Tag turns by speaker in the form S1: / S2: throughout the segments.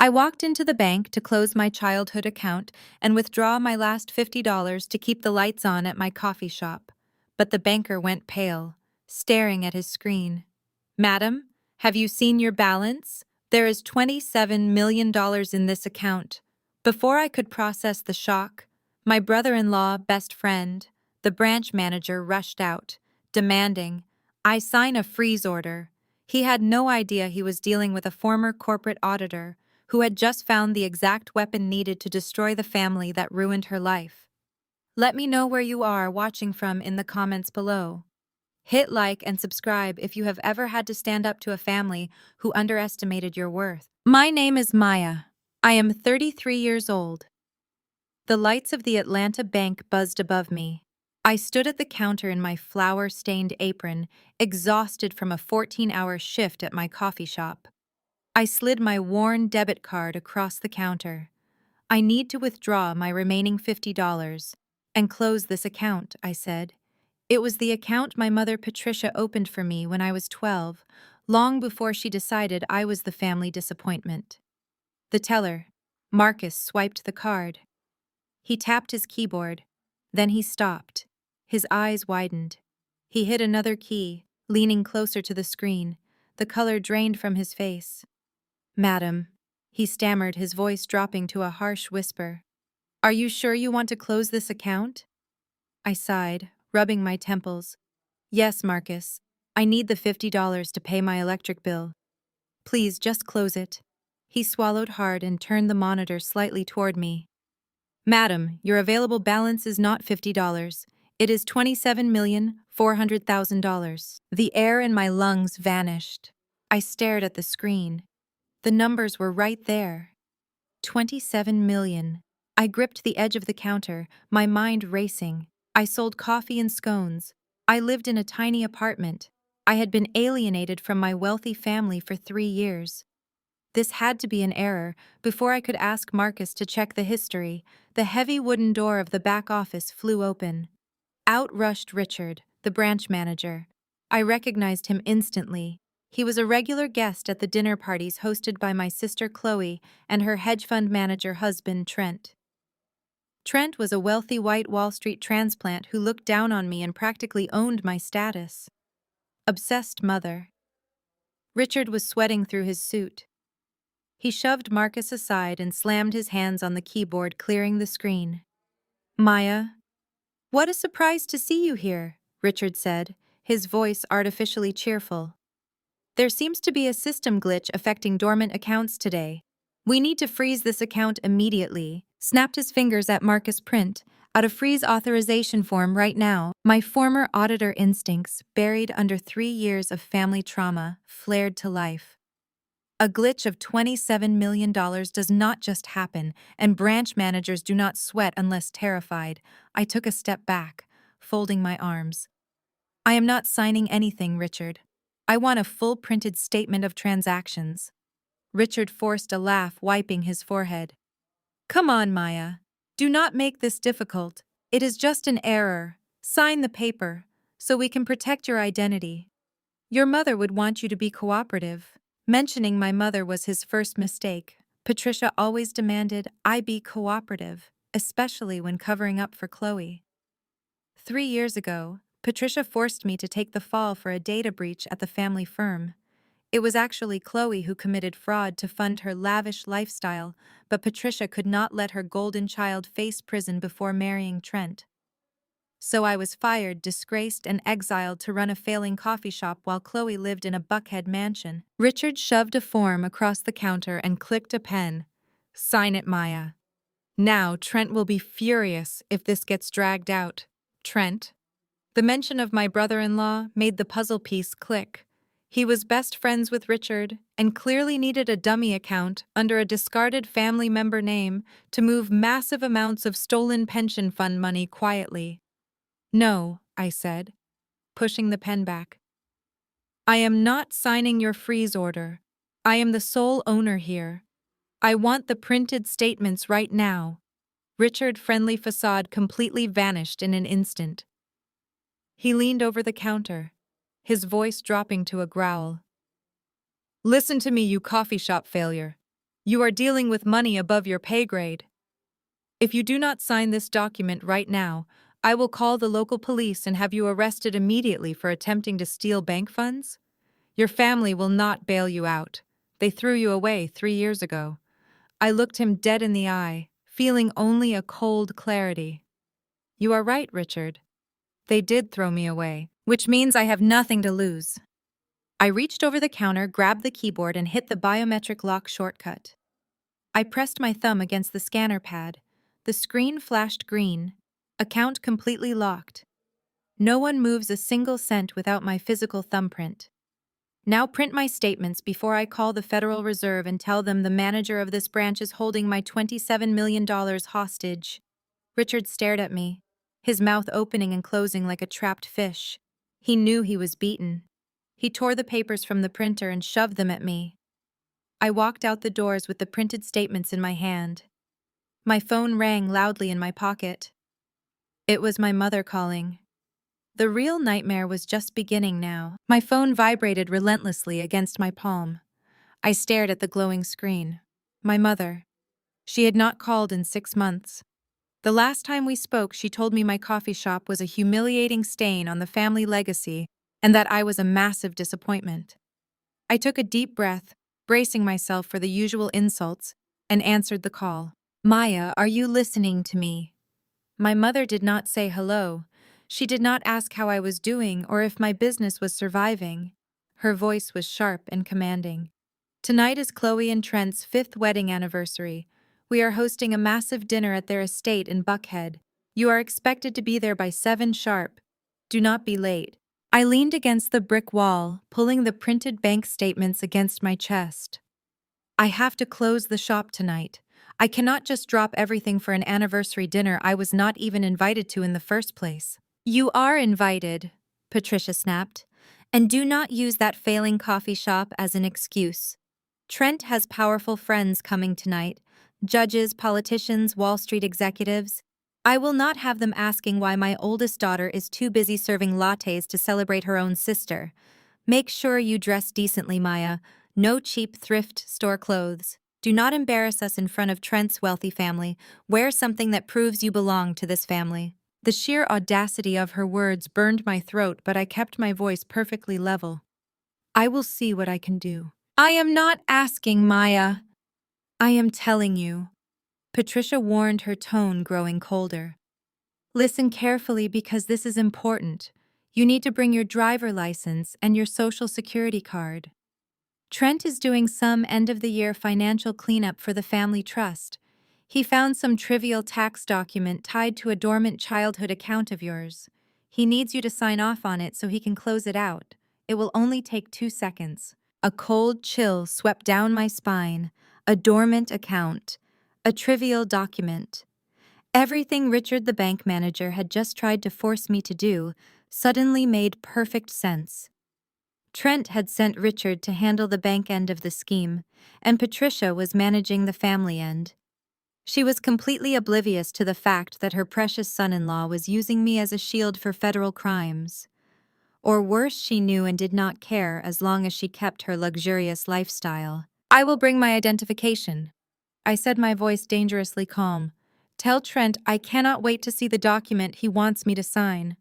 S1: I walked into the bank to close my childhood account and withdraw my last $50 to keep the lights on at my coffee shop. But the banker went pale, staring at his screen. "Madam, have you seen your balance? There is $27 million in this account." Before I could process the shock, my brother-in-law, best friend, the branch manager rushed out, demanding I sign a freeze order. He had no idea he was dealing with a former corporate auditor who had just found the exact weapon needed to destroy the family that ruined her life. Let me know where you are watching from in the comments below. Hit like and subscribe if you have ever had to stand up to a family who underestimated your worth. My name is Maya. I am 33 years old. The lights of the Atlanta bank buzzed above me. I stood at the counter in my flour-stained apron, exhausted from a 14-hour shift at my coffee shop. I slid my worn debit card across the counter. "I need to withdraw my remaining $50 and close this account," I said. It was the account my mother Patricia opened for me when I was 12, long before she decided I was the family disappointment. The teller, Marcus, swiped the card. He tapped his keyboard. Then he stopped. His eyes widened. He hit another key, leaning closer to the screen. The color drained from his face. "Madam," he stammered, his voice dropping to a harsh whisper. "Are you sure you want to close this account?" I sighed, rubbing my temples. "Yes, Marcus. I need the $50 to pay my electric bill. Please, just close it." He swallowed hard and turned the monitor slightly toward me. "Madam, your available balance is not $50. It is $27,400,000. The air in my lungs vanished. I stared at the screen. The numbers were right there. 27 million. I gripped the edge of the counter, my mind racing. I sold coffee and scones. I lived in a tiny apartment. I had been alienated from my wealthy family for 3 years. This had to be an error. Before I could ask Marcus to check the history, the heavy wooden door of the back office flew open. Out rushed Richard, the branch manager. I recognized him instantly. He was a regular guest at the dinner parties hosted by my sister Chloe and her hedge fund manager husband Trent. Trent was a wealthy white Wall Street transplant who looked down on me and practically owned my status. Obsessed mother. Richard was sweating through his suit. He shoved Marcus aside and slammed his hands on the keyboard, clearing the screen. "Maya, what a surprise to see you here," Richard said, his voice artificially cheerful. "There seems to be a system glitch affecting dormant accounts today. We need to freeze this account immediately." Snapped his fingers at Marcus. "Print out a freeze authorization form right now." My former auditor instincts, buried under 3 years of family trauma, flared to life. A glitch of $27 million does not just happen, and branch managers do not sweat unless terrified. I took a step back, folding my arms. "I am not signing anything, Richard. I want a full printed statement of transactions." Richard forced a laugh, wiping his forehead. "Come on, Maya. Do not make this difficult. It is just an error. Sign the paper, so we can protect your identity. Your mother would want you to be cooperative." Mentioning my mother was his first mistake. Patricia always demanded I be cooperative, especially when covering up for Chloe. 3 years ago, Patricia forced me to take the fall for a data breach at the family firm. It was actually Chloe who committed fraud to fund her lavish lifestyle, but Patricia could not let her golden child face prison before marrying Trent. So I was fired, disgraced, and exiled to run a failing coffee shop while Chloe lived in a Buckhead mansion. Richard shoved a form across the counter and clicked a pen. "Sign it, Maya. Now Trent will be furious if this gets dragged out." Trent? The mention of my brother-in-law made the puzzle piece click. He was best friends with Richard and clearly needed a dummy account under a discarded family member name to move massive amounts of stolen pension fund money quietly. "No," I said, pushing the pen back. "I am not signing your freeze order. I am the sole owner here. I want the printed statements right now." Richard's friendly facade completely vanished in an instant. He leaned over the counter, his voice dropping to a growl. "Listen to me, you coffee shop failure. You are dealing with money above your pay grade. If you do not sign this document right now, I will call the local police and have you arrested immediately for attempting to steal bank funds. Your family will not bail you out. They threw you away 3 years ago. I looked him dead in the eye, feeling only a cold clarity. You are right, Richard. They did throw me away, which means I have nothing to lose. I reached over the counter, grabbed the keyboard, and hit the biometric lock shortcut. I pressed my thumb against the scanner pad. The screen flashed green. Account completely locked. No one moves a single cent without my physical thumbprint. Now print my statements before I call the Federal Reserve and tell them the manager of this branch is holding my $27 million hostage. Richard stared at me, his mouth opening and closing like a trapped fish. He knew he was beaten. He tore the papers from the printer and shoved them at me. I walked out the doors with the printed statements in my hand. My phone rang loudly in my pocket. It was my mother calling. The real nightmare was just beginning now. My phone vibrated relentlessly against my palm. I stared at the glowing screen. My mother. She had not called in 6 months. The last time we spoke, she told me my coffee shop was a humiliating stain on the family legacy and that I was a massive disappointment. I took a deep breath, bracing myself for the usual insults, and answered the call. Maya, are you listening to me? My mother did not say hello. She did not ask how I was doing or if my business was surviving. Her voice was sharp and commanding. Tonight is Chloe and Trent's 5th wedding anniversary. We are hosting a massive dinner at their estate in Buckhead. You are expected to be there by 7 sharp. Do not be late. I leaned against the brick wall, pulling the printed bank statements against my chest. I have to close the shop tonight. I cannot just drop everything for an anniversary dinner I was not even invited to in the first place. You are invited, Patricia snapped, and do not use that failing coffee shop as an excuse. Trent has powerful friends coming tonight, judges, politicians, Wall Street executives. I will not have them asking why my oldest daughter is too busy serving lattes to celebrate her own sister. Make sure you dress decently, Maya. No cheap thrift store clothes. Do not embarrass us in front of Trent's wealthy family. Wear something that proves you belong to this family. The sheer audacity of her words burned my throat, but I kept my voice perfectly level. I will see what I can do. I am not asking, Maya. I am telling you. Patricia warned, her tone growing colder. Listen carefully because this is important. You need to bring your driver license and your social security card. Trent is doing some end-of-the-year financial cleanup for the family trust. He found some trivial tax document tied to a dormant childhood account of yours. He needs you to sign off on it so he can close it out. It will only take 2 seconds. A cold chill swept down my spine. A dormant account. A trivial document. Everything Richard, the bank manager, had just tried to force me to do suddenly made perfect sense. Trent had sent Richard to handle the bank end of the scheme, and Patricia was managing the family end. She was completely oblivious to the fact that her precious son-in-law was using me as a shield for federal crimes. Or worse, she knew and did not care as long as she kept her luxurious lifestyle. I will bring my identification. I said, my voice dangerously calm. Tell Trent I cannot wait to see the document he wants me to sign.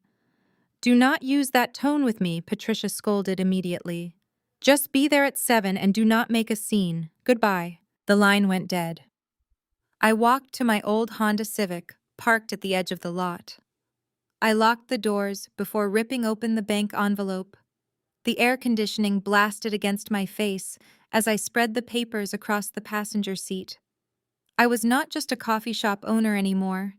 S1: Do not use that tone with me, Patricia scolded immediately. Just be there at 7 and do not make a scene. Goodbye. The line went dead. I walked to my old Honda Civic, parked at the edge of the lot. I locked the doors before ripping open the bank envelope. The air conditioning blasted against my face as I spread the papers across the passenger seat. I was not just a coffee shop owner anymore.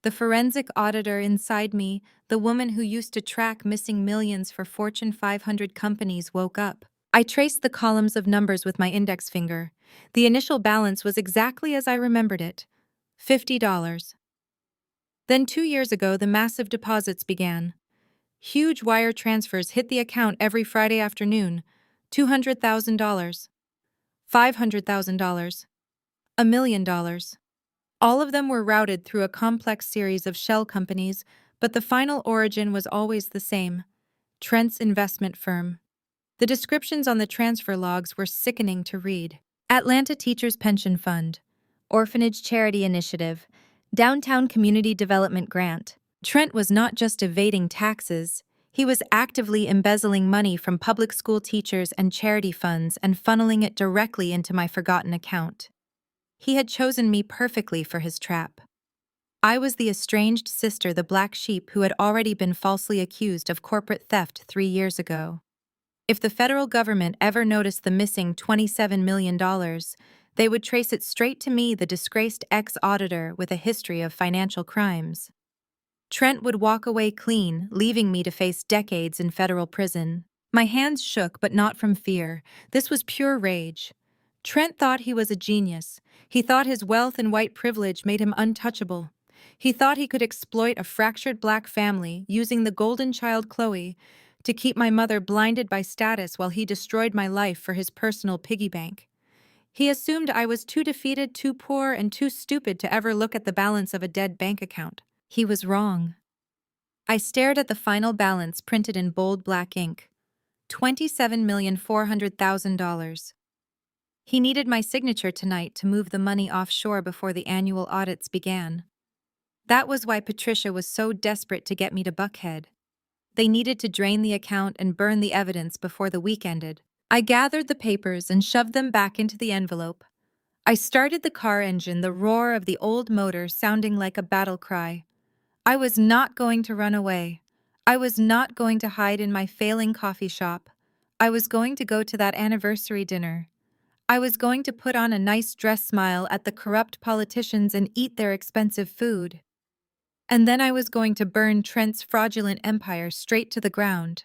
S1: The forensic auditor inside me, the woman who used to track missing millions for Fortune 500 companies, woke up. I traced the columns of numbers with my index finger. The initial balance was exactly as I remembered it, $50. Then 2 years ago, the massive deposits began. Huge wire transfers hit the account every Friday afternoon. $200,000, $500,000, $1 million. All of them were routed through a complex series of shell companies, but the final origin was always the same: Trent's investment firm. The descriptions on the transfer logs were sickening to read. Atlanta Teachers Pension Fund, Orphanage Charity Initiative, Downtown Community Development Grant. Trent was not just evading taxes, he was actively embezzling money from public school teachers and charity funds and funneling it directly into my forgotten account. He had chosen me perfectly for his trap. I was the estranged sister, the black sheep who had already been falsely accused of corporate theft 3 years ago. If the federal government ever noticed the missing $27 million, they would trace it straight to me, the disgraced ex-auditor with a history of financial crimes. Trent would walk away clean, leaving me to face decades in federal prison. My hands shook, but not from fear. This was pure rage. Trent thought he was a genius. He thought his wealth and white privilege made him untouchable. He thought he could exploit a fractured black family, using the golden child Chloe to keep my mother blinded by status while he destroyed my life for his personal piggy bank. He assumed I was too defeated, too poor, and too stupid to ever look at the balance of a dead bank account. He was wrong. I stared at the final balance printed in bold black ink. $27,400,000. He needed my signature tonight to move the money offshore before the annual audits began. That was why Patricia was so desperate to get me to Buckhead. They needed to drain the account and burn the evidence before the week ended. I gathered the papers and shoved them back into the envelope. I started the car engine, the roar of the old motor sounding like a battle cry. I was not going to run away. I was not going to hide in my failing coffee shop. I was going to go to that anniversary dinner. I was going to put on a nice dress, smile at the corrupt politicians, and eat their expensive food. And then I was going to burn Trent's fraudulent empire straight to the ground.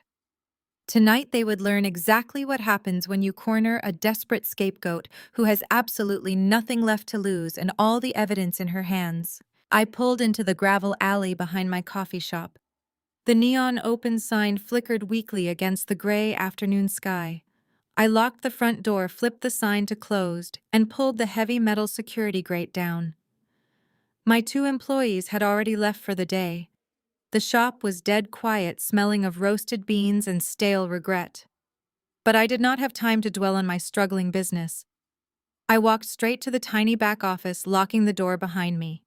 S1: Tonight they would learn exactly what happens when you corner a desperate scapegoat who has absolutely nothing left to lose and all the evidence in her hands. I pulled into the gravel alley behind my coffee shop. The neon open sign flickered weakly against the gray afternoon sky. I locked the front door, flipped the sign to closed, and pulled the heavy metal security grate down. My 2 employees had already left for the day. The shop was dead quiet, smelling of roasted beans and stale regret. But I did not have time to dwell on my struggling business. I walked straight to the tiny back office, locking the door behind me.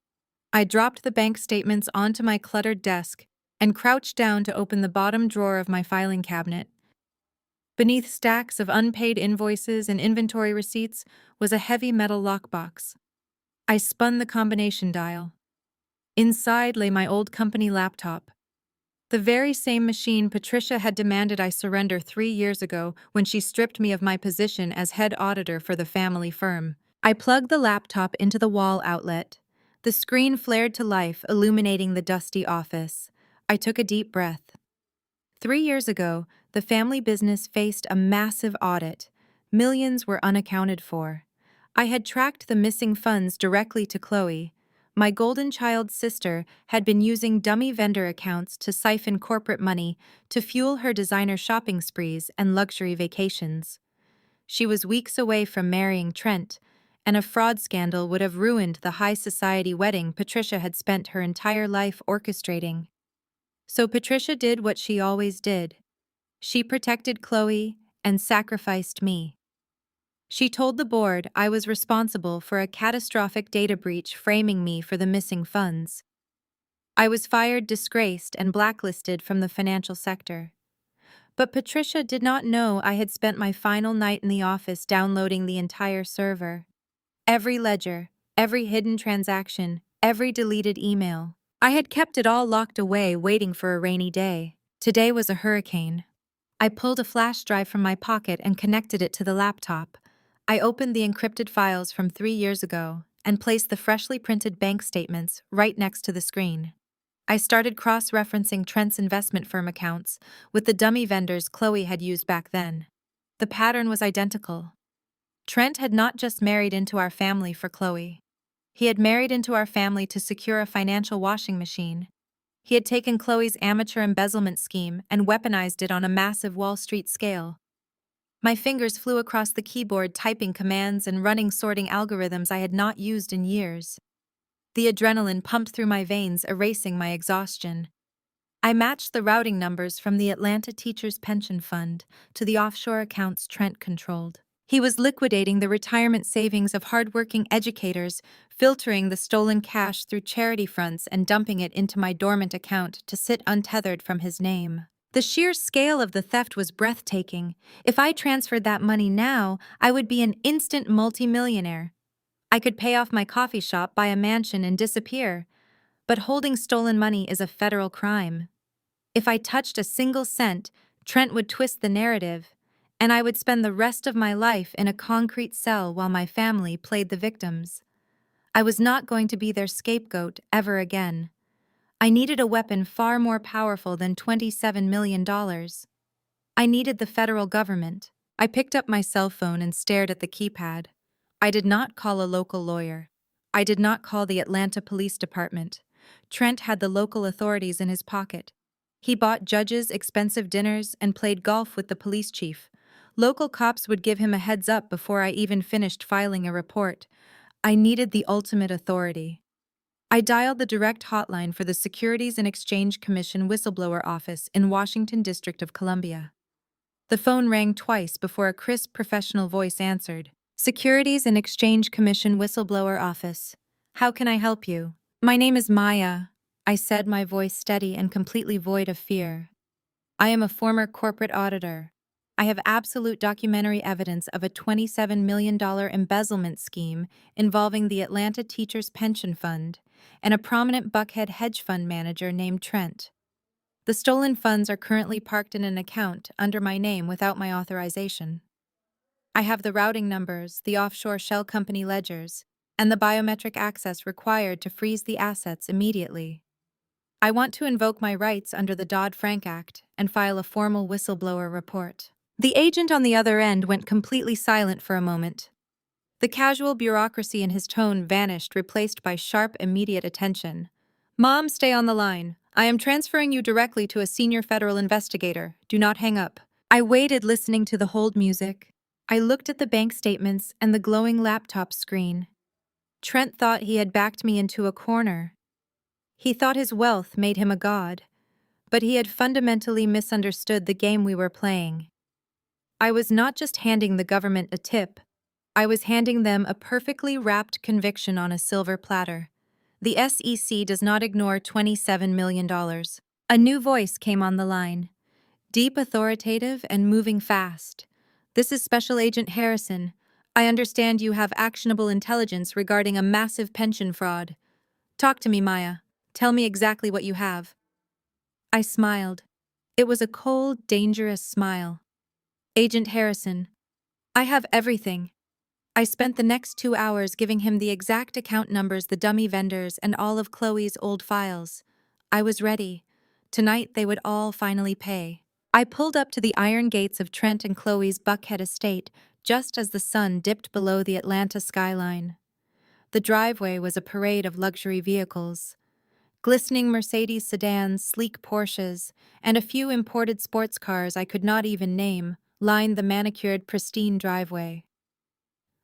S1: I dropped the bank statements onto my cluttered desk and crouched down to open the bottom drawer of my filing cabinet. Beneath stacks of unpaid invoices and inventory receipts was a heavy metal lockbox. I spun the combination dial. Inside lay my old company laptop. The very same machine Patricia had demanded I surrender 3 years ago when she stripped me of my position as head auditor for the family firm. I plugged the laptop into the wall outlet. The screen flared to life, illuminating the dusty office. I took a deep breath. 3 years ago, the family business faced a massive audit. Millions were unaccounted for. I had tracked the missing funds directly to Chloe. My golden child's sister had been using dummy vendor accounts to siphon corporate money to fuel her designer shopping sprees and luxury vacations. She was weeks away from marrying Trent, and a fraud scandal would have ruined the high society wedding Patricia had spent her entire life orchestrating. So Patricia did what she always did. She protected Chloe and sacrificed me. She told the board I was responsible for a catastrophic data breach, framing me for the missing funds. I was fired, disgraced, and blacklisted from the financial sector. But Patricia did not know I had spent my final night in the office downloading the entire server. Every ledger, every hidden transaction, every deleted email. I had kept it all locked away, waiting for a rainy day. Today was a hurricane. I pulled a flash drive from my pocket and connected it to the laptop. I opened the encrypted files from 3 years ago and placed the freshly printed bank statements right next to the screen. I started cross-referencing Trent's investment firm accounts with the dummy vendors Chloe had used back then. The pattern was identical. Trent had not just married into our family for Chloe. He had married into our family to secure a financial washing machine. He had taken Chloe's amateur embezzlement scheme and weaponized it on a massive Wall Street scale. My fingers flew across the keyboard, typing commands and running sorting algorithms I had not used in years. The adrenaline pumped through my veins, erasing my exhaustion. I matched the routing numbers from the Atlanta Teachers Pension Fund to the offshore accounts Trent controlled. He was liquidating the retirement savings of hardworking educators, filtering the stolen cash through charity fronts and dumping it into my dormant account to sit untethered from his name. The sheer scale of the theft was breathtaking. If I transferred that money now, I would be an instant multimillionaire. I could pay off my coffee shop, buy a mansion, and disappear. But holding stolen money is a federal crime. If I touched a single cent, Trent would twist the narrative, and I would spend the rest of my life in a concrete cell while my family played the victims. I was not going to be their scapegoat ever again. I needed a weapon far more powerful than $27 million. I needed the federal government. I picked up my cell phone and stared at the keypad. I did not call a local lawyer. I did not call the Atlanta Police Department. Trent had the local authorities in his pocket. He bought judges expensive dinners and played golf with the police chief. Local cops would give him a heads up before I even finished filing a report. I needed the ultimate authority. I dialed the direct hotline for the Securities and Exchange Commission whistleblower office in Washington, District of Columbia. The phone rang twice before a crisp professional voice answered. Securities and Exchange Commission whistleblower office. How can I help you? My name is Maya, I said, my voice steady and completely void of fear. I am a former corporate auditor. I have absolute documentary evidence of a $27 million embezzlement scheme involving the Atlanta Teachers Pension Fund and a prominent Buckhead hedge fund manager named Trent. The stolen funds are currently parked in an account under my name without my authorization. I have the routing numbers, the offshore shell company ledgers, and the biometric access required to freeze the assets immediately. I want to invoke my rights under the Dodd-Frank Act and file a formal whistleblower report. The agent on the other end went completely silent for a moment. The casual bureaucracy in his tone vanished, replaced by sharp, immediate attention. Mom, stay on the line. I am transferring you directly to a senior federal investigator. Do not hang up. I waited, listening to the hold music. I looked at the bank statements and the glowing laptop screen. Trent thought he had backed me into a corner. He thought his wealth made him a god, but he had fundamentally misunderstood the game we were playing. I was not just handing the government a tip, I was handing them a perfectly wrapped conviction on a silver platter. The SEC does not ignore $27 million. A new voice came on the line, deep, authoritative, and moving fast. This is Special Agent Harrison. I understand you have actionable intelligence regarding a massive pension fraud. Talk to me, Maya. Tell me exactly what you have. I smiled. It was a cold, dangerous smile. Agent Harrison, I have everything. I spent the next 2 hours giving him the exact account numbers, the dummy vendors, and all of Chloe's old files. I was ready. Tonight they would all finally pay. I pulled up to the iron gates of Trent and Chloe's Buckhead estate just as the sun dipped below the Atlanta skyline. The driveway was a parade of luxury vehicles. Glistening Mercedes sedans, sleek Porsches, and a few imported sports cars I could not even name lined the manicured, pristine driveway.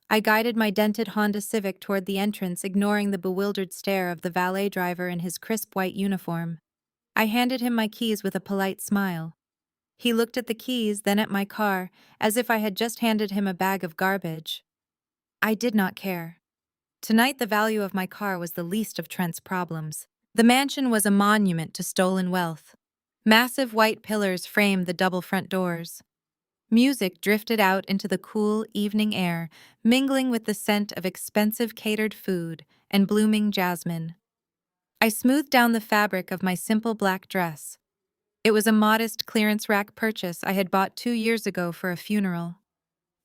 S1: I guided my dented Honda Civic toward the entrance, ignoring the bewildered stare of the valet driver in his crisp white uniform. I handed him my keys with a polite smile. He looked at the keys, then at my car, as if I had just handed him a bag of garbage. I did not care. Tonight the value of my car was the least of Trent's problems. The mansion was a monument to stolen wealth. Massive white pillars framed the double front doors. Music drifted out into the cool evening air, mingling with the scent of expensive catered food and blooming jasmine. I smoothed down the fabric of my simple black dress. It was a modest clearance rack purchase I had bought 2 years ago for a funeral.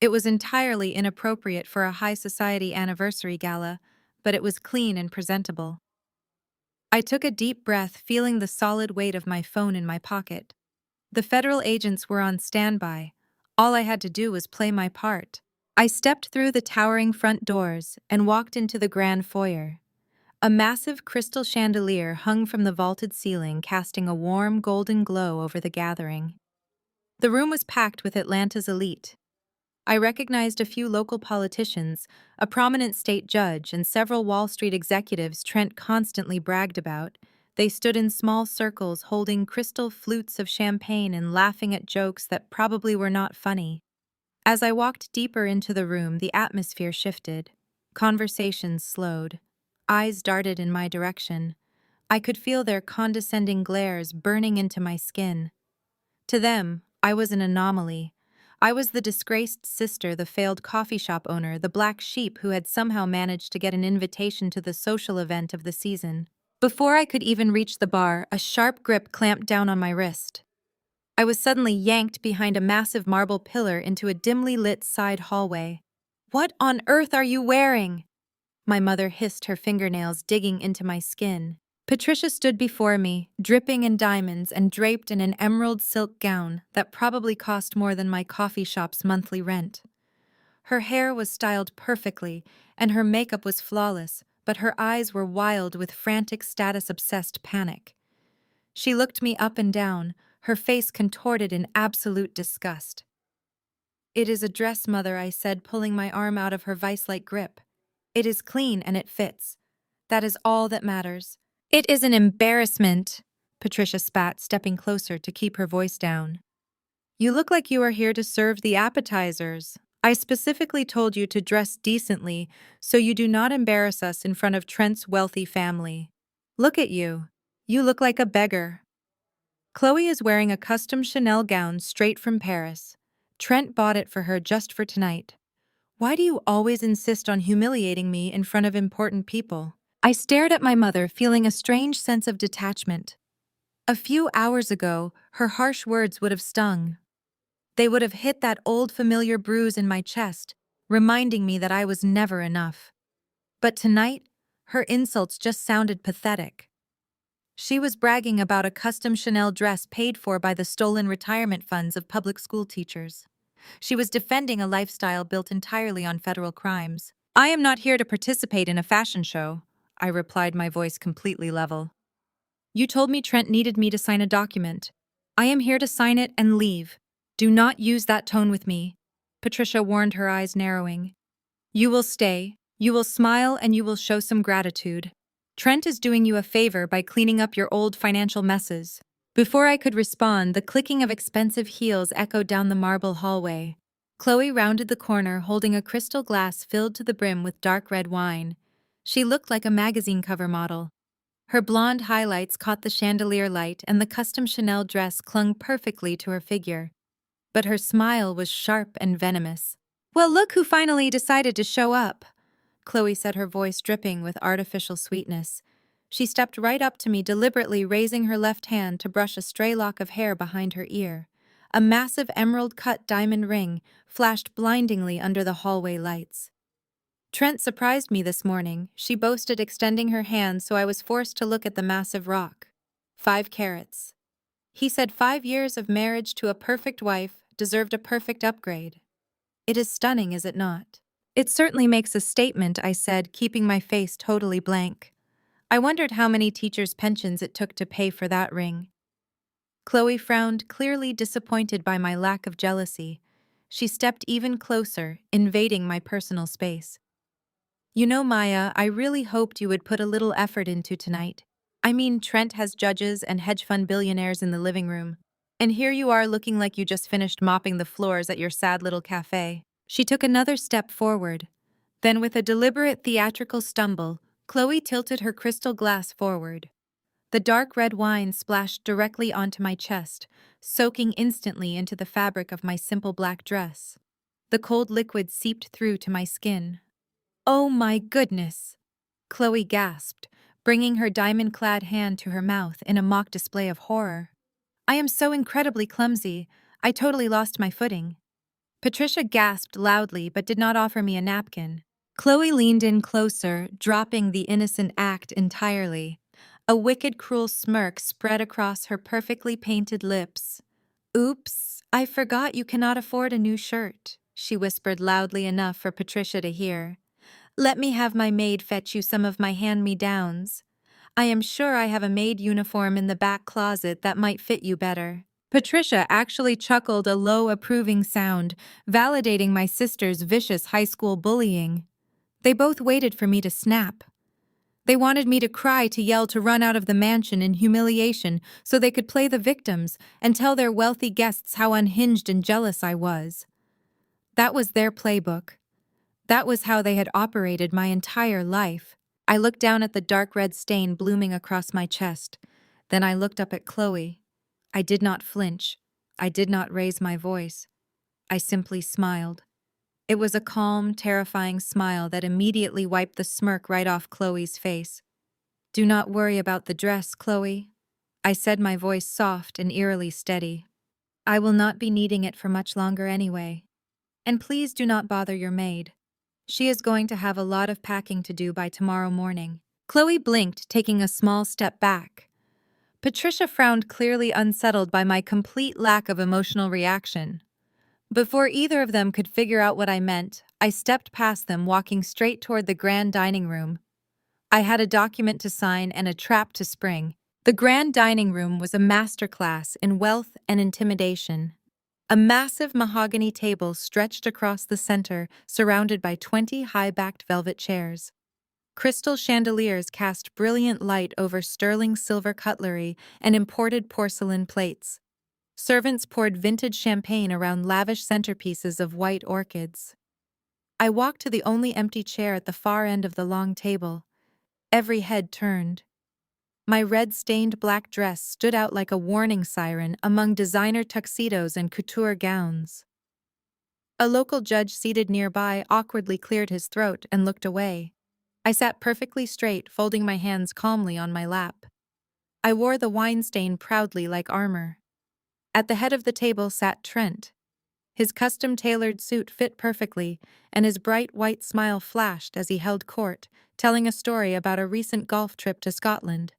S1: It was entirely inappropriate for a high society anniversary gala, but it was clean and presentable. I took a deep breath, feeling the solid weight of my phone in my pocket. The federal agents were on standby. All I had to do was play my part. I stepped through the towering front doors and walked into the grand foyer. A massive crystal chandelier hung from the vaulted ceiling, casting a warm golden glow over the gathering. The room was packed with Atlanta's elite. I recognized a few local politicians, a prominent state judge, and several Wall Street executives Trent constantly bragged about. They stood in small circles, holding crystal flutes of champagne and laughing at jokes that probably were not funny. As I walked deeper into the room, the atmosphere shifted. Conversations slowed. Eyes darted in my direction. I could feel their condescending glares burning into my skin. To them, I was an anomaly. I was the disgraced sister, the failed coffee shop owner, the black sheep who had somehow managed to get an invitation to the social event of the season. Before I could even reach the bar, a sharp grip clamped down on my wrist. I was suddenly yanked behind a massive marble pillar into a dimly lit side hallway. "What on earth are you wearing?" My mother hissed, her fingernails digging into my skin. Patricia stood before me, dripping in diamonds and draped in an emerald silk gown that probably cost more than my coffee shop's monthly rent. Her hair was styled perfectly, and her makeup was flawless, but her eyes were wild with frantic status-obsessed panic. She looked me up and down, her face contorted in absolute disgust. "It is a dress, Mother," I said, pulling my arm out of her vice-like grip. "It is clean and it fits. That is all that matters." "It is an embarrassment," Patricia spat, stepping closer to keep her voice down. "You look like you are here to serve the appetizers. I specifically told you to dress decently so you do not embarrass us in front of Trent's wealthy family. Look at you. You look like a beggar." Chloe is wearing a custom Chanel gown straight from Paris. Trent bought it for her just for tonight. "Why do you always insist on humiliating me in front of important people?" I stared at my mother, feeling a strange sense of detachment. A few hours ago, her harsh words would have stung. They would have hit that old familiar bruise in my chest, reminding me that I was never enough. But tonight, her insults just sounded pathetic. She was bragging about a custom Chanel dress paid for by the stolen retirement funds of public school teachers. She was defending a lifestyle built entirely on federal crimes. "I am not here to participate in a fashion show," I replied, my voice completely level. "You told me Trent needed me to sign a document. I am here to sign it and leave. Do not use that tone with me," Patricia warned, her eyes narrowing. "You will stay, you will smile, and you will show some gratitude. Trent is doing you a favor by cleaning up your old financial messes." Before I could respond, the clicking of expensive heels echoed down the marble hallway. Chloe rounded the corner, holding a crystal glass filled to the brim with dark red wine. She looked like a magazine cover model. Her blonde highlights caught the chandelier light, and the custom Chanel dress clung perfectly to her figure. But her smile was sharp and venomous. "Well, look who finally decided to show up," Chloe said, her voice dripping with artificial sweetness. She stepped right up to me, deliberately raising her left hand to brush a stray lock of hair behind her ear. A massive emerald-cut diamond ring flashed blindingly under the hallway lights. "Trent surprised me this morning," she boasted, extending her hand so I was forced to look at the massive rock. 5 carats. He said 5 years of marriage to a perfect wife deserved a perfect upgrade. "It is stunning, is it not?" "It certainly makes a statement," I said, keeping my face totally blank. I wondered how many teachers' pensions it took to pay for that ring. Chloe frowned, clearly disappointed by my lack of jealousy. She stepped even closer, invading my personal space. "You know, Maya, I really hoped you would put a little effort into tonight. I mean, Trent has judges and hedge fund billionaires in the living room. And here you are looking like you just finished mopping the floors at your sad little cafe." She took another step forward. Then, with a deliberate theatrical stumble, Chloe tilted her crystal glass forward. The dark red wine splashed directly onto my chest, soaking instantly into the fabric of my simple black dress. The cold liquid seeped through to my skin. "Oh my goodness!" Chloe gasped, bringing her diamond-clad hand to her mouth in a mock display of horror. "I am so incredibly clumsy. I totally lost my footing." Patricia gasped loudly but did not offer me a napkin. Chloe leaned in closer, dropping the innocent act entirely. A wicked, cruel smirk spread across her perfectly painted lips. "Oops, I forgot you cannot afford a new shirt," she whispered loudly enough for Patricia to hear. "Let me have my maid fetch you some of my hand-me-downs. I am sure I have a maid uniform in the back closet that might fit you better." Patricia actually chuckled a low, approving sound, validating my sister's vicious high school bullying. They both waited for me to snap. They wanted me to cry, to yell, to run out of the mansion in humiliation so they could play the victims and tell their wealthy guests how unhinged and jealous I was. That was their playbook. That was how they had operated my entire life. I looked down at the dark red stain blooming across my chest. Then I looked up at Chloe. I did not flinch. I did not raise my voice. I simply smiled. It was a calm, terrifying smile that immediately wiped the smirk right off Chloe's face. "Do not worry about the dress, Chloe," I said, my voice soft and eerily steady. "I will not be needing it for much longer anyway. And please do not bother your maid. She is going to have a lot of packing to do by tomorrow morning." Chloe blinked, taking a small step back. Patricia frowned, clearly unsettled by my complete lack of emotional reaction. Before either of them could figure out what I meant, I stepped past them, walking straight toward the grand dining room. I had a document to sign and a trap to spring. The grand dining room was a masterclass in wealth and intimidation. A massive mahogany table stretched across the center, surrounded by 20 high-backed velvet chairs. Crystal chandeliers cast brilliant light over sterling silver cutlery and imported porcelain plates. Servants poured vintage champagne around lavish centerpieces of white orchids. I walked to the only empty chair at the far end of the long table. Every head turned. My red-stained black dress stood out like a warning siren among designer tuxedos and couture gowns. A local judge seated nearby awkwardly cleared his throat and looked away. I sat perfectly straight, folding my hands calmly on my lap. I wore the wine stain proudly like armor. At the head of the table sat Trent. His custom-tailored suit fit perfectly, and his bright white smile flashed as he held court, telling a story about a recent golf trip to Scotland.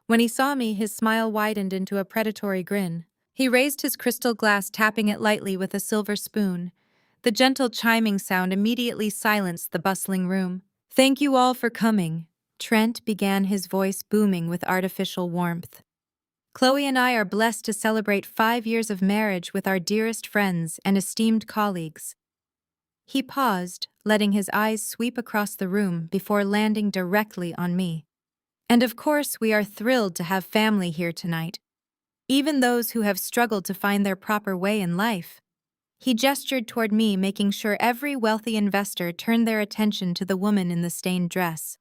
S1: When he saw me, his smile widened into a predatory grin. He raised his crystal glass, tapping it lightly with a silver spoon. The gentle chiming sound immediately silenced the bustling room. "Thank you all for coming," Trent began, his voice booming with artificial warmth. "Chloe and I are blessed to celebrate 5 years of marriage with our dearest friends and esteemed colleagues." He paused, letting his eyes sweep across the room before landing directly on me. "And of course, we are thrilled to have family here tonight, even those who have struggled to find their proper way in life." He gestured toward me, making sure every wealthy investor turned their attention to the woman in the stained dress.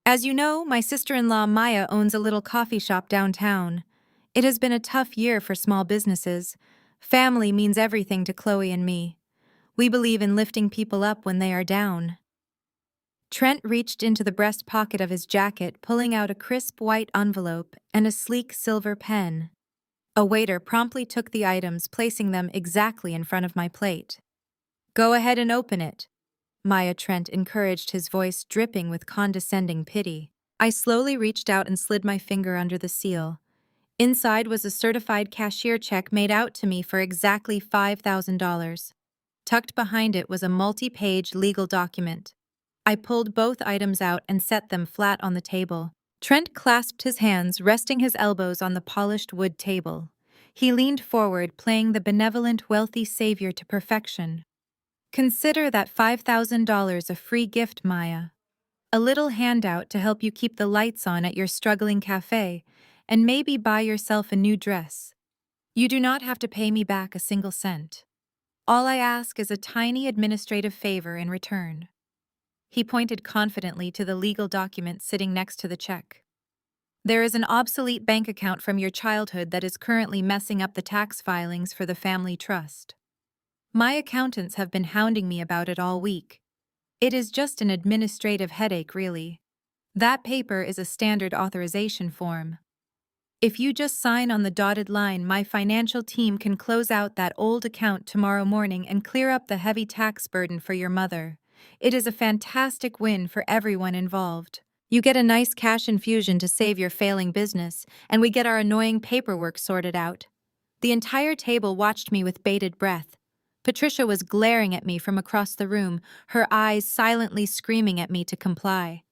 S1: "As you know, my sister-in-law Maya owns a little coffee shop downtown. It has been a tough year for small businesses. Family means everything to Chloe and me. We believe in lifting people up when they are down." Trent reached into the breast pocket of his jacket, pulling out a crisp white envelope and a sleek silver pen. A waiter promptly took the items, placing them exactly in front of my plate. "Go ahead and open it," Maya Trent encouraged, his voice dripping with condescending pity. I slowly reached out and slid my finger under the seal. Inside was a certified cashier check made out to me for exactly $5,000. Tucked behind it was a multi-page legal document. I pulled both items out and set them flat on the table. Trent clasped his hands, resting his elbows on the polished wood table. He leaned forward, playing the benevolent, wealthy savior to perfection. "Consider that $5,000 a free gift, Maya. A little handout to help you keep the lights on at your struggling cafe, and maybe buy yourself a new dress. You do not have to pay me back a single cent. All I ask is a tiny administrative favor in return." He pointed confidently to the legal document sitting next to the check. "There is an obsolete bank account from your childhood that is currently messing up the tax filings for the family trust. My accountants have been hounding me about it all week. It is just an administrative headache, really. That paper is a standard authorization form. If you just sign on the dotted line, my financial team can close out that old account tomorrow morning and clear up the heavy tax burden for your mother. It is a fantastic win for everyone involved. You get a nice cash infusion to save your failing business, and we get our annoying paperwork sorted out." The entire table watched me with bated breath. Patricia was glaring at me from across the room, her eyes silently screaming at me to comply.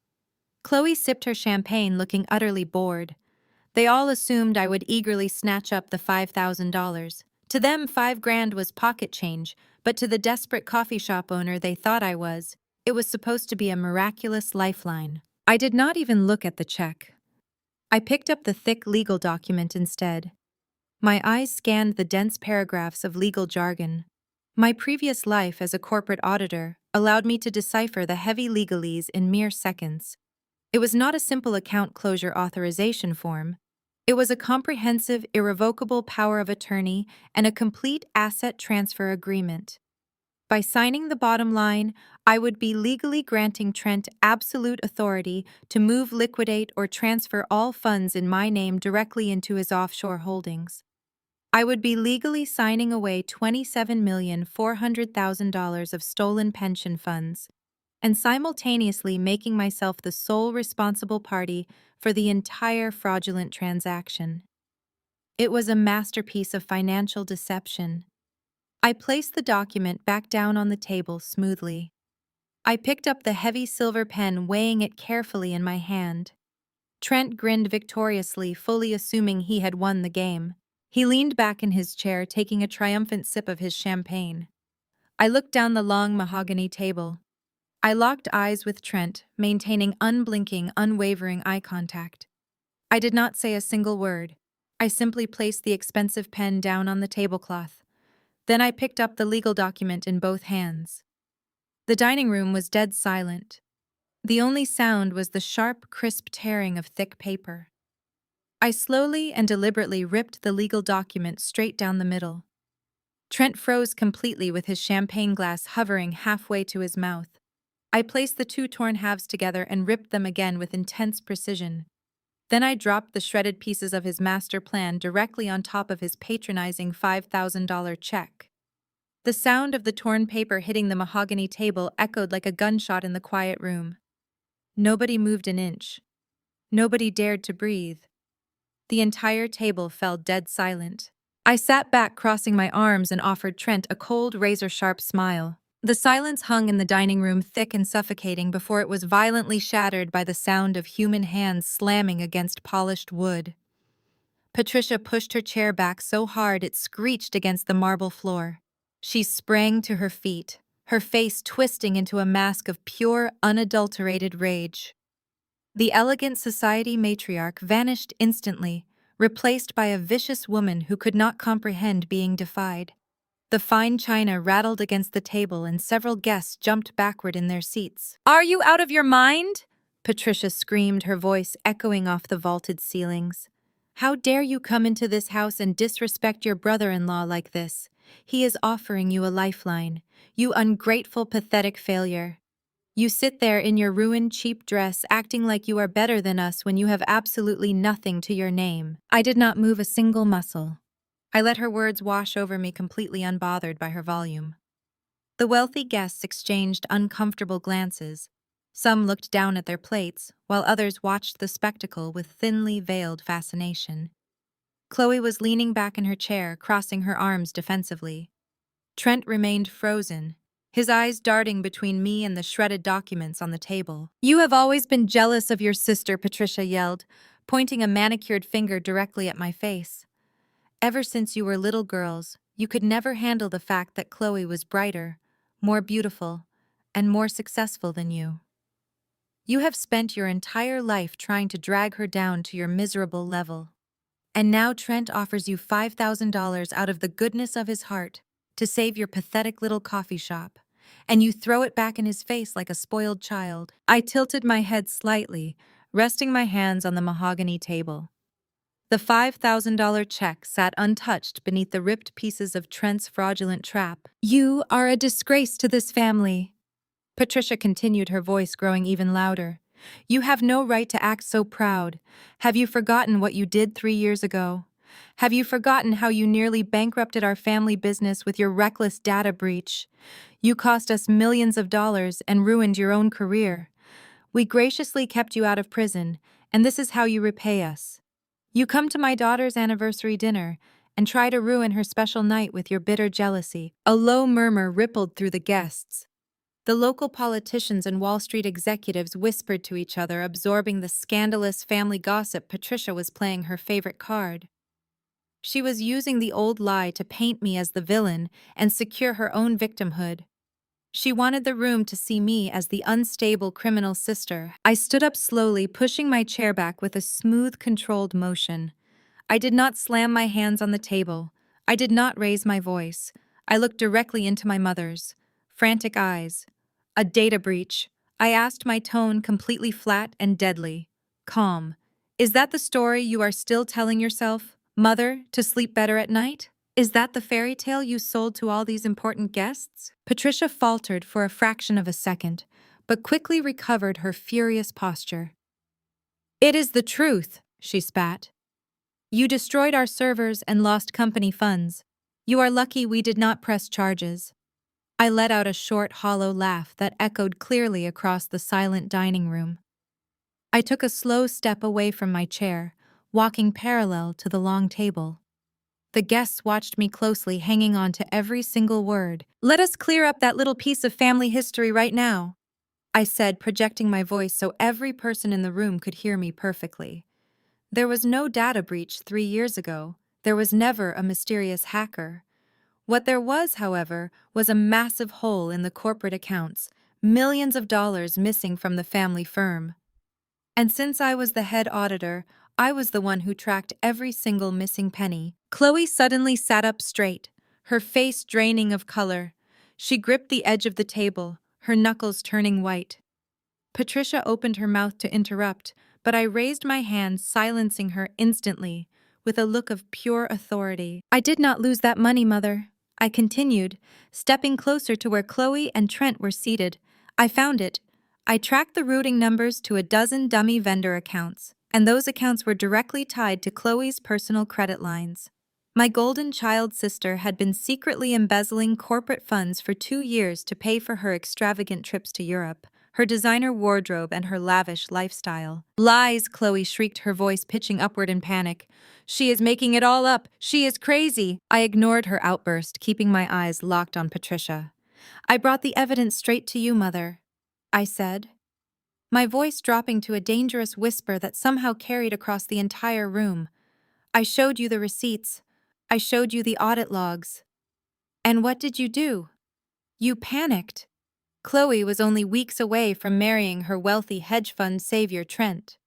S1: Chloe sipped her champagne, looking utterly bored. They all assumed I would eagerly snatch up the $5,000. To them, $5,000 was pocket change, but to the desperate coffee shop owner they thought I was, it was supposed to be a miraculous lifeline. I did not even look at the check. I picked up the thick legal document instead. My eyes scanned the dense paragraphs of legal jargon. My previous life as a corporate auditor allowed me to decipher the heavy legalese in mere seconds. It was not a simple account closure authorization form. It was a comprehensive, irrevocable power of attorney and a complete asset transfer agreement. By signing the bottom line, I would be legally granting Trent absolute authority to move, liquidate, or transfer all funds in my name directly into his offshore holdings. I would be legally signing away $27,400,000 of stolen pension funds and simultaneously making myself the sole responsible party for the entire fraudulent transaction. It was a masterpiece of financial deception. I placed the document back down on the table smoothly. I picked up the heavy silver pen, weighing it carefully in my hand. Trent grinned victoriously, fully assuming he had won the game. He leaned back in his chair, taking a triumphant sip of his champagne. I looked down the long mahogany table. I locked eyes with Trent, maintaining unblinking, unwavering eye contact. I did not say a single word. I simply placed the expensive pen down on the tablecloth. Then I picked up the legal document in both hands. The dining room was dead silent. The only sound was the sharp, crisp tearing of thick paper. I slowly and deliberately ripped the legal document straight down the middle. Trent froze completely with his champagne glass hovering halfway to his mouth. I placed the two torn halves together and ripped them again with intense precision. Then I dropped the shredded pieces of his master plan directly on top of his patronizing $5,000 check. The sound of the torn paper hitting the mahogany table echoed like a gunshot in the quiet room. Nobody moved an inch. Nobody dared to breathe. The entire table fell dead silent. I sat back, crossing my arms, and offered Trent a cold, razor-sharp smile. The silence hung in the dining room, thick and suffocating, before it was violently shattered by the sound of human hands slamming against polished wood. Patricia pushed her chair back so hard it screeched against the marble floor. She sprang to her feet, her face twisting into a mask of pure, unadulterated rage. The elegant society matriarch vanished instantly, replaced by a vicious woman who could not comprehend being defied. The fine china rattled against the table and several guests jumped backward in their seats. "Are you out of your mind?" Patricia screamed, her voice echoing off the vaulted ceilings. "How dare you come into this house and disrespect your brother-in-law like this? He is offering you a lifeline. You ungrateful, pathetic failure. You sit there in your ruined, cheap dress, acting like you are better than us when you have absolutely nothing to your name." I did not move a single muscle. I let her words wash over me, completely unbothered by her volume. The wealthy guests exchanged uncomfortable glances. Some looked down at their plates, while others watched the spectacle with thinly veiled fascination. Chloe was leaning back in her chair, crossing her arms defensively. Trent remained frozen, his eyes darting between me and the shredded documents on the table. "You have always been jealous of your sister," Patricia yelled, pointing a manicured finger directly at my face. "Ever since you were little girls, you could never handle the fact that Chloe was brighter, more beautiful, and more successful than you. You have spent your entire life trying to drag her down to your miserable level. And now Trent offers you $5,000 out of the goodness of his heart to save your pathetic little coffee shop, and you throw it back in his face like a spoiled child." I tilted my head slightly, resting my hands on the mahogany table. The $5,000 check sat untouched beneath the ripped pieces of Trent's fraudulent trap. "You are a disgrace to this family," Patricia continued, her voice growing even louder. "You have no right to act so proud. Have you forgotten what you did 3 years ago? Have you forgotten how you nearly bankrupted our family business with your reckless data breach? You cost us millions of dollars and ruined your own career. We graciously kept you out of prison, and this is how you repay us. You come to my daughter's anniversary dinner and try to ruin her special night with your bitter jealousy." A low murmur rippled through the guests. The local politicians and Wall Street executives whispered to each other, absorbing the scandalous family gossip. Patricia was playing her favorite card. She was using the old lie to paint me as the villain and secure her own victimhood. She wanted the room to see me as the unstable criminal sister. I stood up slowly, pushing my chair back with a smooth, controlled motion. I did not slam my hands on the table. I did not raise my voice. I looked directly into my mother's frantic eyes. A data breach. I asked, my tone completely flat and deadly. Calm. Is that the story you are still telling yourself, mother, to sleep better at night? Is that the fairy tale you sold to all these important guests? Patricia faltered for a fraction of a second, but quickly recovered her furious posture. It is the truth, she spat. You destroyed our servers and lost company funds. You are lucky we did not press charges. I let out a short, hollow laugh that echoed clearly across the silent dining room. I took a slow step away from my chair, walking parallel to the long table. The guests watched me closely, hanging on to every single word. Let us clear up that little piece of family history right now, I said, projecting my voice so every person in the room could hear me perfectly. There was no data breach 3 years ago. There was never a mysterious hacker. What there was, however, was a massive hole in the corporate accounts, millions of dollars missing from the family firm. And since I was the head auditor, I was the one who tracked every single missing penny. Chloe suddenly sat up straight, her face draining of color. She gripped the edge of the table, her knuckles turning white. Patricia opened her mouth to interrupt, but I raised my hand, silencing her instantly, with a look of pure authority. I did not lose that money, Mother, I continued, stepping closer to where Chloe and Trent were seated. I found it. I tracked the routing numbers to a dozen dummy vendor accounts, and those accounts were directly tied to Chloe's personal credit lines. My golden child sister had been secretly embezzling corporate funds for 2 years to pay for her extravagant trips to Europe, her designer wardrobe, and her lavish lifestyle. Lies, Chloe shrieked, her voice pitching upward in panic. She is making it all up. She is crazy. I ignored her outburst, keeping my eyes locked on Patricia. I brought the evidence straight to you, Mother, I said, my voice dropping to a dangerous whisper that somehow carried across the entire room. I showed you the receipts. I showed you the audit logs. And what did you do? You panicked. Chloe was only weeks away from marrying her wealthy hedge fund savior, Trent.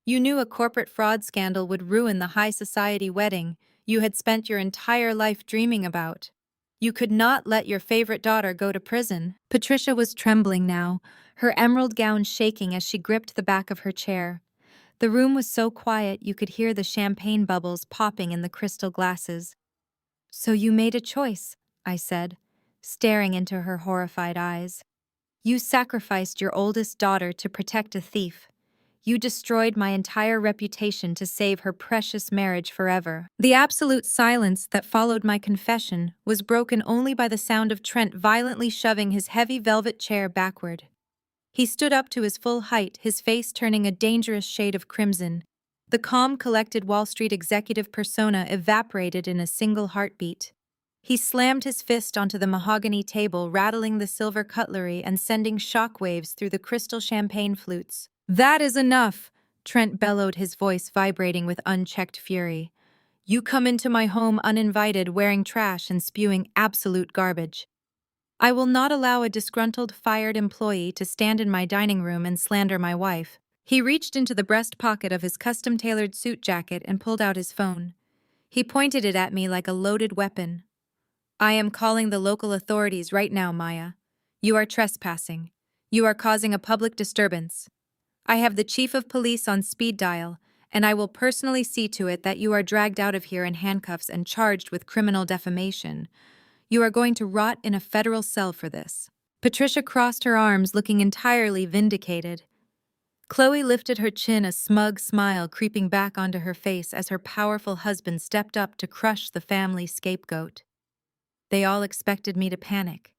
S1: You knew a corporate fraud scandal would ruin the high society wedding you had spent your entire life dreaming about. You could not let your favorite daughter go to prison. Patricia was trembling now, her emerald gown shaking as she gripped the back of her chair. The room was so quiet you could hear the champagne bubbles popping in the crystal glasses. So you made a choice, I said, staring into her horrified eyes. You sacrificed your oldest daughter to protect a thief. You destroyed my entire reputation to save her precious marriage forever. The absolute silence that followed my confession was broken only by the sound of Trent violently shoving his heavy velvet chair backward. He stood up to his full height, his face turning a dangerous shade of crimson. The calm, collected Wall Street executive persona evaporated in a single heartbeat. He slammed his fist onto the mahogany table, rattling the silver cutlery and sending shockwaves through the crystal champagne flutes. That is enough, Trent bellowed, his voice vibrating with unchecked fury. You come into my home uninvited, wearing trash and spewing absolute garbage. I will not allow a disgruntled, fired employee to stand in my dining room and slander my wife. He reached into the breast pocket of his custom-tailored suit jacket and pulled out his phone. He pointed it at me like a loaded weapon. I am calling the local authorities right now, Maya. You are trespassing. You are causing a public disturbance. I have the chief of police on speed dial, and I will personally see to it that you are dragged out of here in handcuffs and charged with criminal defamation. You are going to rot in a federal cell for this. Patricia crossed her arms, looking entirely vindicated. Chloe lifted her chin, a smug smile creeping back onto her face as her powerful husband stepped up to crush the family scapegoat. They all expected me to panic.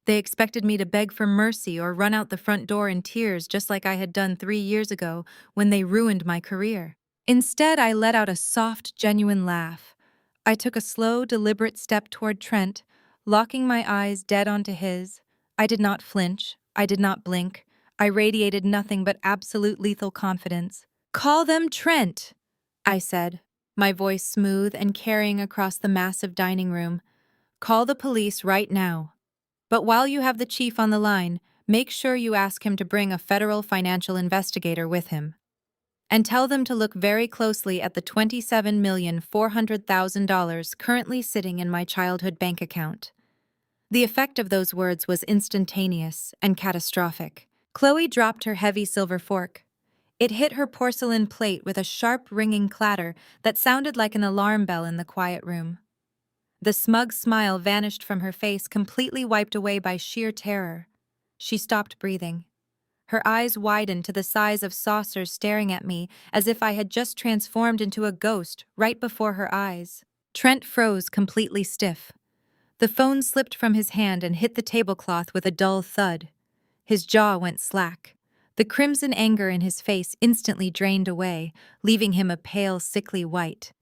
S1: They expected me to beg for mercy or run out the front door in tears, just like I had done 3 years ago when they ruined my career. Instead, I let out a soft, genuine laugh. I took a slow, deliberate step toward Trent, locking my eyes dead onto his. I did not flinch. I did not blink. I radiated nothing but absolute lethal confidence. Call them Trent, I said, my voice smooth and carrying across the massive dining room. Call the police right now. But while you have the chief on the line, make sure you ask him to bring a federal financial investigator with him. And tell them to look very closely at the $27,400,000 currently sitting in my childhood bank account. The effect of those words was instantaneous and catastrophic. Chloe dropped her heavy silver fork. It hit her porcelain plate with a sharp ringing clatter that sounded like an alarm bell in the quiet room. The smug smile vanished from her face, completely wiped away by sheer terror. She stopped breathing. Her eyes widened to the size of saucers, staring at me as if I had just transformed into a ghost right before her eyes. Trent froze, completely stiff. The phone slipped from his hand and hit the tablecloth with a dull thud. His jaw went slack. The crimson anger in his face instantly drained away, leaving him a pale, sickly white.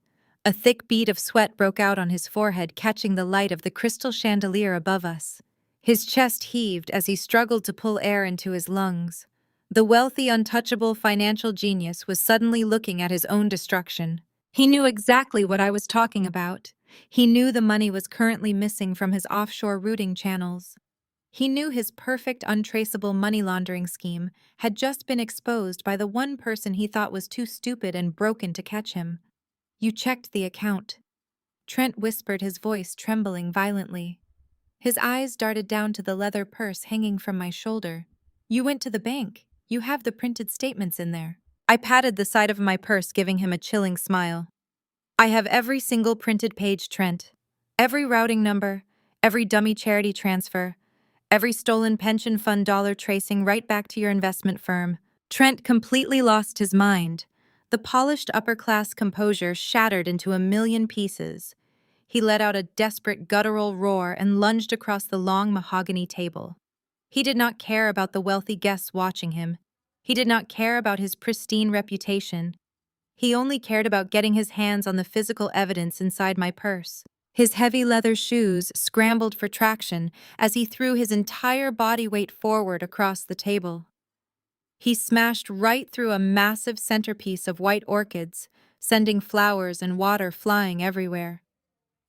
S1: A thick bead of sweat broke out on his forehead, catching the light of the crystal chandelier above us. His chest heaved as he struggled to pull air into his lungs. The wealthy, untouchable financial genius was suddenly looking at his own destruction. He knew exactly what I was talking about. He knew the money was currently missing from his offshore routing channels. He knew his perfect, untraceable money laundering scheme had just been exposed by the one person he thought was too stupid and broken to catch him. "You checked the account," Trent whispered, his voice trembling violently. His eyes darted down to the leather purse hanging from my shoulder. "You went to the bank. You have the printed statements in there." I patted the side of my purse, giving him a chilling smile. "I have every single printed page, Trent. Every routing number, every dummy charity transfer, every stolen pension fund dollar tracing right back to your investment firm." Trent completely lost his mind. The polished upper-class composure shattered into a million pieces. He let out a desperate guttural roar and lunged across the long mahogany table. He did not care about the wealthy guests watching him. He did not care about his pristine reputation. He only cared about getting his hands on the physical evidence inside my purse. His heavy leather shoes scrambled for traction as he threw his entire body weight forward across the table. He smashed right through a massive centerpiece of white orchids, sending flowers and water flying everywhere.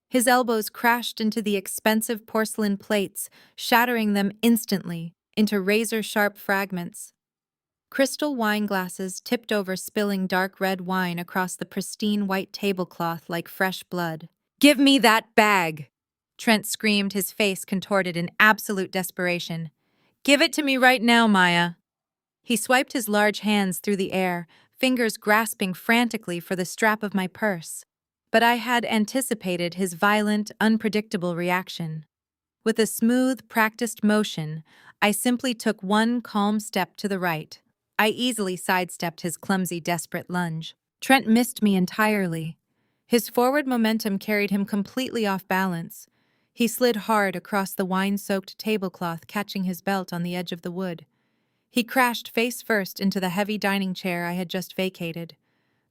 S1: His elbows crashed into the expensive porcelain plates, shattering them instantly into razor-sharp fragments. Crystal wine glasses tipped over, spilling dark red wine across the pristine white tablecloth like fresh blood. "Give me that bag!" Trent screamed, his face contorted in absolute desperation. "Give it to me right now, Maya." He swiped his large hands through the air, fingers grasping frantically for the strap of my purse. But I had anticipated his violent, unpredictable reaction. With a smooth, practiced motion, I simply took one calm step to the right. I easily sidestepped his clumsy, desperate lunge. Trent missed me entirely. His forward momentum carried him completely off balance. He slid hard across the wine-soaked tablecloth, catching his belt on the edge of the wood. He crashed face first into the heavy dining chair I had just vacated.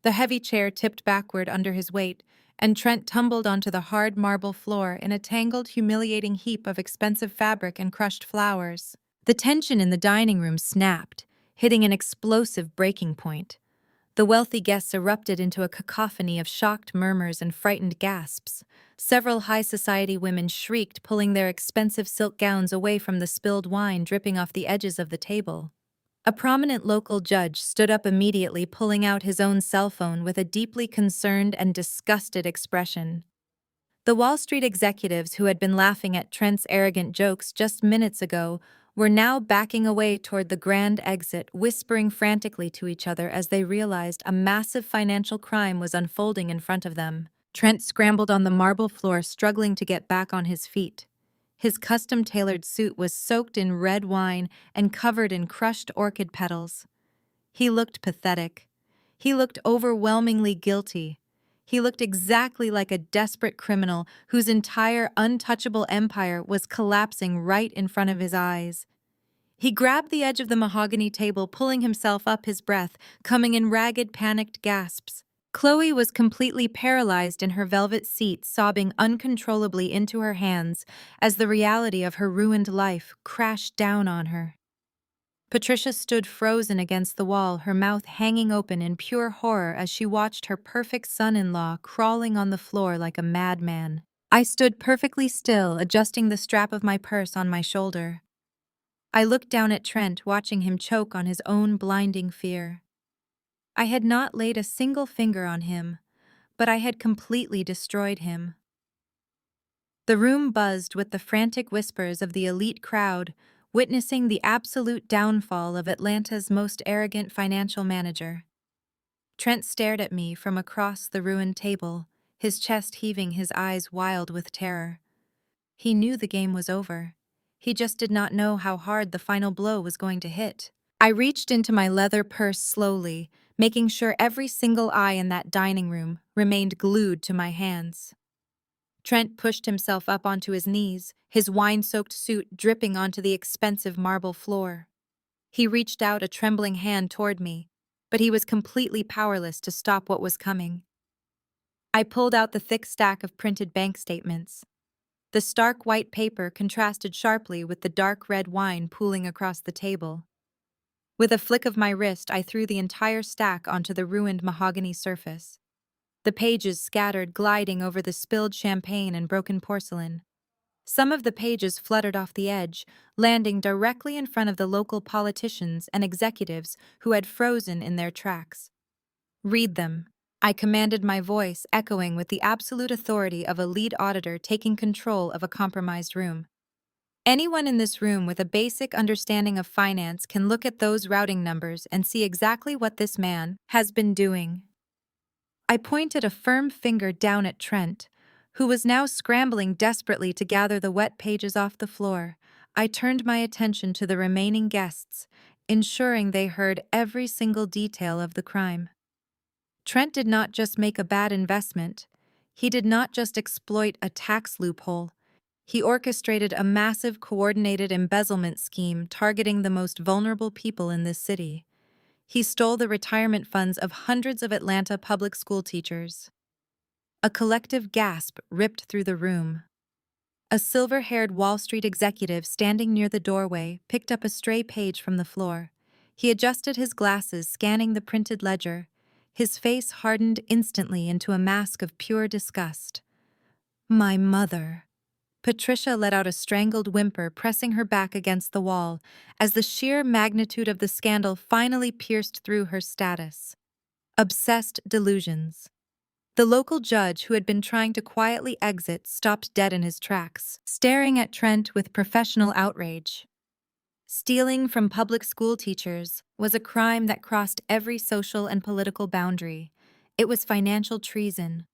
S1: The heavy chair tipped backward under his weight, and Trent tumbled onto the hard marble floor in a tangled, humiliating heap of expensive fabric and crushed flowers. The tension in the dining room snapped, hitting an explosive breaking point. The wealthy guests erupted into a cacophony of shocked murmurs and frightened gasps. Several high society women shrieked, pulling their expensive silk gowns away from the spilled wine dripping off the edges of the table. A prominent local judge stood up immediately, pulling out his own cell phone with a deeply concerned and disgusted expression. The Wall Street executives who had been laughing at Trent's arrogant jokes just minutes ago were now backing away toward the grand exit, whispering frantically to each other as they realized a massive financial crime was unfolding in front of them. Trent scrambled on the marble floor, struggling to get back on his feet. His custom-tailored suit was soaked in red wine and covered in crushed orchid petals. He looked pathetic. He looked overwhelmingly guilty. He looked exactly like a desperate criminal whose entire untouchable empire was collapsing right in front of his eyes. He grabbed the edge of the mahogany table, pulling himself up, his breath coming in ragged, panicked gasps. Chloe was completely paralyzed in her velvet seat, sobbing uncontrollably into her hands as the reality of her ruined life crashed down on her. Patricia stood frozen against the wall, her mouth hanging open in pure horror as she watched her perfect son-in-law crawling on the floor like a madman. I stood perfectly still, adjusting the strap of my purse on my shoulder. I looked down at Trent, watching him choke on his own blinding fear. I had not laid a single finger on him, but I had completely destroyed him. The room buzzed with the frantic whispers of the elite crowd, witnessing the absolute downfall of Atlanta's most arrogant financial manager. Trent stared at me from across the ruined table, his chest heaving, his eyes wild with terror. He knew the game was over. He just did not know how hard the final blow was going to hit. I reached into my leather purse slowly, making sure every single eye in that dining room remained glued to my hands. Trent pushed himself up onto his knees, his wine-soaked suit dripping onto the expensive marble floor. He reached out a trembling hand toward me, but he was completely powerless to stop what was coming. I pulled out the thick stack of printed bank statements. The stark white paper contrasted sharply with the dark red wine pooling across the table. With a flick of my wrist, I threw the entire stack onto the ruined mahogany surface. The pages scattered, gliding over the spilled champagne and broken porcelain. Some of the pages fluttered off the edge, landing directly in front of the local politicians and executives who had frozen in their tracks. "Read them," I commanded, my voice echoing with the absolute authority of a lead auditor taking control of a compromised room. Anyone in this room with a basic understanding of finance can look at those routing numbers and see exactly what this man has been doing. I pointed a firm finger down at Trent, who was now scrambling desperately to gather the wet pages off the floor. I turned my attention to the remaining guests, ensuring they heard every single detail of the crime. Trent did not just make a bad investment. He did not just exploit a tax loophole. He orchestrated a massive, coordinated embezzlement scheme targeting the most vulnerable people in this city. He stole the retirement funds of hundreds of Atlanta public school teachers. A collective gasp ripped through the room. A silver-haired Wall Street executive standing near the doorway picked up a stray page from the floor. He adjusted his glasses, scanning the printed ledger. His face hardened instantly into a mask of pure disgust. "My mother." Patricia let out a strangled whimper, pressing her back against the wall, as the sheer magnitude of the scandal finally pierced through her status. Obsessed delusions. The local judge, who had been trying to quietly exit, stopped dead in his tracks, staring at Trent with professional outrage. Stealing from public school teachers was a crime that crossed every social and political boundary. It was financial treason.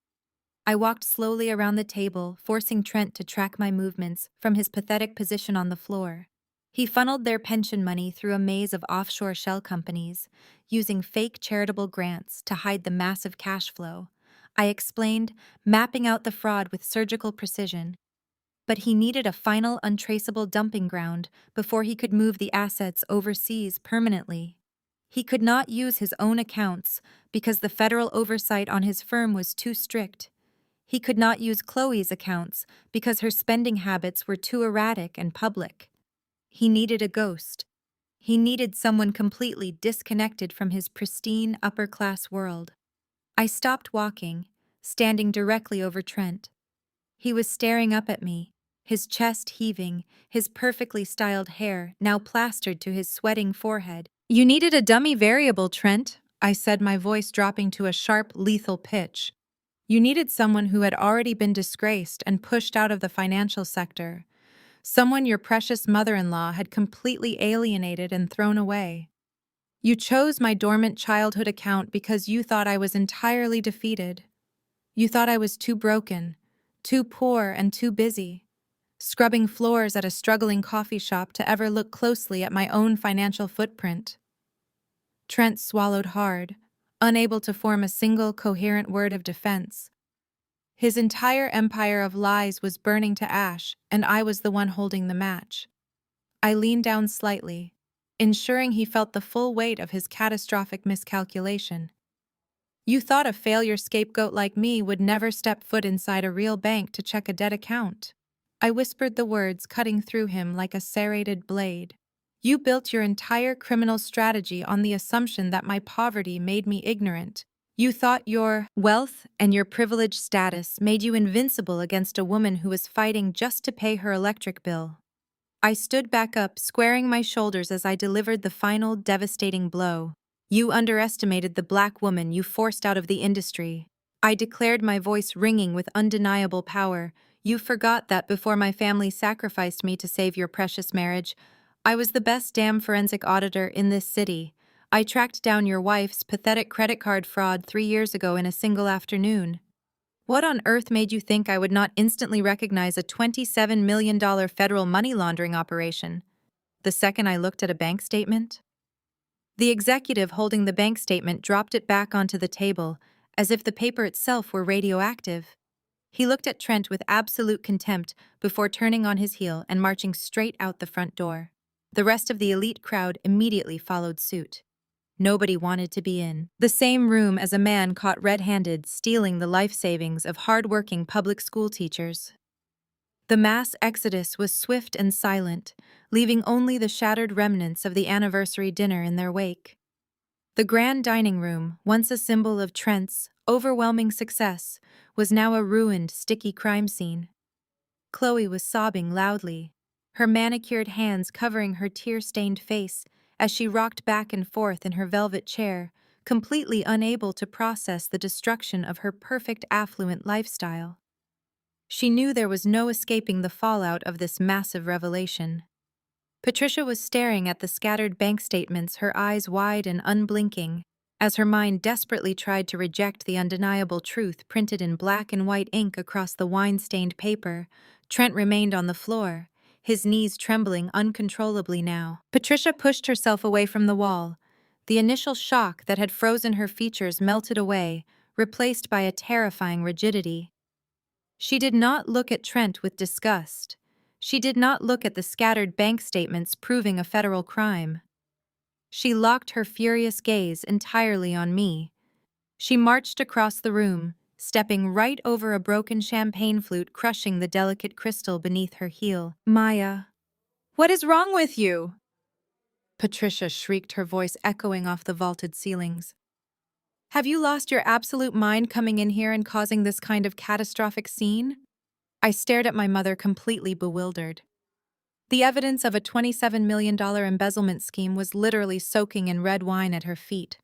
S1: I walked slowly around the table, forcing Trent to track my movements from his pathetic position on the floor. He funneled their pension money through a maze of offshore shell companies, using fake charitable grants to hide the massive cash flow. I explained, mapping out the fraud with surgical precision. But he needed a final untraceable dumping ground before he could move the assets overseas permanently. He could not use his own accounts because the federal oversight on his firm was too strict. He could not use Chloe's accounts because her spending habits were too erratic and public. He needed a ghost. He needed someone completely disconnected from his pristine upper-class world. I stopped walking, standing directly over Trent. He was staring up at me, his chest heaving, his perfectly styled hair now plastered to his sweating forehead. "You needed a dummy variable, Trent," I said, my voice dropping to a sharp, lethal pitch. "You needed someone who had already been disgraced and pushed out of the financial sector. Someone your precious mother-in-law had completely alienated and thrown away. You chose my dormant childhood account because you thought I was entirely defeated. You thought I was too broken, too poor, and too busy, scrubbing floors at a struggling coffee shop to ever look closely at my own financial footprint." Trent swallowed hard, unable to form a single coherent word of defense. His entire empire of lies was burning to ash, and I was the one holding the match. I leaned down slightly, ensuring he felt the full weight of his catastrophic miscalculation. "You thought a failure scapegoat like me would never step foot inside a real bank to check a dead account." I whispered the words, cutting through him like a serrated blade. "You built your entire criminal strategy on the assumption that my poverty made me ignorant. You thought your wealth and your privileged status made you invincible against a woman who was fighting just to pay her electric bill." I stood back up, squaring my shoulders as I delivered the final devastating blow. "You underestimated the black woman you forced out of the industry." I declared, my voice ringing with undeniable power. You forgot that before my family sacrificed me to save your precious marriage, I was the best damn forensic auditor in this city. I tracked down your wife's pathetic credit card fraud 3 years ago in a single afternoon. What on earth made you think I would not instantly recognize a $27 million federal money laundering operation the second I looked at a bank statement? The executive holding the bank statement dropped it back onto the table, as if the paper itself were radioactive. He looked at Trent with absolute contempt before turning on his heel and marching straight out the front door. The rest of the elite crowd immediately followed suit. Nobody wanted to be in the same room as a man caught red-handed stealing the life savings of hard-working public school teachers. The mass exodus was swift and silent, leaving only the shattered remnants of the anniversary dinner in their wake. The grand dining room, once a symbol of Trent's overwhelming success, was now a ruined, sticky crime scene. Chloe was sobbing loudly, her manicured hands covering her tear-stained face as she rocked back and forth in her velvet chair, completely unable to process the destruction of her perfect affluent lifestyle. She knew there was no escaping the fallout of this massive revelation. Patricia was staring at the scattered bank statements, her eyes wide and unblinking, as her mind desperately tried to reject the undeniable truth printed in black and white ink across the wine-stained paper. Trent remained on the floor, his knees trembling uncontrollably now. Patricia pushed herself away from the wall. The initial shock that had frozen her features melted away, replaced by a terrifying rigidity. She did not look at Trent with disgust. She did not look at the scattered bank statements proving a federal crime. She locked her furious gaze entirely on me. She marched across the room, stepping right over a broken champagne flute, crushing the delicate crystal beneath her heel. "Maya, what is wrong with you?" Patricia shrieked, her voice echoing off the vaulted ceilings. "Have you lost your absolute mind coming in here and causing this kind of catastrophic scene?" I stared at my mother, completely bewildered. The evidence of a $27 million embezzlement scheme was literally soaking in red wine at her feet.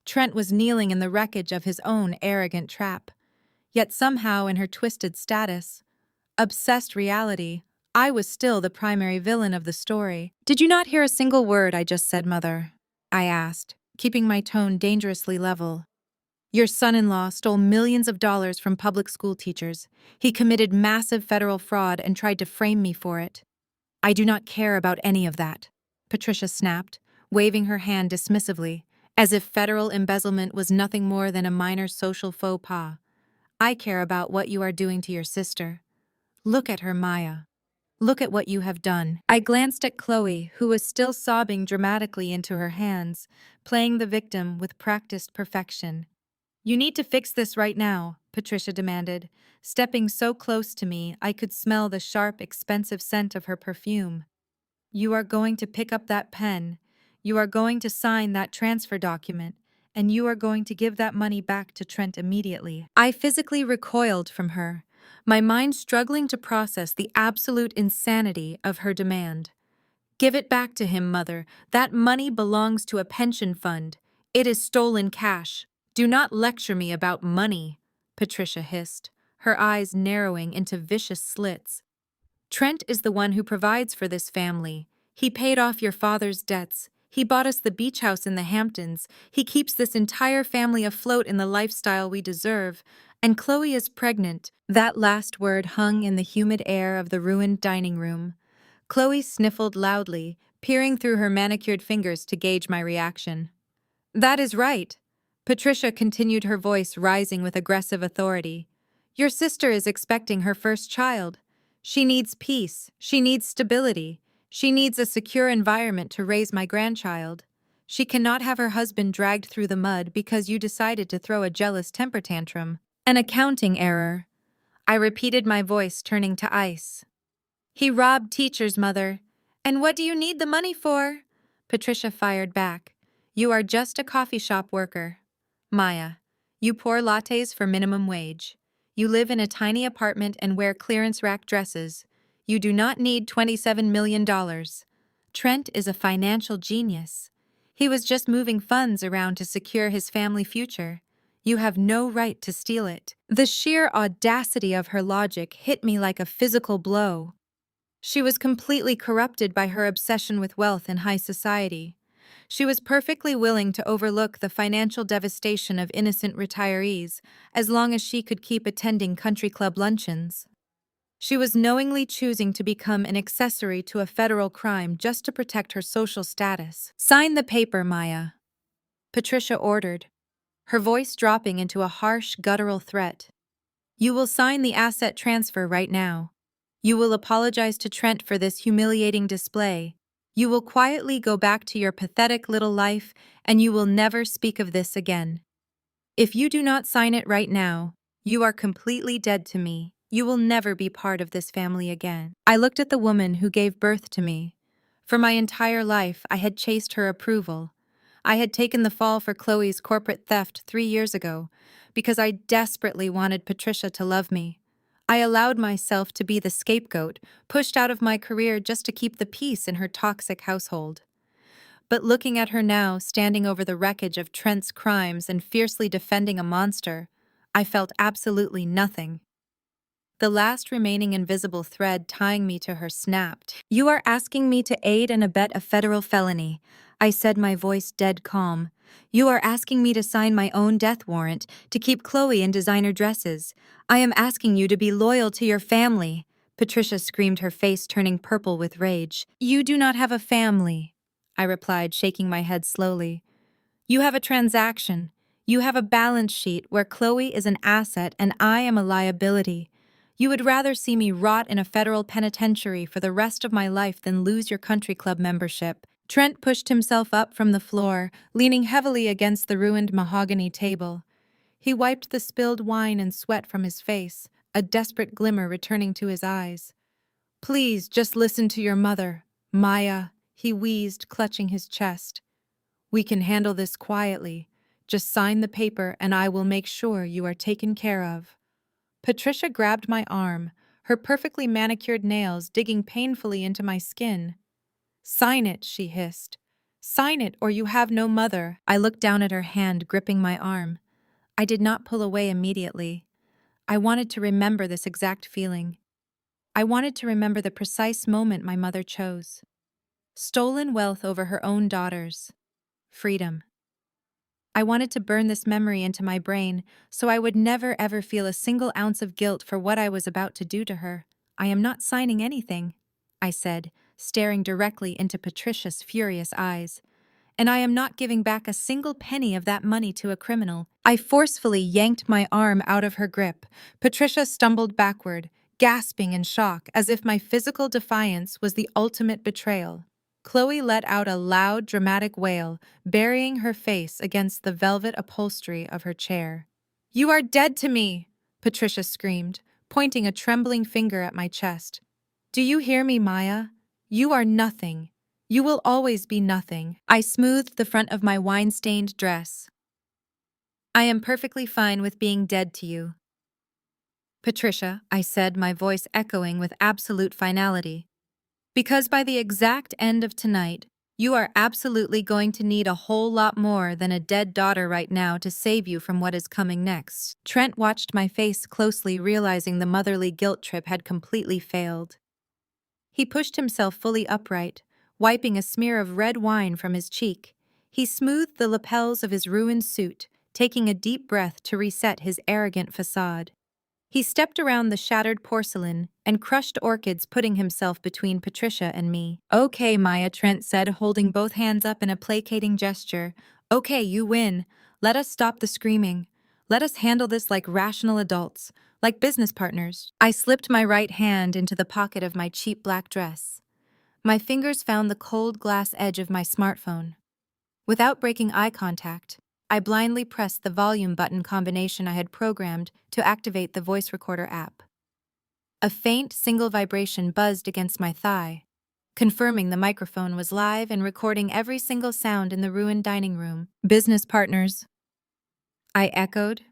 S1: Trent was kneeling in the wreckage of his own arrogant trap. Yet somehow, in her twisted status, obsessed reality, I was still the primary villain of the story. "Did you not hear a single word I just said, Mother?" I asked, keeping my tone dangerously level. "Your son-in-law stole millions of dollars from public school teachers. He committed massive federal fraud and tried to frame me for it." "I do not care about any of that," Patricia snapped, waving her hand dismissively, as if federal embezzlement was nothing more than a minor social faux pas. "I care about what you are doing to your sister. Look at her, Maya. Look at what you have done." I glanced at Chloe, who was still sobbing dramatically into her hands, playing the victim with practiced perfection. "You need to fix this right now," Patricia demanded, stepping so close to me I could smell the sharp, expensive scent of her perfume. "You are going to pick up that pen, you are going to sign that transfer document, and you are going to give that money back to Trent immediately." I physically recoiled from her, my mind struggling to process the absolute insanity of her demand. "Give it back to him, Mother. That money belongs to a pension fund. It is stolen cash. Do not lecture me about money," Patricia hissed, her eyes narrowing into vicious slits. "Trent is the one who provides for this family. He paid off your father's debts. He bought us the beach house in the Hamptons. He keeps this entire family afloat in the lifestyle we deserve. And Chloe is pregnant." That last word hung in the humid air of the ruined dining room. Chloe sniffled loudly, peering through her manicured fingers to gauge my reaction. "That is right," Patricia continued, her voice rising with aggressive authority. "Your sister is expecting her first child. She needs peace, she needs stability, she needs a secure environment to raise my grandchild. She cannot have her husband dragged through the mud because you decided to throw a jealous temper tantrum. An accounting error." I repeated, my voice turning to ice. "He robbed teachers, Mother. And what do you need the money for?" Patricia fired back. "You are just a coffee shop worker. Maya, you pour lattes for minimum wage. You live in a tiny apartment and wear clearance rack dresses. You do not need $27 million. Trent is a financial genius. He was just moving funds around to secure his family future. You have no right to steal it. The sheer audacity of her logic hit me like a physical blow. She was completely corrupted by her obsession with wealth in high society. She was perfectly willing to overlook the financial devastation of innocent retirees as long as she could keep attending country club luncheons. She was knowingly choosing to become an accessory to a federal crime just to protect her social status. "Sign the paper, Maya," Patricia ordered, her voice dropping into a harsh, guttural threat. "You will sign the asset transfer right now. You will apologize to Trent for this humiliating display. You will quietly go back to your pathetic little life, and you will never speak of this again. If you do not sign it right now, you are completely dead to me. You will never be part of this family again." I looked at the woman who gave birth to me. For my entire life, I had chased her approval. I had taken the fall for Chloe's corporate theft 3 years ago because I desperately wanted Patricia to love me. I allowed myself to be the scapegoat, pushed out of my career just to keep the peace in her toxic household. But looking at her now, standing over the wreckage of Trent's crimes and fiercely defending a monster, I felt absolutely nothing. The last remaining invisible thread tying me to her snapped. "You are asking me to aid and abet a federal felony," I said, my voice dead calm. "You are asking me to sign my own death warrant to keep Chloe in designer dresses. I am asking you to be loyal to your family." Patricia screamed, her face turning purple with rage. "You do not have a family," I replied, shaking my head slowly. "You have a transaction. You have a balance sheet where Chloe is an asset and I am a liability. You would rather see me rot in a federal penitentiary for the rest of my life than lose your country club membership." Trent pushed himself up from the floor, leaning heavily against the ruined mahogany table. He wiped the spilled wine and sweat from his face, a desperate glimmer returning to his eyes. "Please, just listen to your mother, Maya," he wheezed, clutching his chest. "We can handle this quietly. Just sign the paper and I will make sure you are taken care of." Patricia grabbed my arm, her perfectly manicured nails digging painfully into my skin. "Sign it," she hissed. "Sign it or you have no mother." I looked down at her hand gripping my arm. I did not pull away immediately. I wanted to remember this exact feeling. I wanted to remember the precise moment my mother chose. Stolen wealth over her own daughters. Freedom. I wanted to burn this memory into my brain so I would never ever feel a single ounce of guilt for what I was about to do to her. "I am not signing anything," I said, staring directly into Patricia's furious eyes. "And I am not giving back a single penny of that money to a criminal." I forcefully yanked my arm out of her grip. Patricia stumbled backward, gasping in shock as if my physical defiance was the ultimate betrayal. Chloe let out a loud, dramatic wail, burying her face against the velvet upholstery of her chair. "You are dead to me!" Patricia screamed, pointing a trembling finger at my chest. "Do you hear me, Maya? You are nothing. You will always be nothing." I smoothed the front of my wine-stained dress. "I am perfectly fine with being dead to you." "Patricia," I said, my voice echoing with absolute finality. "Because by the exact end of tonight, you are absolutely going to need a whole lot more than a dead daughter right now to save you from what is coming next." Trent watched my face closely, realizing the motherly guilt trip had completely failed. He pushed himself fully upright, wiping a smear of red wine from his cheek. He smoothed the lapels of his ruined suit, taking a deep breath to reset his arrogant facade. He stepped around the shattered porcelain and crushed orchids, putting himself between Patricia and me. "Okay, Maya," Trent said, holding both hands up in a placating gesture. "Okay, you win. Let us stop the screaming. Let us handle this like rational adults, like business partners." I slipped my right hand into the pocket of my cheap black dress. My fingers found the cold glass edge of my smartphone. Without breaking eye contact, I blindly pressed the volume button combination I had programmed to activate the voice recorder app. A faint, single vibration buzzed against my thigh, confirming the microphone was live and recording every single sound in the ruined dining room. "Business partners," I echoed,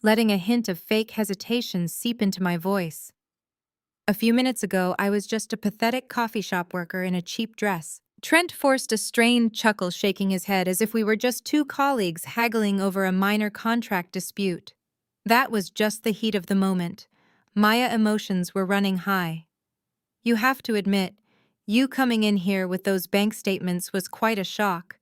S1: letting a hint of fake hesitation seep into my voice. A few minutes ago, I was just a pathetic coffee shop worker in a cheap dress. Trent forced a strained chuckle, shaking his head as if we were just two colleagues haggling over a minor contract dispute. That was just the heat of the moment. My emotions were running high. You have to admit, you coming in here with those bank statements was quite a shock.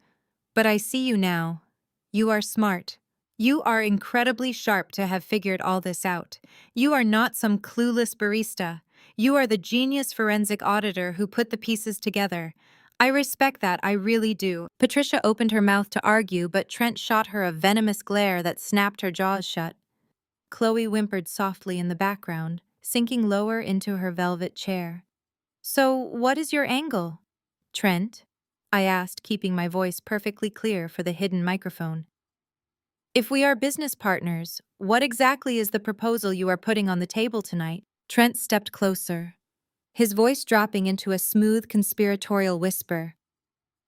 S1: But I see you now. You are smart. You are incredibly sharp to have figured all this out. You are not some clueless barista. You are the genius forensic auditor who put the pieces together. I respect that, I really do. Patricia opened her mouth to argue, but Trent shot her a venomous glare that snapped her jaws shut. Chloe whimpered softly in the background, sinking lower into her velvet chair. So, what is your angle, Trent? I asked, keeping my voice perfectly clear for the hidden microphone. If we are business partners, what exactly is the proposal you are putting on the table tonight? Trent stepped closer, his voice dropping into a smooth conspiratorial whisper.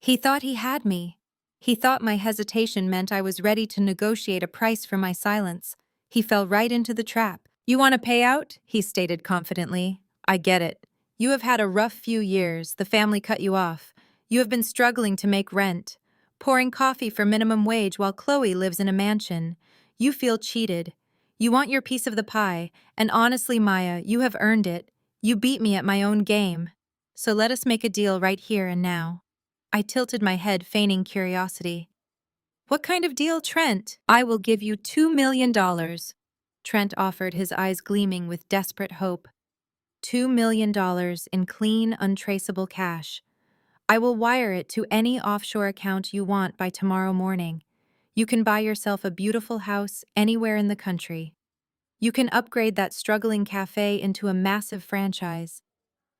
S1: He thought he had me. He thought my hesitation meant I was ready to negotiate a price for my silence. He fell right into the trap. You want a payout? He stated confidently. I get it. You have had a rough few years. The family cut you off. You have been struggling to make rent, pouring coffee for minimum wage while Chloe lives in a mansion. You feel cheated. You want your piece of the pie, and honestly, Maya, you have earned it. You beat me at my own game. So let us make a deal right here and now. I tilted my head, feigning curiosity. What kind of deal, Trent? I will give you $2 million. Trent offered, his eyes gleaming with desperate hope. $2 million in clean, untraceable cash. I will wire it to any offshore account you want by tomorrow morning. You can buy yourself a beautiful house anywhere in the country. You can upgrade that struggling cafe into a massive franchise.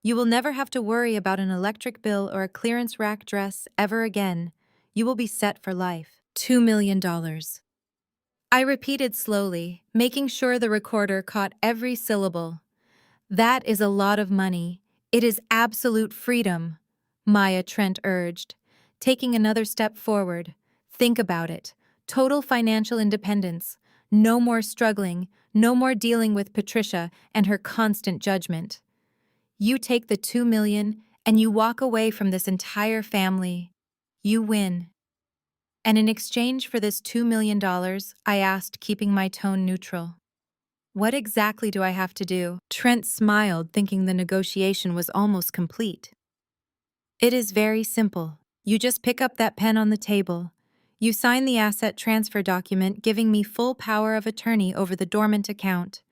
S1: You will never have to worry about an electric bill or a clearance rack dress ever again. You will be set for life. $2 million. I repeated slowly, making sure the recorder caught every syllable. That is a lot of money. It is absolute freedom, Maya, Trent urged, taking another step forward. Think about it. Total financial independence. No more struggling, no more dealing with Patricia and her constant judgment. You take the $2 million and you walk away from this entire family. You win. And in exchange for this $2 million, I asked, keeping my tone neutral. What exactly do I have to do? Trent smiled, thinking the negotiation was almost complete. It is very simple. You just pick up that pen on the table. You sign the asset transfer document giving me full power of attorney over the dormant account.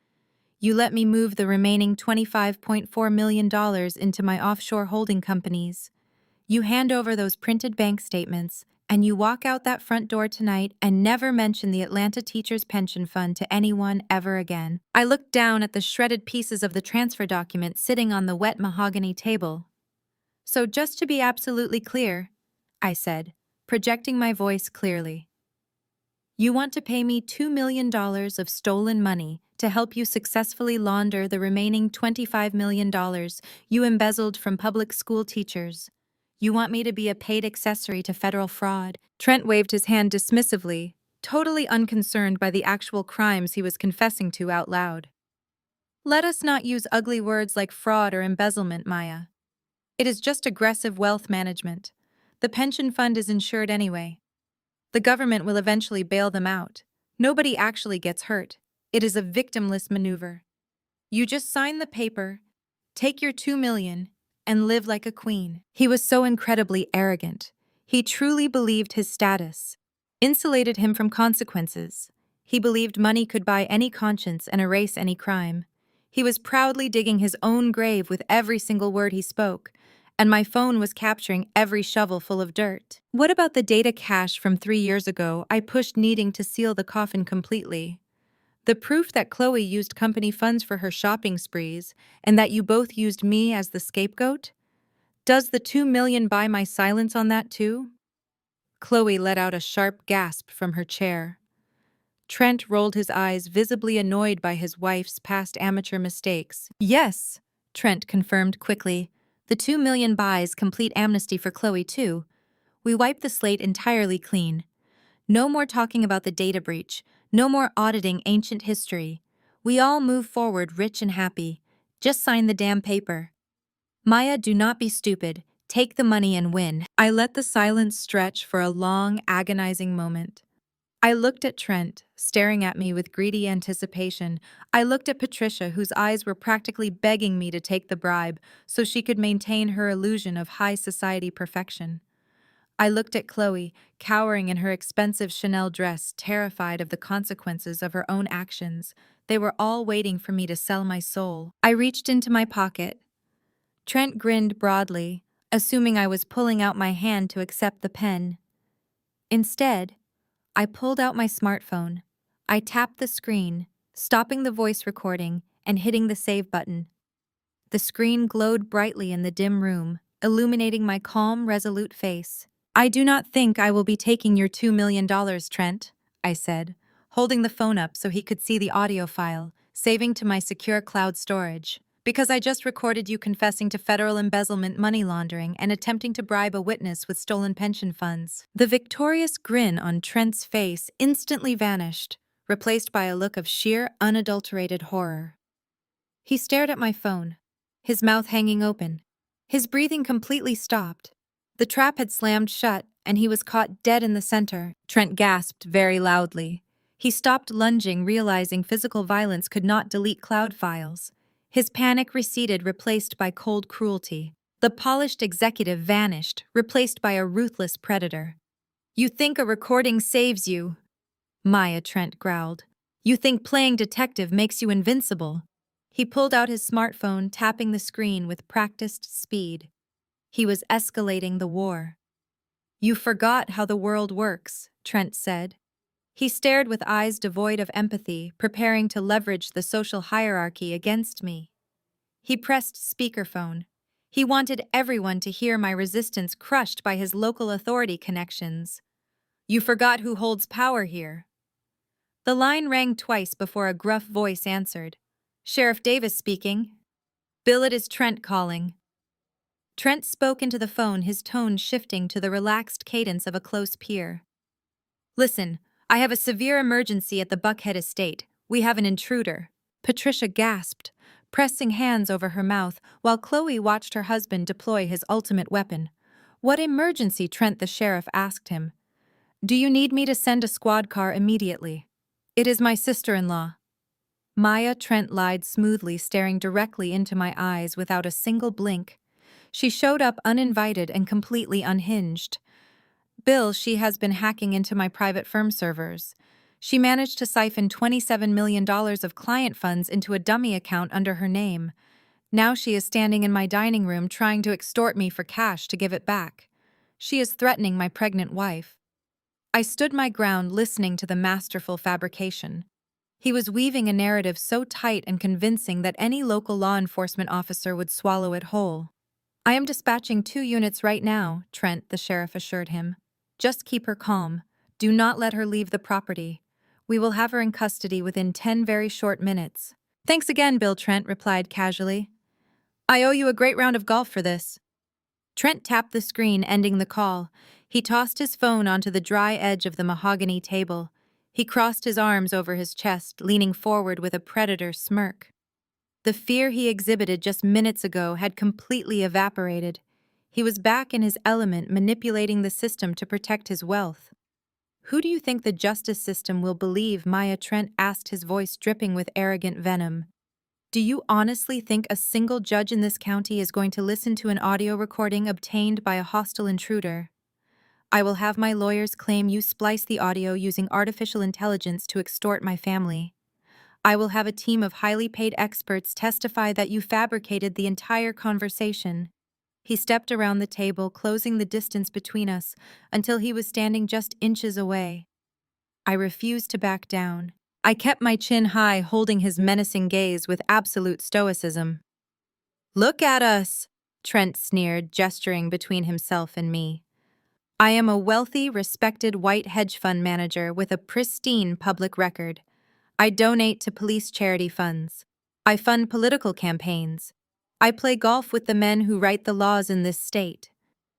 S1: You let me move the remaining $25.4 million into my offshore holding companies. You hand over those printed bank statements, and you walk out that front door tonight and never mention the Atlanta Teachers Pension Fund to anyone ever again. I looked down at the shredded pieces of the transfer document sitting on the wet mahogany table. So just to be absolutely clear, I said, projecting my voice clearly. You want to pay me $2 million of stolen money to help you successfully launder the remaining $25 million you embezzled from public school teachers. You want me to be a paid accessory to federal fraud. Trent waved his hand dismissively, totally unconcerned by the actual crimes he was confessing to out loud. Let us not use ugly words like fraud or embezzlement, Maya. It is just aggressive wealth management. The pension fund is insured anyway. The government will eventually bail them out. Nobody actually gets hurt. It is a victimless maneuver. You just sign the paper, take your $2 million, and live like a queen. He was so incredibly arrogant. He truly believed his status insulated him from consequences. He believed money could buy any conscience and erase any crime. He was proudly digging his own grave with every single word he spoke, and my phone was capturing every shovel full of dirt. What about the data cache from 3 years ago I pushed, needing to seal the coffin completely? The proof that Chloe used company funds for her shopping sprees and that you both used me as the scapegoat? Does the $2 million buy my silence on that too? Chloe let out a sharp gasp from her chair. Trent rolled his eyes, visibly annoyed by his wife's past amateur mistakes. Yes, Trent confirmed quickly. The $2 million buys complete amnesty for Chloe too. We wipe the slate entirely clean. No more talking about the data breach. No more auditing ancient history. We all move forward rich and happy. Just sign the damn paper. Maya, do not be stupid. Take the money and win. I let the silence stretch for a long, agonizing moment. I looked at Trent, staring at me with greedy anticipation. I looked at Patricia, whose eyes were practically begging me to take the bribe so she could maintain her illusion of high society perfection. I looked at Chloe, cowering in her expensive Chanel dress, terrified of the consequences of her own actions. They were all waiting for me to sell my soul. I reached into my pocket. Trent grinned broadly, assuming I was pulling out my hand to accept the pen. Instead, I pulled out my smartphone. I tapped the screen, stopping the voice recording and hitting the save button. The screen glowed brightly in the dim room, illuminating my calm, resolute face. I do not think I will be taking your $2 million, Trent, I said, holding the phone up so he could see the audio file, saving to my secure cloud storage. Because I just recorded you confessing to federal embezzlement, money laundering, and attempting to bribe a witness with stolen pension funds. The victorious grin on Trent's face instantly vanished, replaced by a look of sheer, unadulterated horror. He stared at my phone, his mouth hanging open. His breathing completely stopped. The trap had slammed shut, and he was caught dead in the center. Trent gasped very loudly. He stopped lunging, realizing physical violence could not delete cloud files. His panic receded, replaced by cold cruelty. The polished executive vanished, replaced by a ruthless predator. You think a recording saves you? Maya, Trent growled. You think playing detective makes you invincible? He pulled out his smartphone, tapping the screen with practiced speed. He was escalating the war. You forgot how the world works, Trent said. He stared with eyes devoid of empathy, preparing to leverage the social hierarchy against me. He pressed speakerphone. He wanted everyone to hear my resistance crushed by his local authority connections. You forgot who holds power here. The line rang twice before a gruff voice answered. Sheriff Davis speaking. Bill, it is Trent calling. Trent spoke into the phone, his tone shifting to the relaxed cadence of a close peer. Listen, I have a severe emergency at the Buckhead estate. We have an intruder. Patricia gasped, pressing hands over her mouth while Chloe watched her husband deploy his ultimate weapon. What emergency? Trent the sheriff asked him. Do you need me to send a squad car immediately? It is my sister-in-law. Maya, Trent lied smoothly, staring directly into my eyes without a single blink. She showed up uninvited and completely unhinged. Bill, she has been hacking into my private firm servers. She managed to siphon $27 million of client funds into a dummy account under her name. Now she is standing in my dining room trying to extort me for cash to give it back. She is threatening my pregnant wife. I stood my ground, listening to the masterful fabrication. He was weaving a narrative so tight and convincing that any local law enforcement officer would swallow it whole. I am dispatching 2 units right now, Trent, the sheriff assured him. Just keep her calm. Do not let her leave the property. We will have her in custody within 10 very short minutes. Thanks again, Bill, Trent replied casually. I owe you a great round of golf for this. Trent tapped the screen, ending the call. He tossed his phone onto the dry edge of the mahogany table. He crossed his arms over his chest, leaning forward with a predator smirk. The fear he exhibited just minutes ago had completely evaporated. He was back in his element, manipulating the system to protect his wealth. Who do you think the justice system will believe? Maya, Trent asked, his voice dripping with arrogant venom. Do you honestly think a single judge in this county is going to listen to an audio recording obtained by a hostile intruder? I will have my lawyers claim you spliced the audio using artificial intelligence to extort my family. I will have a team of highly paid experts testify that you fabricated the entire conversation. He stepped around the table, closing the distance between us until he was standing just inches away. I refused to back down. I kept my chin high, holding his menacing gaze with absolute stoicism. Look at us, Trent sneered, gesturing between himself and me. I am a wealthy, respected white hedge fund manager with a pristine public record. I donate to police charity funds. I fund political campaigns. I play golf with the men who write the laws in this state.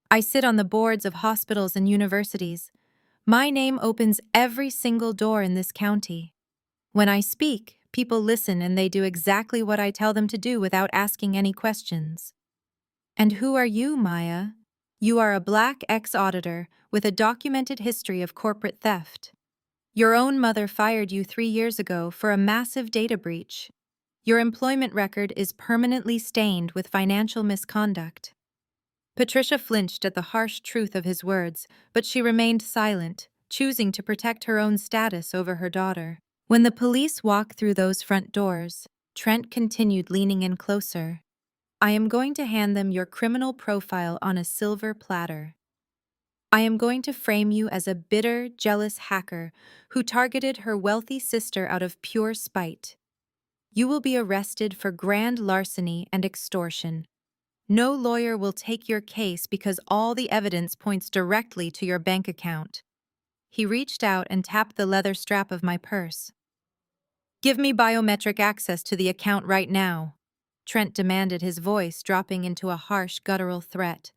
S1: I sit on the boards of hospitals and universities. My name opens every single door in this county. When I speak, people listen and they do exactly what I tell them to do without asking any questions. And who are you, Maya? You are a black ex-auditor with a documented history of corporate theft. Your own mother fired you 3 years ago for a massive data breach. Your employment record is permanently stained with financial misconduct. Patricia flinched at the harsh truth of his words, but she remained silent, choosing to protect her own status over her daughter. When the police walked through those front doors, Trent continued leaning in closer. I am going to hand them your criminal profile on a silver platter. I am going to frame you as a bitter, jealous hacker who targeted her wealthy sister out of pure spite. You will be arrested for grand larceny and extortion. No lawyer will take your case because all the evidence points directly to your bank account. He reached out and tapped the leather strap of my purse. Give me biometric access to the account right now, Trent demanded, his voice dropping into a harsh, guttural threat.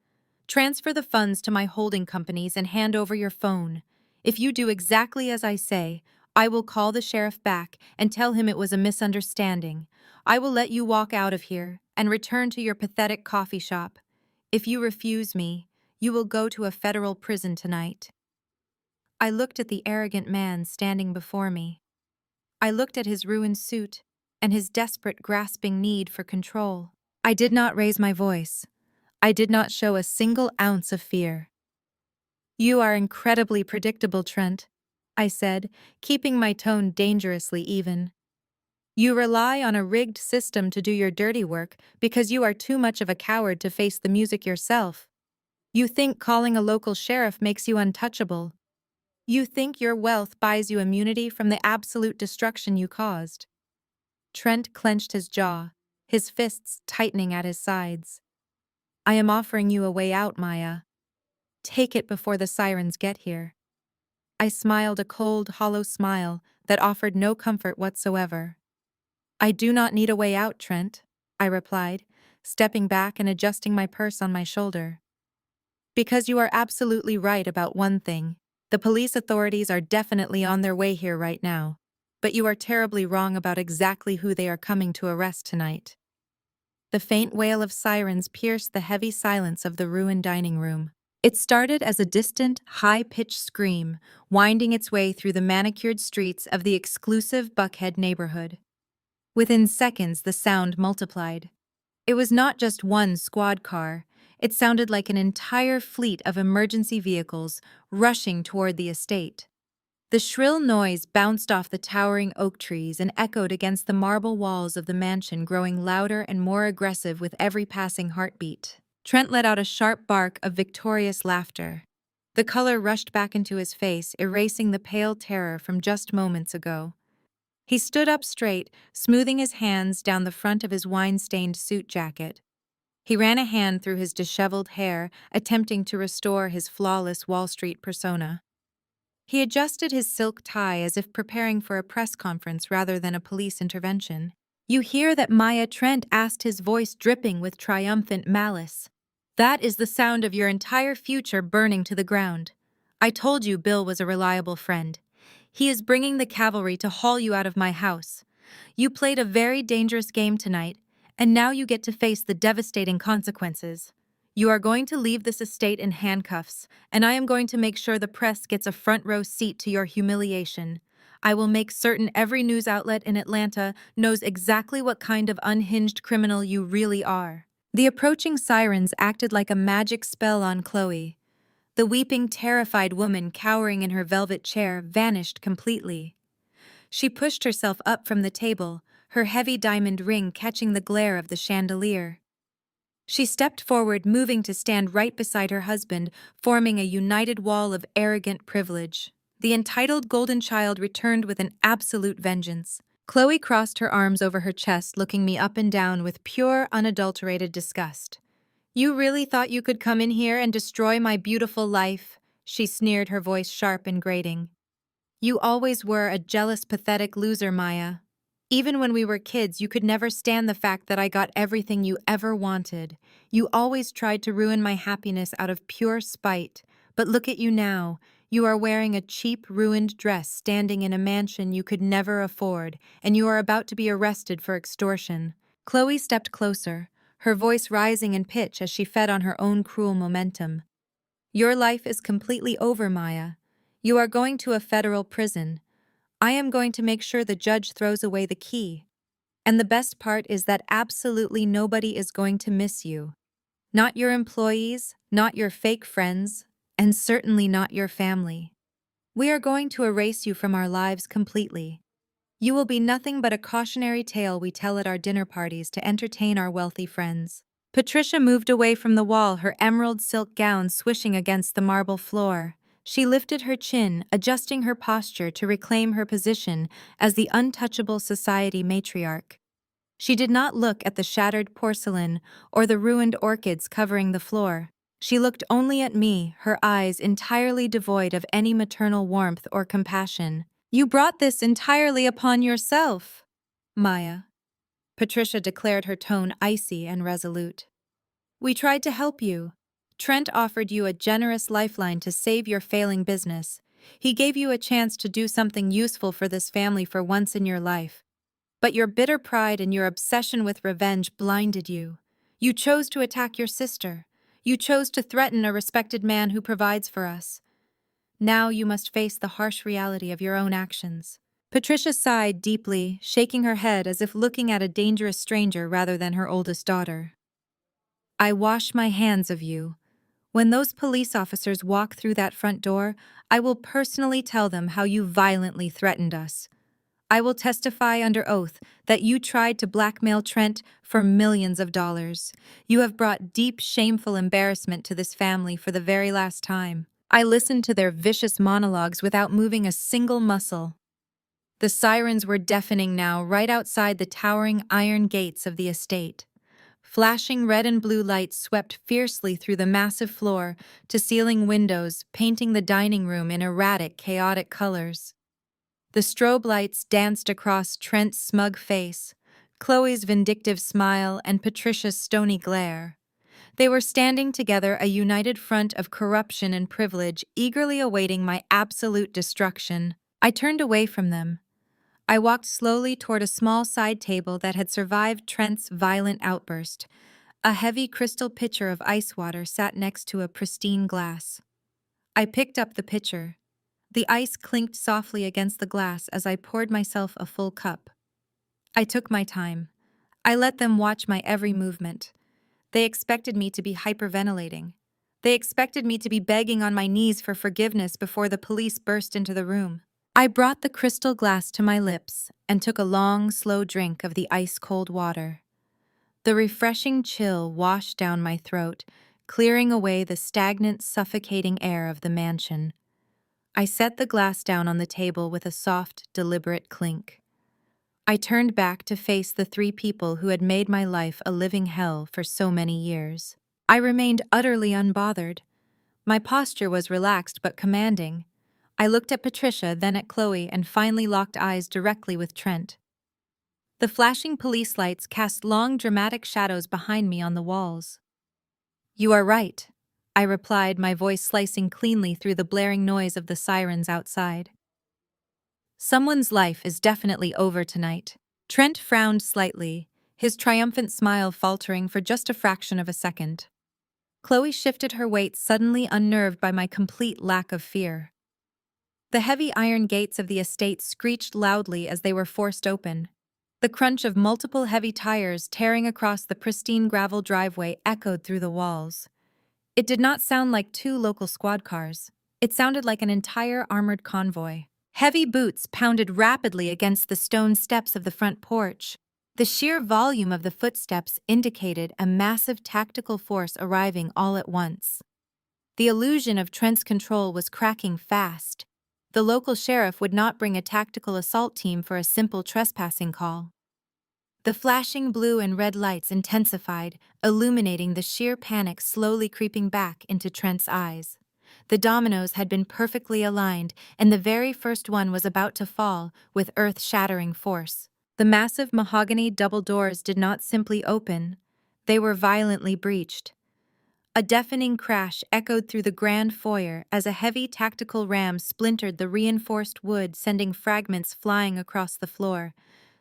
S1: Transfer the funds to my holding companies and hand over your phone. If you do exactly as I say, I will call the sheriff back and tell him it was a misunderstanding. I will let you walk out of here and return to your pathetic coffee shop. If you refuse me, you will go to a federal prison tonight. I looked at the arrogant man standing before me. I looked at his ruined suit and his desperate, grasping need for control. I did not raise my voice. I did not show a single ounce of fear. You are incredibly predictable, Trent, I said, keeping my tone dangerously even. You rely on a rigged system to do your dirty work because you are too much of a coward to face the music yourself. You think calling a local sheriff makes you untouchable. You think your wealth buys you immunity from the absolute destruction you caused. Trent clenched his jaw, his fists tightening at his sides. I am offering you a way out, Maya. Take it before the sirens get here. I smiled a cold, hollow smile that offered no comfort whatsoever. I do not need a way out, Trent, I replied, stepping back and adjusting my purse on my shoulder. Because you are absolutely right about one thing. The police authorities are definitely on their way here right now. But you are terribly wrong about exactly who they are coming to arrest tonight. The faint wail of sirens pierced the heavy silence of the ruined dining room. It started as a distant, high-pitched scream, winding its way through the manicured streets of the exclusive Buckhead neighborhood. Within seconds, the sound multiplied. It was not just one squad car. It sounded like an entire fleet of emergency vehicles rushing toward the estate. The shrill noise bounced off the towering oak trees and echoed against the marble walls of the mansion, growing louder and more aggressive with every passing heartbeat. Trent let out a sharp bark of victorious laughter. The color rushed back into his face, erasing the pale terror from just moments ago. He stood up straight, smoothing his hands down the front of his wine-stained suit jacket. He ran a hand through his disheveled hair, attempting to restore his flawless Wall Street persona. He adjusted his silk tie as if preparing for a press conference rather than a police intervention. You hear that, Maya? Trent asked, his voice dripping with triumphant malice. That is the sound of your entire future burning to the ground. I told you Bill was a reliable friend. He is bringing the cavalry to haul you out of my house. You played a very dangerous game tonight, and now you get to face the devastating consequences. You are going to leave this estate in handcuffs, and I am going to make sure the press gets a front-row seat to your humiliation. I will make certain every news outlet in Atlanta knows exactly what kind of unhinged criminal you really are. The approaching sirens acted like a magic spell on Chloe. The weeping, terrified woman cowering in her velvet chair vanished completely. She pushed herself up from the table, her heavy diamond ring catching the glare of the chandelier. She stepped forward, moving to stand right beside her husband, forming a united wall of arrogant privilege. The entitled golden child returned with an absolute vengeance. Chloe crossed her arms over her chest, looking me up and down with pure, unadulterated disgust. You really thought you could come in here and destroy my beautiful life? She sneered, her voice sharp and grating. You always were a jealous, pathetic loser, Maya. Even when we were kids, you could never stand the fact that I got everything you ever wanted. You always tried to ruin my happiness out of pure spite. But look at you now. You are wearing a cheap, ruined dress, standing in a mansion you could never afford, and you are about to be arrested for extortion. Chloe stepped closer, her voice rising in pitch as she fed on her own cruel momentum. Your life is completely over, Maya. You are going to a federal prison. I am going to make sure the judge throws away the key. And the best part is that absolutely nobody is going to miss you. Not your employees, not your fake friends, and certainly not your family. We are going to erase you from our lives completely. You will be nothing but a cautionary tale we tell at our dinner parties to entertain our wealthy friends. Patricia moved away from the wall, her emerald silk gown swishing against the marble floor. She lifted her chin, adjusting her posture to reclaim her position as the untouchable society matriarch. She did not look at the shattered porcelain or the ruined orchids covering the floor. She looked only at me, her eyes entirely devoid of any maternal warmth or compassion. You brought this entirely upon yourself, Maya. Patricia declared, her tone icy and resolute. We tried to help you. Trent offered you a generous lifeline to save your failing business. He gave you a chance to do something useful for this family for once in your life. But your bitter pride and your obsession with revenge blinded you. You chose to attack your sister. You chose to threaten a respected man who provides for us. Now you must face the harsh reality of your own actions. Patricia sighed deeply, shaking her head as if looking at a dangerous stranger rather than her oldest daughter. I wash my hands of you. When those police officers walk through that front door, I will personally tell them how you violently threatened us. I will testify under oath that you tried to blackmail Trent for millions of dollars. You have brought deep, shameful embarrassment to this family for the very last time. I listened to their vicious monologues without moving a single muscle. The sirens were deafening now, right outside the towering iron gates of the estate. Flashing red and blue lights swept fiercely through the massive floor to ceiling windows, painting the dining room in erratic, chaotic colors. The strobe lights danced across Trent's smug face, Chloe's vindictive smile, and Patricia's stony glare. They were standing together, a united front of corruption and privilege, eagerly awaiting my absolute destruction. I turned away from them. I walked slowly toward a small side table that had survived Trent's violent outburst. A heavy crystal pitcher of ice water sat next to a pristine glass. I picked up the pitcher. The ice clinked softly against the glass as I poured myself a full cup. I took my time. I let them watch my every movement. They expected me to be hyperventilating. They expected me to be begging on my knees for forgiveness before the police burst into the room. I brought the crystal glass to my lips and took a long, slow drink of the ice-cold water. The refreshing chill washed down my throat, clearing away the stagnant, suffocating air of the mansion. I set the glass down on the table with a soft, deliberate clink. I turned back to face the three people who had made my life a living hell for so many years. I remained utterly unbothered. My posture was relaxed but commanding. I looked at Patricia, then at Chloe, and finally locked eyes directly with Trent. The flashing police lights cast long, dramatic shadows behind me on the walls. You are right, I replied, my voice slicing cleanly through the blaring noise of the sirens outside. Someone's life is definitely over tonight. Trent frowned slightly, his triumphant smile faltering for just a fraction of a second. Chloe shifted her weight, suddenly unnerved by my complete lack of fear. The heavy iron gates of the estate screeched loudly as they were forced open. The crunch of multiple heavy tires tearing across the pristine gravel driveway echoed through the walls. It did not sound like two local squad cars. It sounded like an entire armored convoy. Heavy boots pounded rapidly against the stone steps of the front porch. The sheer volume of the footsteps indicated a massive tactical force arriving all at once. The illusion of Trent's control was cracking fast. The local sheriff would not bring a tactical assault team for a simple trespassing call. The flashing blue and red lights intensified, illuminating the sheer panic slowly creeping back into Trent's eyes. The dominoes had been perfectly aligned, and the very first one was about to fall with earth-shattering force. The massive mahogany double doors did not simply open, they were violently breached. A deafening crash echoed through the grand foyer as a heavy tactical ram splintered the reinforced wood, sending fragments flying across the floor.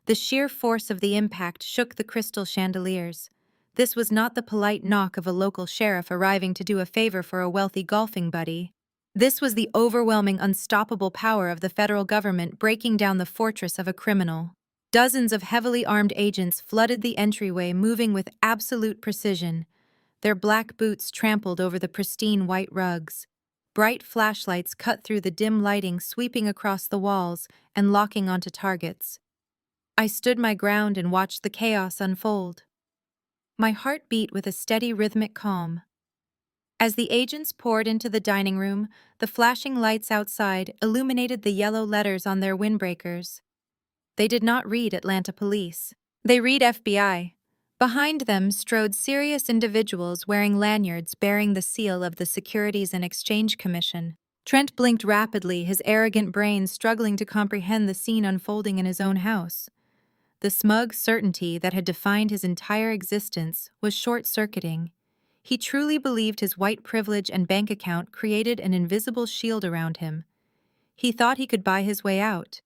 S1: The sheer force of the impact shook the crystal chandeliers. This was not the polite knock of a local sheriff arriving to do a favor for a wealthy golfing buddy. This was the overwhelming, unstoppable power of the federal government breaking down the fortress of a criminal. Dozens of heavily armed agents flooded the entryway, moving with absolute precision. Their black boots trampled over the pristine white rugs. Bright flashlights cut through the dim lighting, sweeping across the walls and locking onto targets. I stood my ground and watched the chaos unfold. My heart beat with a steady rhythmic calm. As the agents poured into the dining room, the flashing lights outside illuminated the yellow letters on their windbreakers. They did not read Atlanta Police. They read FBI. Behind them strode serious individuals wearing lanyards bearing the seal of the Securities and Exchange Commission. Trent blinked rapidly, his arrogant brain struggling to comprehend the scene unfolding in his own house. The smug certainty that had defined his entire existence was short-circuiting. He truly believed his white privilege and bank account created an invisible shield around him. He thought he could buy his way out.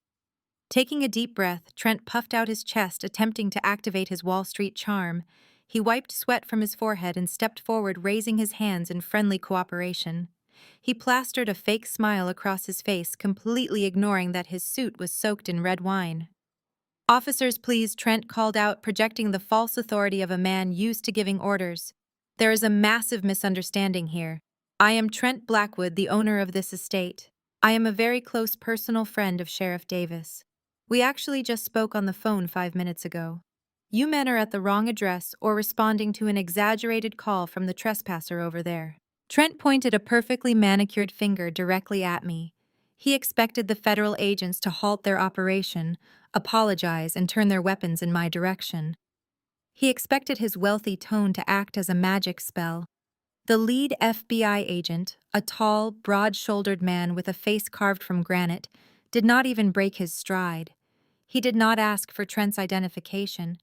S1: Taking a deep breath, Trent puffed out his chest, attempting to activate his Wall Street charm. He wiped sweat from his forehead and stepped forward, raising his hands in friendly cooperation. He plastered a fake smile across his face, completely ignoring that his suit was soaked in red wine. "Officers, please," Trent called out, projecting the false authority of a man used to giving orders. "There is a massive misunderstanding here. I am Trent Blackwood, the owner of this estate. I am a very close personal friend of Sheriff Davis. We actually just spoke on the phone 5 minutes ago. You men are at the wrong address or responding to an exaggerated call from the trespasser over there." Trent pointed a perfectly manicured finger directly at me. He expected the federal agents to halt their operation, apologize, and turn their weapons in my direction. He expected his wealthy tone to act as a magic spell. The lead FBI agent, a tall, broad-shouldered man with a face carved from granite, did not even break his stride. He did not ask for Trent's identification.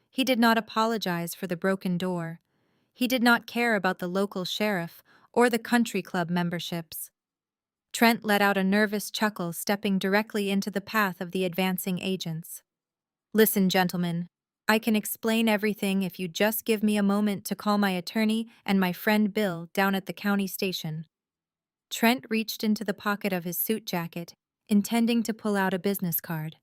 S1: He did not apologize for the broken door. He did not care about the local sheriff or the country club memberships. Trent let out a nervous chuckle, stepping directly into the path of the advancing agents. "Listen, gentlemen. I can explain everything if you just give me a moment to call my attorney and my friend Bill down at the county station." Trent reached into the pocket of his suit jacket, intending to pull out a business card.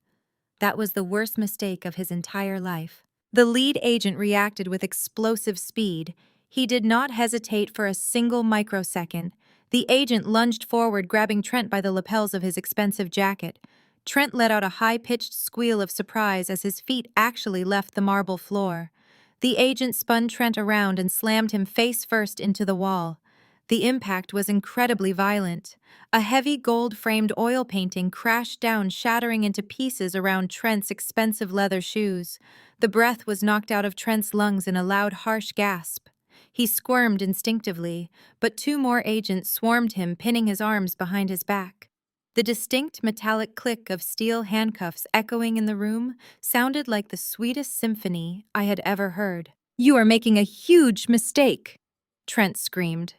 S1: That was the worst mistake of his entire life. The lead agent reacted with explosive speed. He did not hesitate for a single microsecond. The agent lunged forward, grabbing Trent by the lapels of his expensive jacket. Trent let out a high-pitched squeal of surprise as his feet actually left the marble floor. The agent spun Trent around and slammed him face first into the wall. The impact was incredibly violent. A heavy gold-framed oil painting crashed down, shattering into pieces around Trent's expensive leather shoes. The breath was knocked out of Trent's lungs in a loud, harsh gasp. He squirmed instinctively, but 2 more agents swarmed him, pinning his arms behind his back. The distinct metallic click of steel handcuffs echoing in the room sounded like the sweetest symphony I had ever heard. "You are making a huge mistake," Trent screamed,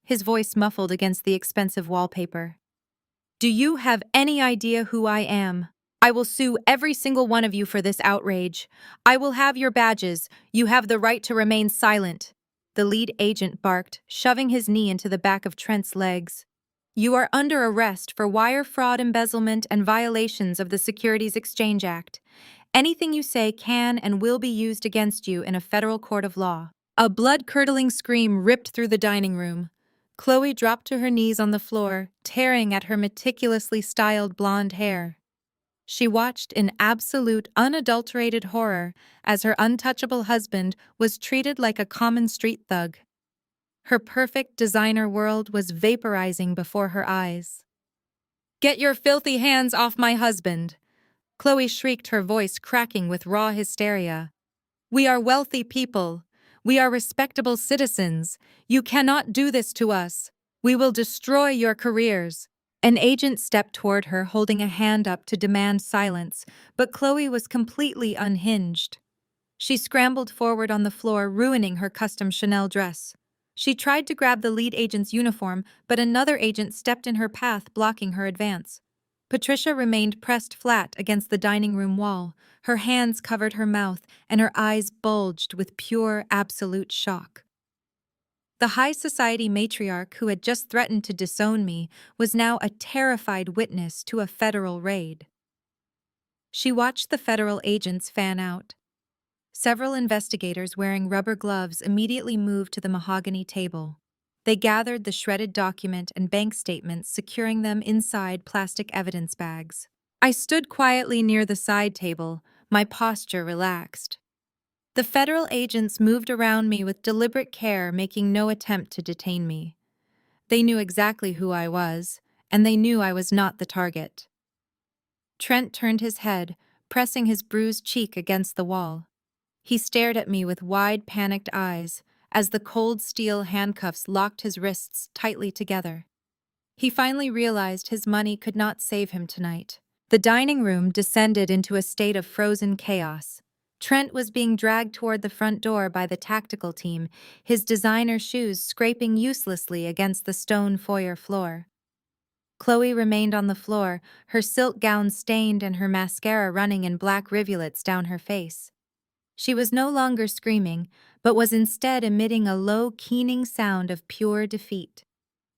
S1: his voice muffled against the expensive wallpaper. "Do you have any idea who I am? I will sue every single one of you for this outrage. I will have your badges. You have the right to remain silent." The lead agent barked, shoving his knee into the back of Trent's legs. "You are under arrest for wire fraud, embezzlement, and violations of the Securities Exchange Act. Anything you say can and will be used against you in a federal court of law." A blood-curdling scream ripped through the dining room. Chloe dropped to her knees on the floor, tearing at her meticulously styled blonde hair. She watched in absolute, unadulterated horror as her untouchable husband was treated like a common street thug. Her perfect designer world was vaporizing before her eyes. "Get your filthy hands off my husband!" Chloe shrieked, her voice cracking with raw hysteria. "We are wealthy people. We are respectable citizens. You cannot do this to us. We will destroy your careers." An agent stepped toward her, holding a hand up to demand silence, but Chloe was completely unhinged. She scrambled forward on the floor, ruining her custom Chanel dress. She tried to grab the lead agent's uniform, but another agent stepped in her path, blocking her advance. Patricia remained pressed flat against the dining room wall. Her hands covered her mouth, and her eyes bulged with pure, absolute shock. The high society matriarch who had just threatened to disown me was now a terrified witness to a federal raid. She watched the federal agents fan out. Several investigators wearing rubber gloves immediately moved to the mahogany table. They gathered the shredded document and bank statements, securing them inside plastic evidence bags. I stood quietly near the side table, my posture relaxed. The federal agents moved around me with deliberate care, making no attempt to detain me. They knew exactly who I was, and they knew I was not the target. Trent turned his head, pressing his bruised cheek against the wall. He stared at me with wide, panicked eyes as the cold steel handcuffs locked his wrists tightly together. He finally realized his money could not save him tonight. The dining room descended into a state of frozen chaos. Trent was being dragged toward the front door by the tactical team, his designer shoes scraping uselessly against the stone foyer floor. Chloe remained on the floor, her silk gown stained and her mascara running in black rivulets down her face. She was no longer screaming, but was instead emitting a low, keening sound of pure defeat.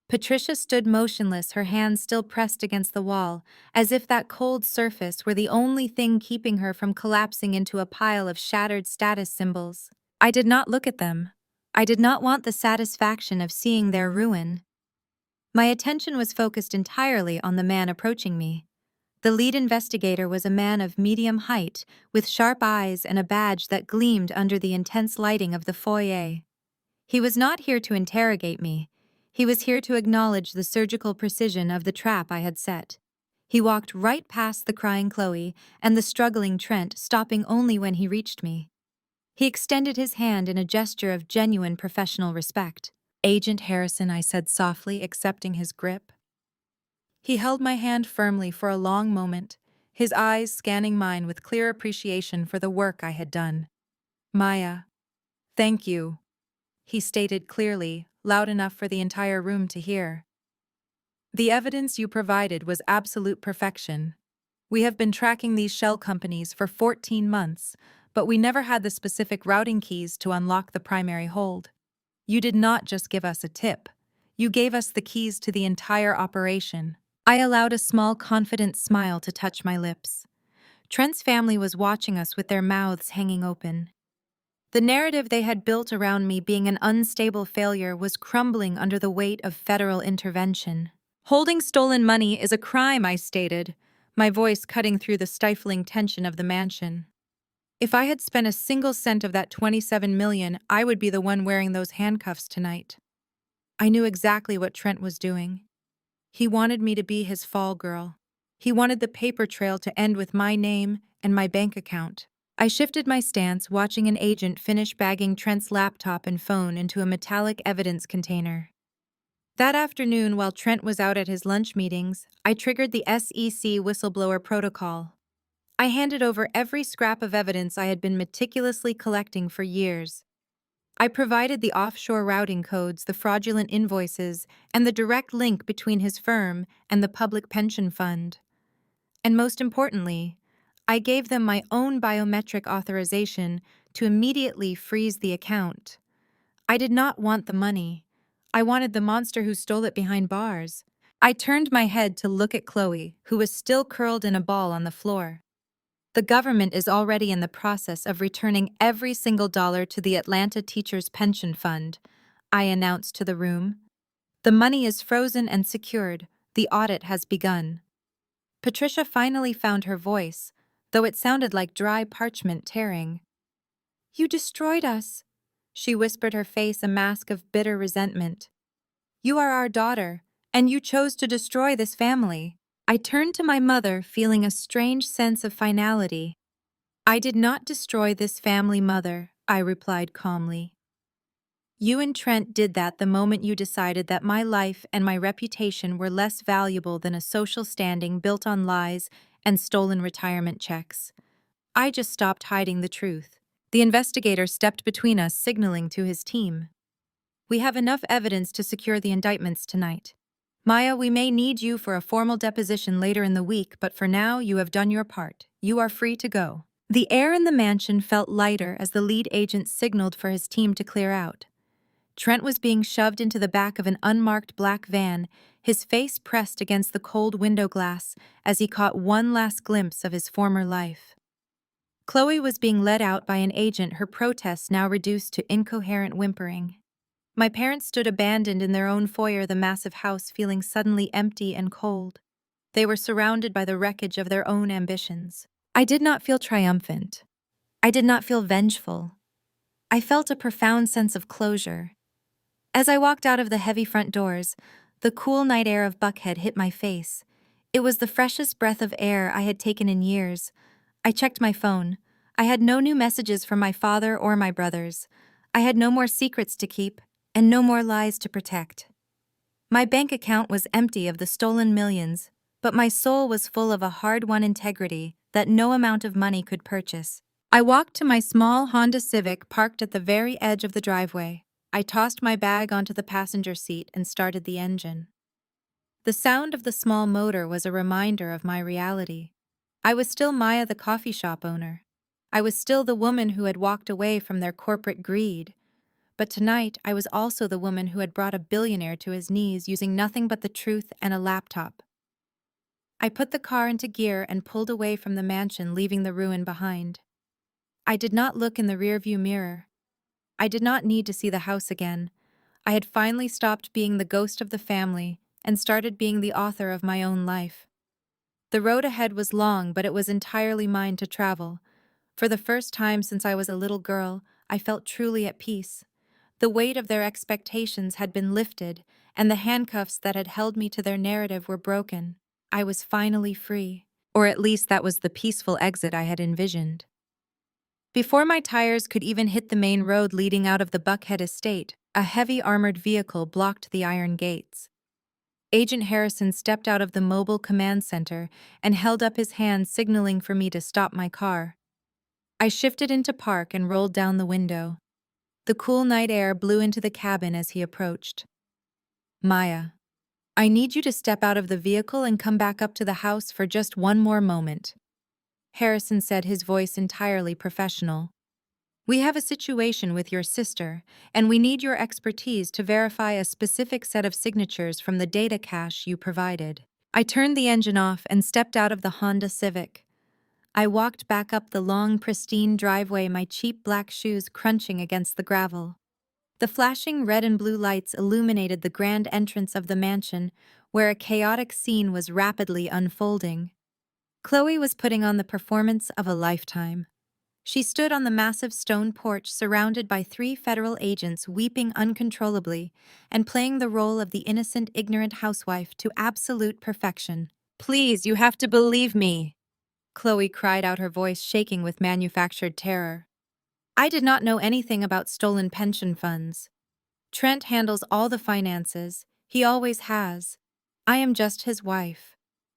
S1: Patricia stood motionless, her hands still pressed against the wall, as if that cold surface were the only thing keeping her from collapsing into a pile of shattered status symbols. I did not look at them. I did not want the satisfaction of seeing their ruin. My attention was focused entirely on the man approaching me. The lead investigator was a man of medium height, with sharp eyes and a badge that gleamed under the intense lighting of the foyer. He was not here to interrogate me. He was here to acknowledge the surgical precision of the trap I had set. He walked right past the crying Chloe and the struggling Trent, stopping only when he reached me. He extended his hand in a gesture of genuine professional respect. "Agent Harrison," I said softly, accepting his grip. He held my hand firmly for a long moment, his eyes scanning mine with clear appreciation for the work I had done. "Maya, thank you," he stated clearly, loud enough for the entire room to hear. "The evidence you provided was absolute perfection. We have been tracking these shell companies for 14 months, but we never had the specific routing keys to unlock the primary hold. You did not just give us a tip. You gave us the keys to the entire operation." I allowed a small, confident smile to touch my lips. Trent's family was watching us with their mouths hanging open. The narrative they had built around me being an unstable failure was crumbling under the weight of federal intervention. "Holding stolen money is a crime," I stated, my voice cutting through the stifling tension of the mansion. If I had spent a single cent of that $27 million, I would be the one wearing those handcuffs tonight. I knew exactly what Trent was doing. He wanted me to be his fall girl. He wanted the paper trail to end with my name and my bank account. I shifted my stance, watching an agent finish bagging Trent's laptop and phone into a metallic evidence container. That afternoon, while Trent was out at his lunch meetings, I triggered the SEC whistleblower protocol. I handed over every scrap of evidence I had been meticulously collecting for years. I provided the offshore routing codes, the fraudulent invoices, and the direct link between his firm and the public pension fund. And most importantly, I gave them my own biometric authorization to immediately freeze the account. I did not want the money. I wanted the monster who stole it behind bars. I turned my head to look at Chloe, who was still curled in a ball on the floor. "The government is already in the process of returning every single dollar to the Atlanta Teachers' Pension Fund," I announced to the room. "The money is frozen and secured. The audit has begun." Patricia finally found her voice, though it sounded like dry parchment tearing. "You destroyed us," she whispered, her face a mask of bitter resentment. "You are our daughter, and you chose to destroy this family." I turned to my mother, feeling a strange sense of finality. "I did not destroy this family, Mother," I replied calmly. "You and Trent did that the moment you decided that my life and my reputation were less valuable than a social standing built on lies and stolen retirement checks. I just stopped hiding the truth." The investigator stepped between us, signaling to his team. "We have enough evidence to secure the indictments tonight." Maya, we may need you for a formal deposition later in the week, but for now, you have done your part. You are free to go. The air in the mansion felt lighter as the lead agent signaled for his team to clear out. Trent was being shoved into the back of an unmarked black van, his face pressed against the cold window glass as he caught one last glimpse of his former life. Chloe was being led out by an agent, her protests now reduced to incoherent whimpering. My parents stood abandoned in their own foyer, the massive house feeling suddenly empty and cold. They were surrounded by the wreckage of their own ambitions. I did not feel triumphant. I did not feel vengeful. I felt a profound sense of closure. As I walked out of the heavy front doors, the cool night air of Buckhead hit my face. It was the freshest breath of air I had taken in years. I checked my phone. I had no new messages from my father or my brothers. I had no more secrets to keep, and no more lies to protect. My bank account was empty of the stolen millions, but my soul was full of a hard-won integrity that no amount of money could purchase. I walked to my small Honda Civic parked at the very edge of the driveway. I tossed my bag onto the passenger seat and started the engine. The sound of the small motor was a reminder of my reality. I was still Maya, the coffee shop owner. I was still the woman who had walked away from their corporate greed. But tonight, I was also the woman who had brought a billionaire to his knees using nothing but the truth and a laptop. I put the car into gear and pulled away from the mansion, leaving the ruin behind. I did not look in the rearview mirror. I did not need to see the house again. I had finally stopped being the ghost of the family and started being the author of my own life. The road ahead was long, but it was entirely mine to travel. For the first time since I was a little girl, I felt truly at peace. The weight of their expectations had been lifted, and the handcuffs that had held me to their narrative were broken. I was finally free. Or at least that was the peaceful exit I had envisioned. Before my tires could even hit the main road leading out of the Buckhead estate, a heavy armored vehicle blocked the iron gates. Agent Harrison stepped out of the mobile command center and held up his hand, signaling for me to stop my car. I shifted into park and rolled down the window. The cool night air blew into the cabin as he approached. Maya, I need you to step out of the vehicle and come back up to the house for just one more moment. Harrison said, his voice entirely professional. We have a situation with your sister, and we need your expertise to verify a specific set of signatures from the data cache you provided. I turned the engine off and stepped out of the Honda Civic. I walked back up the long, pristine driveway, my cheap black shoes crunching against the gravel. The flashing red and blue lights illuminated the grand entrance of the mansion, where a chaotic scene was rapidly unfolding. Chloe was putting on the performance of a lifetime. She stood on the massive stone porch surrounded by 3 federal agents, weeping uncontrollably and playing the role of the innocent, ignorant housewife to absolute perfection. "Please, you have to believe me," Chloe cried out, her voice shaking with manufactured terror. I did not know anything about stolen pension funds. Trent handles all the finances. He always has. I am just his wife.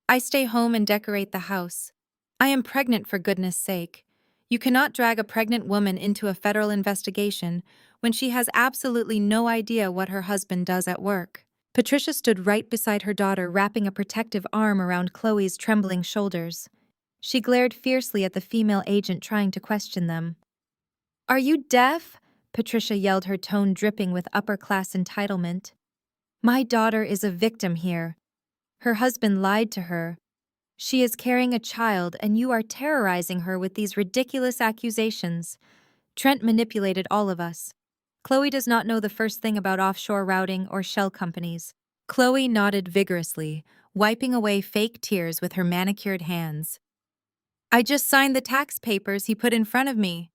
S1: I stay home and decorate the house. I am pregnant, for goodness sake. You cannot drag a pregnant woman into a federal investigation when she has absolutely no idea what her husband does at work. Patricia stood right beside her daughter, wrapping a protective arm around Chloe's trembling shoulders. She glared fiercely at the female agent trying to question them. "Are you deaf?" Patricia yelled, her tone dripping with upper-class entitlement. "My daughter is a victim here. Her husband lied to her. She is carrying a child, and you are terrorizing her with these ridiculous accusations. Trent manipulated all of us. Chloe does not know the first thing about offshore routing or shell companies." Chloe nodded vigorously, wiping away fake tears with her manicured hands. "I just signed the tax papers he put in front of me,"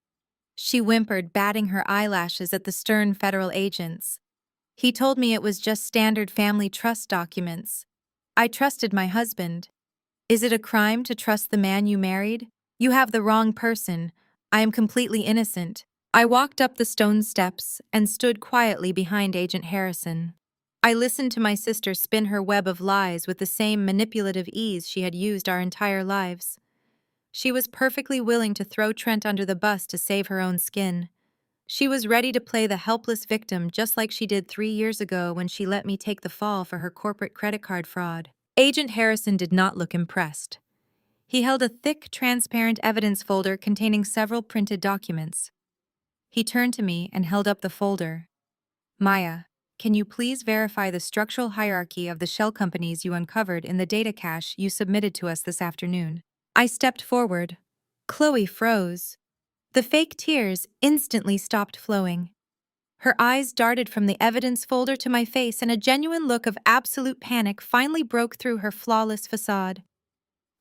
S1: she whimpered, batting her eyelashes at the stern federal agents. "He told me it was just standard family trust documents. I trusted my husband. Is it a crime to trust the man you married? You have the wrong person. I am completely innocent." I walked up the stone steps and stood quietly behind Agent Harrison. I listened to my sister spin her web of lies with the same manipulative ease she had used our entire lives. She was perfectly willing to throw Trent under the bus to save her own skin. She was ready to play the helpless victim just like she did 3 years ago when she let me take the fall for her corporate credit card fraud. Agent Harrison did not look impressed. He held a thick, transparent evidence folder containing several printed documents. He turned to me and held up the folder. Maya, can you please verify the structural hierarchy of the shell companies you uncovered in the data cache you submitted to us this afternoon? I stepped forward. Chloe froze. The fake tears instantly stopped flowing. Her eyes darted from the evidence folder to my face, and a genuine look of absolute panic finally broke through her flawless facade.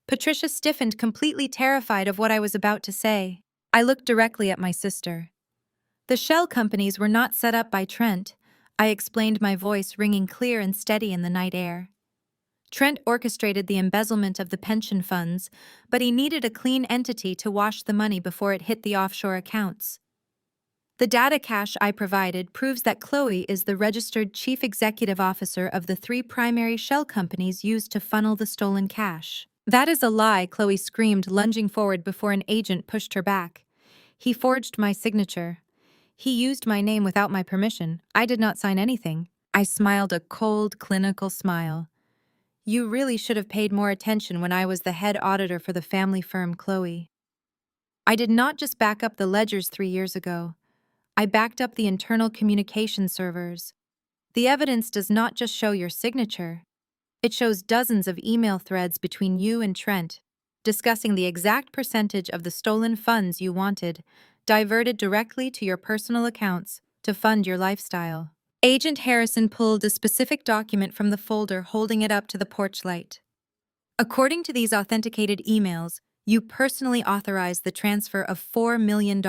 S1: Patricia stiffened, completely terrified of what I was about to say. I looked directly at my sister. The shell companies were not set up by Trent, I explained, my voice ringing clear and steady in the night air. Trent orchestrated the embezzlement of the pension funds, but he needed a clean entity to wash the money before it hit the offshore accounts. The data cache I provided proves that Chloe is the registered chief executive officer of the 3 primary shell companies used to funnel the stolen cash. That is a lie, Chloe screamed, lunging forward before an agent pushed her back. He forged my signature. He used my name without my permission. I did not sign anything. I smiled a cold, clinical smile. You really should have paid more attention when I was the head auditor for the family firm, Chloe. I did not just back up the ledgers 3 years ago. I backed up the internal communication servers. The evidence does not just show your signature. It shows dozens of email threads between you and Trent, discussing the exact percentage of the stolen funds you wanted, diverted directly to your personal accounts to fund your lifestyle. Agent Harrison pulled a specific document from the folder, holding it up to the porch light. According to these authenticated emails, you personally authorized the transfer of $4 million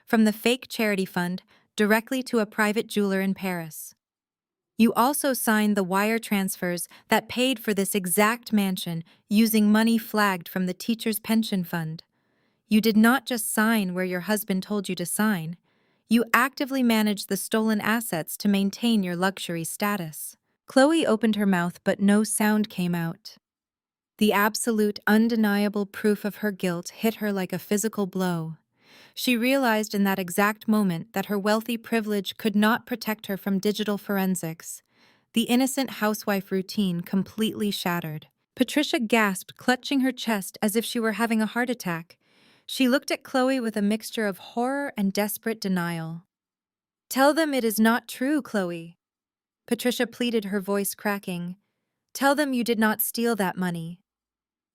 S1: from the fake charity fund directly to a private jeweler in Paris. You also signed the wire transfers that paid for this exact mansion using money flagged from the teacher's pension fund. You did not just sign where your husband told you to sign. You actively managed the stolen assets to maintain your luxury status. Chloe opened her mouth, but no sound came out. The absolute, undeniable proof of her guilt hit her like a physical blow. She realized in that exact moment that her wealthy privilege could not protect her from digital forensics. The innocent housewife routine completely shattered. Patricia gasped, clutching her chest as if she were having a heart attack. She looked at Chloe with a mixture of horror and desperate denial. Tell them it is not true, Chloe. Patricia pleaded, her voice cracking. Tell them you did not steal that money.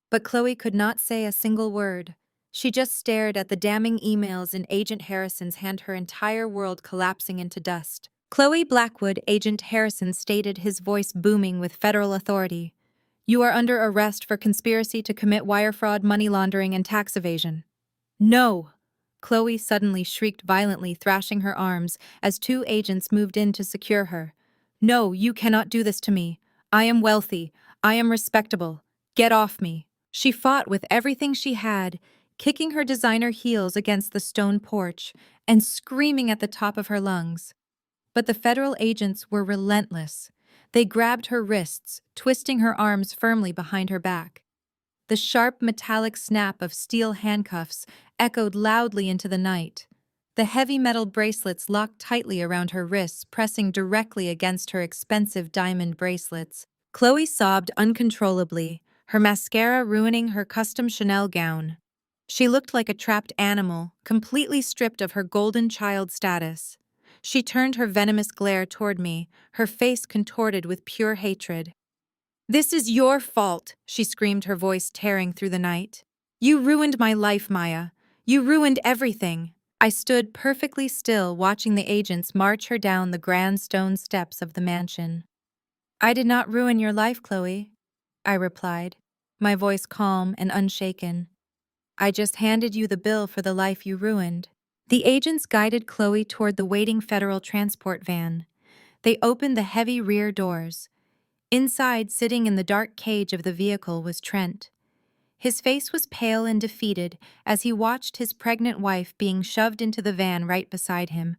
S1: But Chloe could not say a single word. She just stared at the damning emails in Agent Harrison's hand, her entire world collapsing into dust. Chloe Blackwood, Agent Harrison stated, his voice booming with federal authority. You are under arrest for conspiracy to commit wire fraud, money laundering, and tax evasion. No! Chloe suddenly shrieked violently, thrashing her arms as 2 agents moved in to secure her. No, you cannot do this to me. I am wealthy. I am respectable. Get off me. She fought with everything she had, kicking her designer heels against the stone porch and screaming at the top of her lungs. But the federal agents were relentless. They grabbed her wrists, twisting her arms firmly behind her back. The sharp metallic snap of steel handcuffs echoed loudly into the night. The heavy metal bracelets locked tightly around her wrists, pressing directly against her expensive diamond bracelets. Chloe sobbed uncontrollably, her mascara ruining her custom Chanel gown. She looked like a trapped animal, completely stripped of her golden child status. She turned her venomous glare toward me, her face contorted with pure hatred. This is your fault, she screamed, her voice tearing through the night. You ruined my life, Maya. You ruined everything. I stood perfectly still, watching the agents march her down the grand stone steps of the mansion. I did not ruin your life, Chloe, I replied, my voice calm and unshaken. I just handed you the bill for the life you ruined. The agents guided Chloe toward the waiting federal transport van. They opened the heavy rear doors. Inside, sitting in the dark cage of the vehicle, was Trent. His face was pale and defeated as he watched his pregnant wife being shoved into the van right beside him.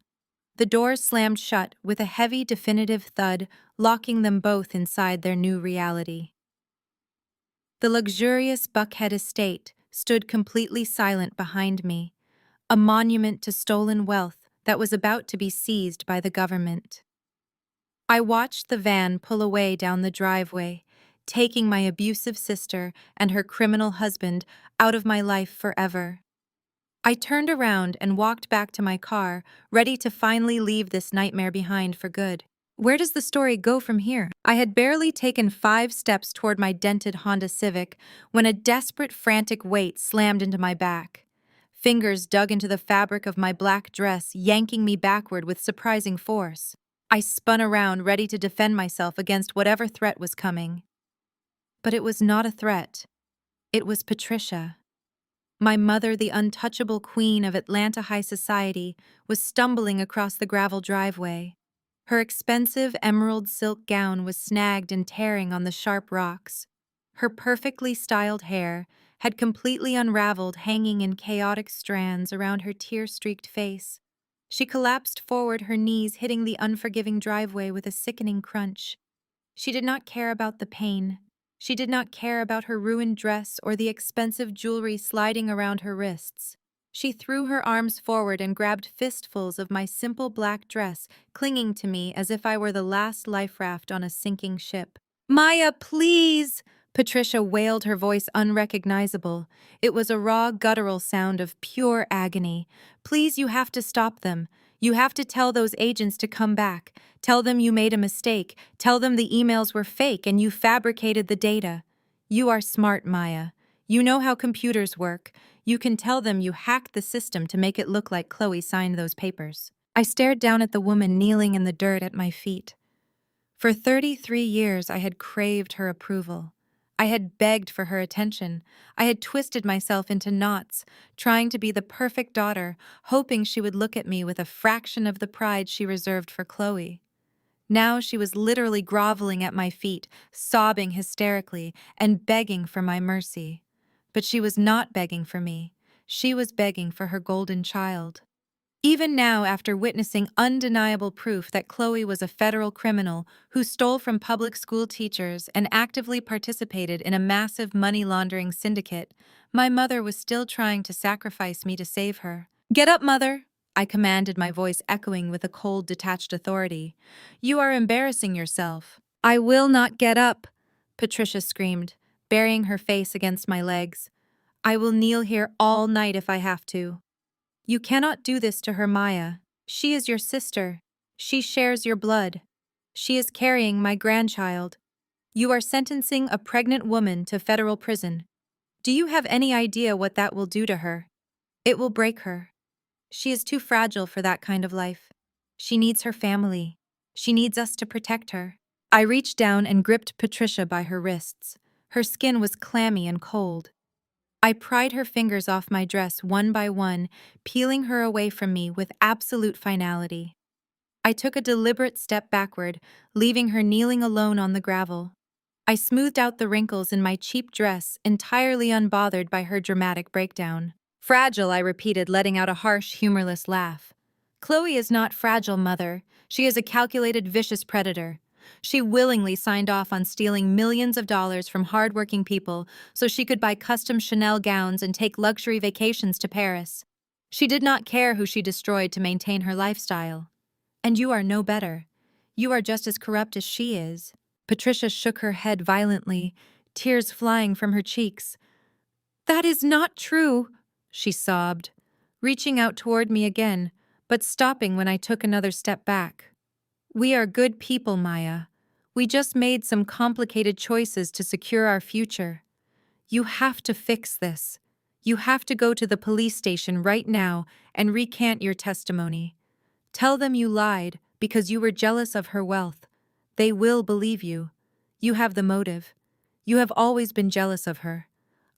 S1: The doors slammed shut with a heavy, definitive thud, locking them both inside their new reality. The luxurious Buckhead estate stood completely silent behind me, a monument to stolen wealth that was about to be seized by the government. I watched the van pull away down the driveway, taking my abusive sister and her criminal husband out of my life forever. I turned around and walked back to my car, ready to finally leave this nightmare behind for good. Where does the story go from here? I had barely taken 5 steps toward my dented Honda Civic when a desperate, frantic weight slammed into my back. Fingers dug into the fabric of my black dress, yanking me backward with surprising force. I spun around, ready to defend myself against whatever threat was coming. But it was not a threat. It was Patricia. My mother, the untouchable queen of Atlanta high society, was stumbling across the gravel driveway. Her expensive emerald silk gown was snagged and tearing on the sharp rocks. Her perfectly styled hair had completely unraveled, hanging in chaotic strands around her tear-streaked face. She collapsed forward, her knees hitting the unforgiving driveway with a sickening crunch. She did not care about the pain. She did not care about her ruined dress or the expensive jewelry sliding around her wrists. She threw her arms forward and grabbed fistfuls of my simple black dress, clinging to me as if I were the last life raft on a sinking ship. "Maya, please!" Patricia wailed, her voice unrecognizable. It was a raw, guttural sound of pure agony. "Please, you have to stop them. You have to tell those agents to come back. Tell them you made a mistake. Tell them the emails were fake and you fabricated the data. You are smart, Maya. You know how computers work. You can tell them you hacked the system to make it look like Chloe signed those papers." I stared down at the woman kneeling in the dirt at my feet. For 33 years, I had craved her approval. I had begged for her attention. I had twisted myself into knots, trying to be the perfect daughter, hoping she would look at me with a fraction of the pride she reserved for Chloe. Now she was literally groveling at my feet, sobbing hysterically, and begging for my mercy. But she was not begging for me. She was begging for her golden child. Even now, after witnessing undeniable proof that Chloe was a federal criminal who stole from public school teachers and actively participated in a massive money laundering syndicate, my mother was still trying to sacrifice me to save her. "Get up, Mother!" I commanded, my voice echoing with a cold, detached authority. "You are embarrassing yourself." "I will not get up," Patricia screamed, burying her face against my legs. "I will kneel here all night if I have to." "You cannot do this to her, Maya. She is your sister. She shares your blood. She is carrying my grandchild. You are sentencing a pregnant woman to federal prison. Do you have any idea what that will do to her? It will break her. She is too fragile for that kind of life. She needs her family. She needs us to protect her." I reached down and gripped Patricia by her wrists. Her skin was clammy and cold. I pried her fingers off my dress one by one, peeling her away from me with absolute finality. I took a deliberate step backward, leaving her kneeling alone on the gravel. I smoothed out the wrinkles in my cheap dress, entirely unbothered by her dramatic breakdown. "Fragile," I repeated, letting out a harsh, humorless laugh. "Chloe is not fragile, Mother. She is a calculated, vicious predator. She willingly signed off on stealing millions of dollars from hardworking people so she could buy custom Chanel gowns and take luxury vacations to Paris. She did not care who she destroyed to maintain her lifestyle. And you are no better. You are just as corrupt as she is." Patricia shook her head violently, tears flying from her cheeks. "That is not true," she sobbed, reaching out toward me again, but stopping when I took another step back. "We are good people, Maya. We just made some complicated choices to secure our future. You have to fix this. You have to go to the police station right now and recant your testimony. Tell them you lied because you were jealous of her wealth. They will believe you. You have the motive. You have always been jealous of her.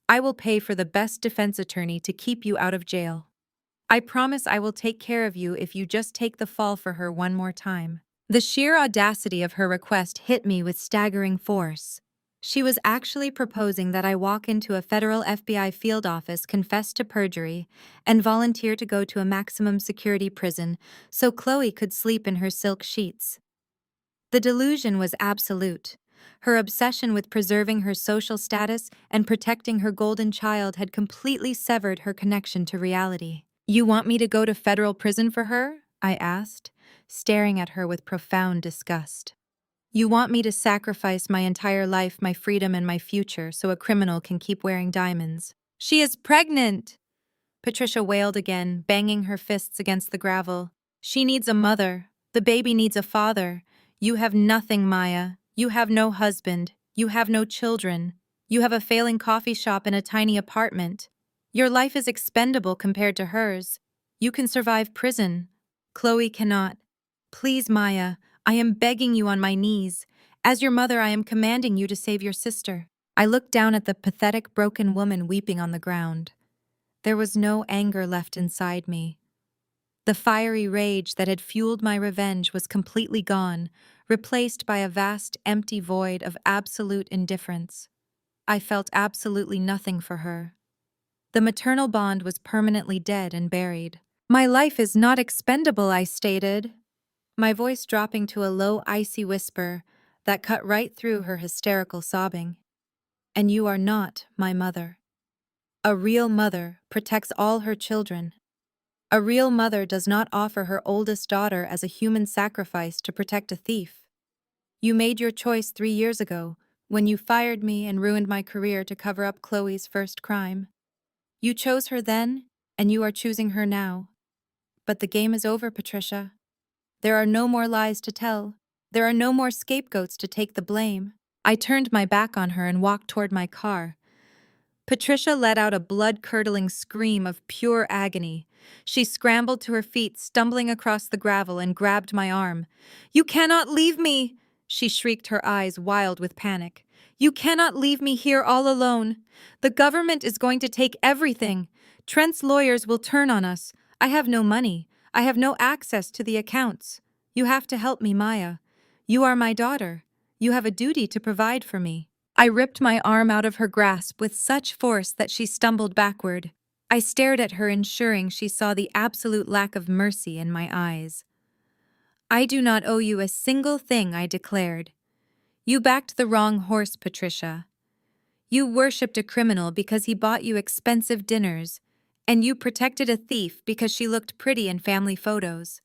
S1: I will pay for the best defense attorney to keep you out of jail. I promise I will take care of you if you just take the fall for her one more time." The sheer audacity of her request hit me with staggering force. She was actually proposing that I walk into a federal FBI field office, confess to perjury, and volunteer to go to a maximum security prison so Chloe could sleep in her silk sheets. The delusion was absolute. Her obsession with preserving her social status and protecting her golden child had completely severed her connection to reality. "You want me to go to federal prison for her?" I asked, staring at her with profound disgust. You want me to sacrifice my entire life, my freedom, and my future so a criminal can keep wearing diamonds. She is pregnant! Patricia wailed again, banging her fists against the gravel. She needs a mother. The baby needs a father. You have nothing, Maya. You have no husband. You have no children. You have a failing coffee shop and a tiny apartment. Your life is expendable compared to hers. You can survive prison. Chloe cannot. Please, Maya, I am begging you on my knees. As your mother, I am commanding you to save your sister. I looked down at the pathetic, broken woman weeping on the ground. There was no anger left inside me. The fiery rage that had fueled my revenge was completely gone, replaced by a vast, empty void of absolute indifference. I felt absolutely nothing for her. The maternal bond was permanently dead and buried. My life is not expendable, I stated, my voice dropping to a low, icy whisper that cut right through her hysterical sobbing. And you are not my mother. A real mother protects all her children. A real mother does not offer her oldest daughter as a human sacrifice to protect a thief. You made your choice 3 years ago, when you fired me and ruined my career to cover up Chloe's first crime. You chose her then, and you are choosing her now. But the game is over, Patricia. There are no more lies to tell. There are no more scapegoats to take the blame. I turned my back on her and walked toward my car. Patricia let out a blood-curdling scream of pure agony. She scrambled to her feet, stumbling across the gravel, and grabbed my arm. "You cannot leave me!" she shrieked, her eyes wild with panic. "You cannot leave me here all alone. The government is going to take everything. Trent's lawyers will turn on us. I have no money. I have no access to the accounts. You have to help me, Maya. You are my daughter. You have a duty to provide for me." I ripped my arm out of her grasp with such force that she stumbled backward. I stared at her, ensuring she saw the absolute lack of mercy in my eyes. "I do not owe you a single thing," I declared. "You backed the wrong horse, Patricia. You worshipped a criminal because he bought you expensive dinners, and you protected a thief because she looked pretty in family photos.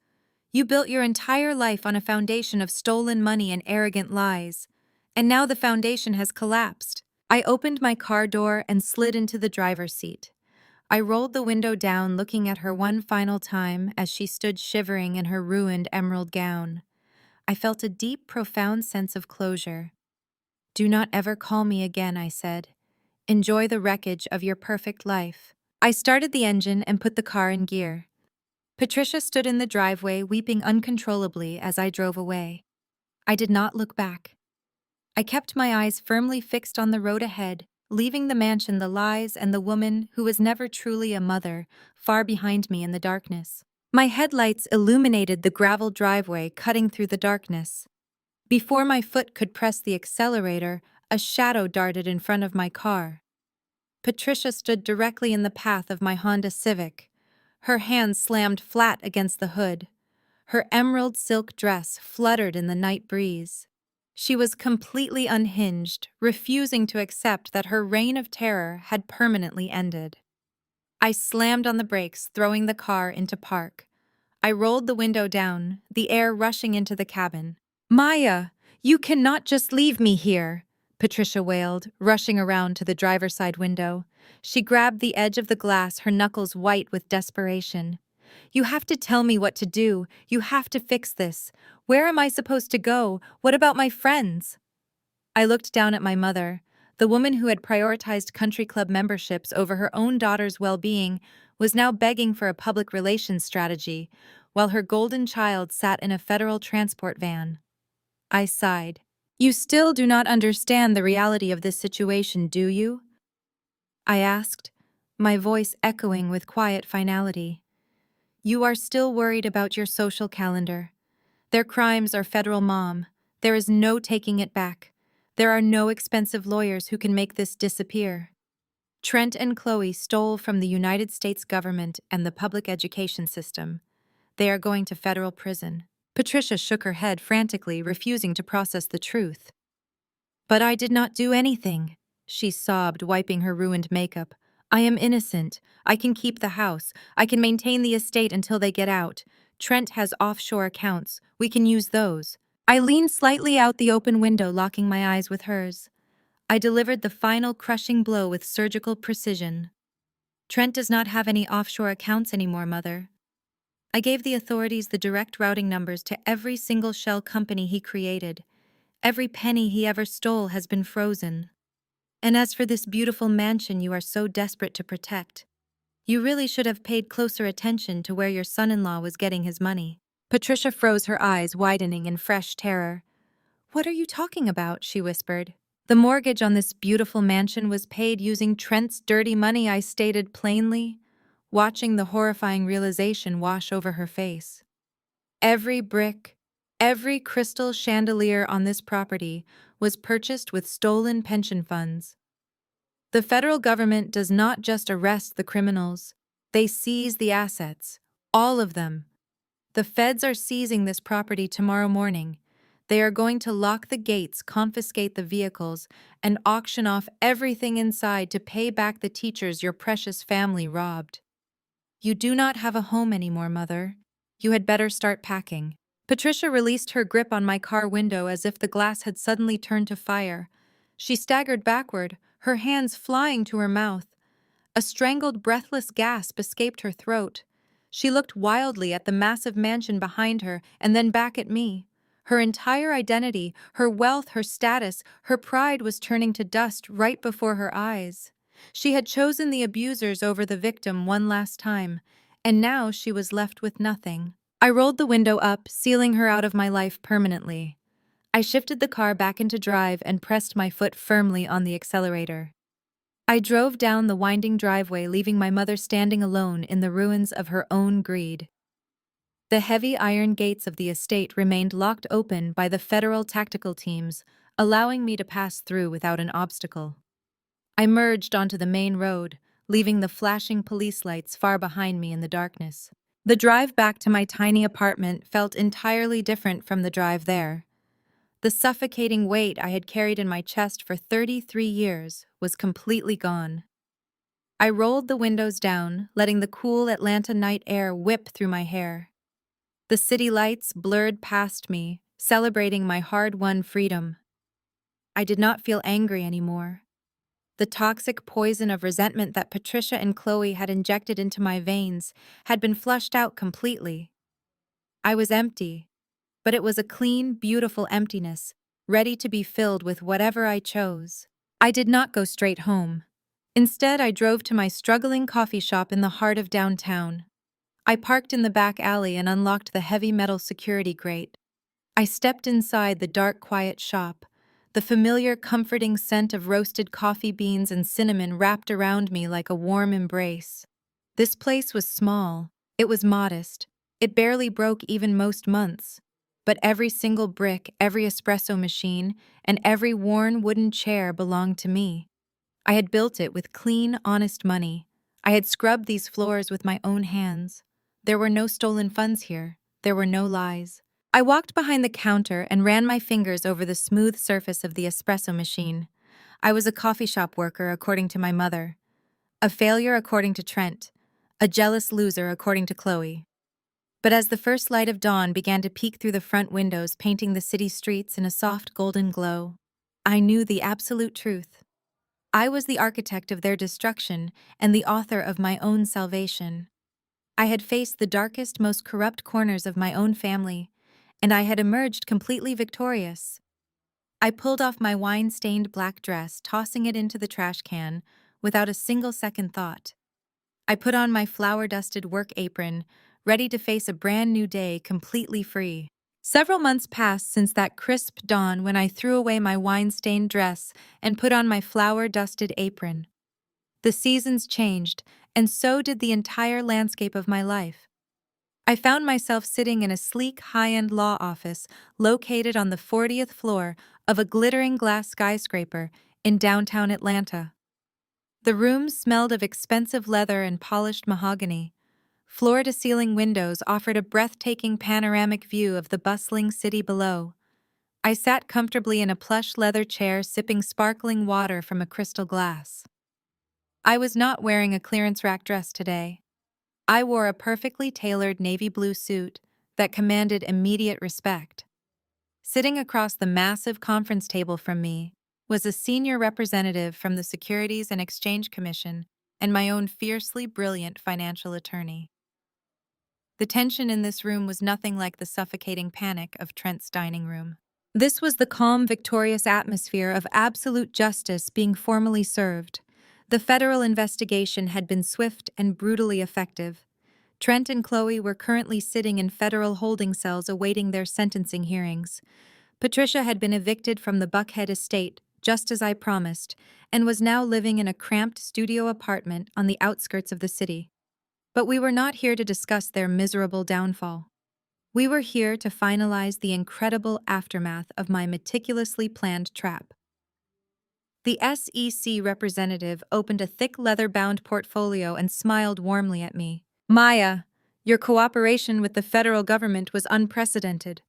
S1: You built your entire life on a foundation of stolen money and arrogant lies. And now the foundation has collapsed." I opened my car door and slid into the driver's seat. I rolled the window down, looking at her one final time as she stood shivering in her ruined emerald gown. I felt a deep, profound sense of closure. "Do not ever call me again," I said. "Enjoy the wreckage of your perfect life." I started the engine and put the car in gear. Patricia stood in the driveway, weeping uncontrollably as I drove away. I did not look back. I kept my eyes firmly fixed on the road ahead, leaving the mansion, the lies, and the woman who was never truly a mother far behind me in the darkness. My headlights illuminated the gravel driveway, cutting through the darkness. Before my foot could press the accelerator, a shadow darted in front of my car. Patricia stood directly in the path of my Honda Civic. Her hands slammed flat against the hood. Her emerald silk dress fluttered in the night breeze. She was completely unhinged, refusing to accept that her reign of terror had permanently ended. I slammed on the brakes, throwing the car into park. I rolled the window down, the air rushing into the cabin. "Maya, you cannot just leave me here," Patricia wailed, rushing around to the driver's side window. She grabbed the edge of the glass, her knuckles white with desperation. "You have to tell me what to do. You have to fix this. Where am I supposed to go? What about my friends?" I looked down at my mother. The woman who had prioritized country club memberships over her own daughter's well-being was now begging for a public relations strategy, while her golden child sat in a federal transport van. I sighed. "You still do not understand the reality of this situation, do you?" I asked, my voice echoing with quiet finality. "You are still worried about your social calendar. Their crimes are federal, Mom. There is no taking it back. There are no expensive lawyers who can make this disappear. Trent and Chloe stole from the United States government and the public education system. They are going to federal prison." Patricia shook her head frantically, refusing to process the truth. "But I did not do anything," she sobbed, wiping her ruined makeup. "I am innocent. I can keep the house. I can maintain the estate until they get out. Trent has offshore accounts. We can use those. I leaned slightly out the open window, locking my eyes with hers. I delivered the final crushing blow with surgical precision. Trent does not have any offshore accounts anymore, Mother. I gave the authorities the direct routing numbers to every single shell company he created. Every penny he ever stole has been frozen. And as for this beautiful mansion you are so desperate to protect, you really should have paid closer attention to where your son-in-law was getting his money. Patricia froze, her eyes widening in fresh terror. What are you talking about? She whispered. The mortgage on this beautiful mansion was paid using Trent's dirty money, I stated plainly, watching the horrifying realization wash over her face. Every brick, every crystal chandelier on this property was purchased with stolen pension funds. The federal government does not just arrest the criminals, they seize the assets, all of them. The feds are seizing this property tomorrow morning. They are going to lock the gates, confiscate the vehicles, and auction off everything inside to pay back the teachers your precious family robbed. You do not have a home anymore, Mother. You had better start packing. Patricia released her grip on my car window as if the glass had suddenly turned to fire. She staggered backward, her hands flying to her mouth. A strangled, breathless gasp escaped her throat. She looked wildly at the massive mansion behind her and then back at me. Her entire identity, her wealth, her status, her pride was turning to dust right before her eyes. She had chosen the abusers over the victim one last time, and now she was left with nothing. I rolled the window up, sealing her out of my life permanently. I shifted the car back into drive and pressed my foot firmly on the accelerator. I drove down the winding driveway, leaving my mother standing alone in the ruins of her own greed. The heavy iron gates of the estate remained locked open by the federal tactical teams, allowing me to pass through without an obstacle. I merged onto the main road, leaving the flashing police lights far behind me in the darkness. The drive back to my tiny apartment felt entirely different from the drive there. The suffocating weight I had carried in my chest for 33 years was completely gone. I rolled the windows down, letting the cool Atlanta night air whip through my hair. The city lights blurred past me, celebrating my hard-won freedom. I did not feel angry anymore. The toxic poison of resentment that Patricia and Chloe had injected into my veins had been flushed out completely. I was empty, but it was a clean, beautiful emptiness, ready to be filled with whatever I chose. I did not go straight home. Instead, I drove to my struggling coffee shop in the heart of downtown. I parked in the back alley and unlocked the heavy metal security grate. I stepped inside the dark, quiet shop. The familiar, comforting scent of roasted coffee beans and cinnamon wrapped around me like a warm embrace. This place was small. It was modest. It barely broke even most months. But every single brick, every espresso machine, and every worn wooden chair belonged to me. I had built it with clean, honest money. I had scrubbed these floors with my own hands. There were no stolen funds here. There were no lies. I walked behind the counter and ran my fingers over the smooth surface of the espresso machine. I was a coffee shop worker, according to my mother. A failure, according to Trent. A jealous loser, according to Chloe. But as the first light of dawn began to peek through the front windows, painting the city streets in a soft golden glow, I knew the absolute truth. I was the architect of their destruction and the author of my own salvation. I had faced the darkest, most corrupt corners of my own family, and I had emerged completely victorious. I pulled off my wine-stained black dress, tossing it into the trash can, without a single second thought. I put on my flour-dusted work apron, ready to face a brand new day completely free. Several months passed since that crisp dawn when I threw away my wine-stained dress and put on my flour-dusted apron. The seasons changed, and so did the entire landscape of my life. I found myself sitting in a sleek, high-end law office located on the 40th floor of a glittering glass skyscraper in downtown Atlanta. The room smelled of expensive leather and polished mahogany. Floor-to-ceiling windows offered a breathtaking panoramic view of the bustling city below. I sat comfortably in a plush leather chair, sipping sparkling water from a crystal glass. I was not wearing a clearance rack dress today. I wore a perfectly tailored navy blue suit, that commanded immediate respect. Sitting across the massive conference table from me was a senior representative from the Securities and Exchange Commission and my own fiercely brilliant financial attorney. The tension in this room was nothing like the suffocating panic of Trent's dining room. This was the calm, victorious atmosphere of absolute justice being formally served. The federal investigation had been swift and brutally effective. Trent and Chloe were currently sitting in federal holding cells awaiting their sentencing hearings. Patricia had been evicted from the Buckhead estate, just as I promised, and was now living in a cramped studio apartment on the outskirts of the city. But we were not here to discuss their miserable downfall. We were here to finalize the incredible aftermath of my meticulously planned trap. The SEC representative opened a thick leather-bound portfolio and smiled warmly at me. Maya, your cooperation with the federal government was unprecedented.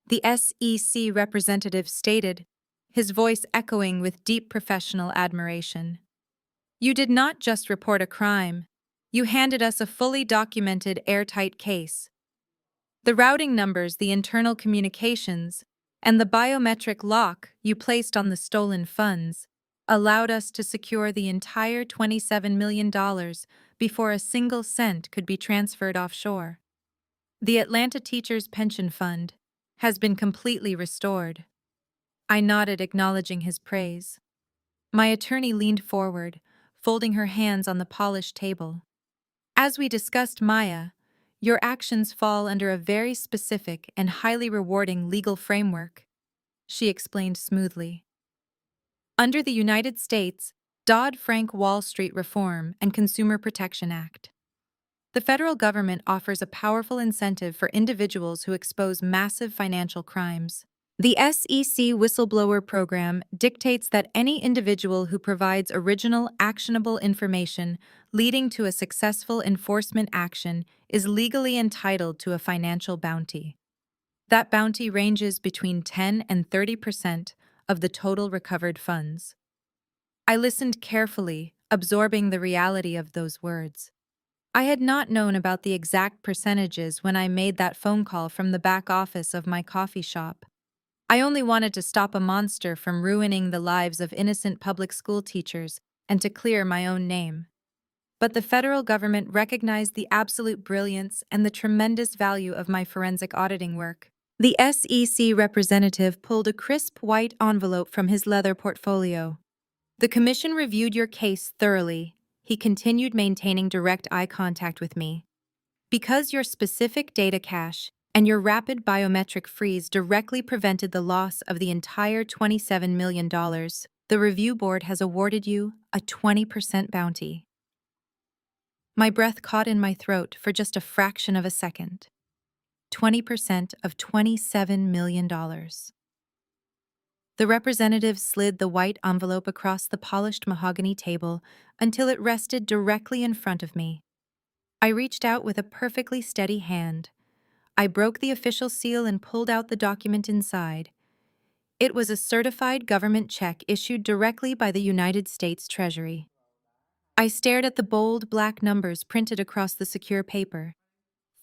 S1: The SEC representative stated, his voice echoing with deep professional admiration. You did not just report a crime. You handed us a fully documented, airtight case. The routing numbers, the internal communications, and the biometric lock you placed on the stolen funds allowed us to secure the entire $27 million before a single cent could be transferred offshore. The Atlanta Teachers Pension Fund has been completely restored. I nodded, acknowledging his praise. My attorney leaned forward, folding her hands on the polished table. As we discussed, Maya, your actions fall under a very specific and highly rewarding legal framework, she explained smoothly. Under the United States Dodd-Frank Wall Street Reform and Consumer Protection Act, the federal government offers a powerful incentive for individuals who expose massive financial crimes. The SEC Whistleblower Program dictates that any individual who provides original, actionable information leading to a successful enforcement action is legally entitled to a financial bounty. That bounty ranges between 10 and 30% of the total recovered funds. I listened carefully, absorbing the reality of those words. I had not known about the exact percentages when I made that phone call from the back office of my coffee shop. I only wanted to stop a monster from ruining the lives of innocent public school teachers and to clear my own name. But the federal government recognized the absolute brilliance and the tremendous value of my forensic auditing work. The SEC representative pulled a crisp white envelope from his leather portfolio. The commission reviewed your case thoroughly. He continued, maintaining direct eye contact with me. Because your specific data cache and your rapid biometric freeze directly prevented the loss of the entire $27 million, the review board has awarded you a 20% bounty. My breath caught in my throat for just a fraction of a second. 20% of $27 million. The representative slid the white envelope across the polished mahogany table until it rested directly in front of me. I reached out with a perfectly steady hand. I broke the official seal and pulled out the document inside. It was a certified government check issued directly by the United States Treasury. I stared at the bold black numbers printed across the secure paper.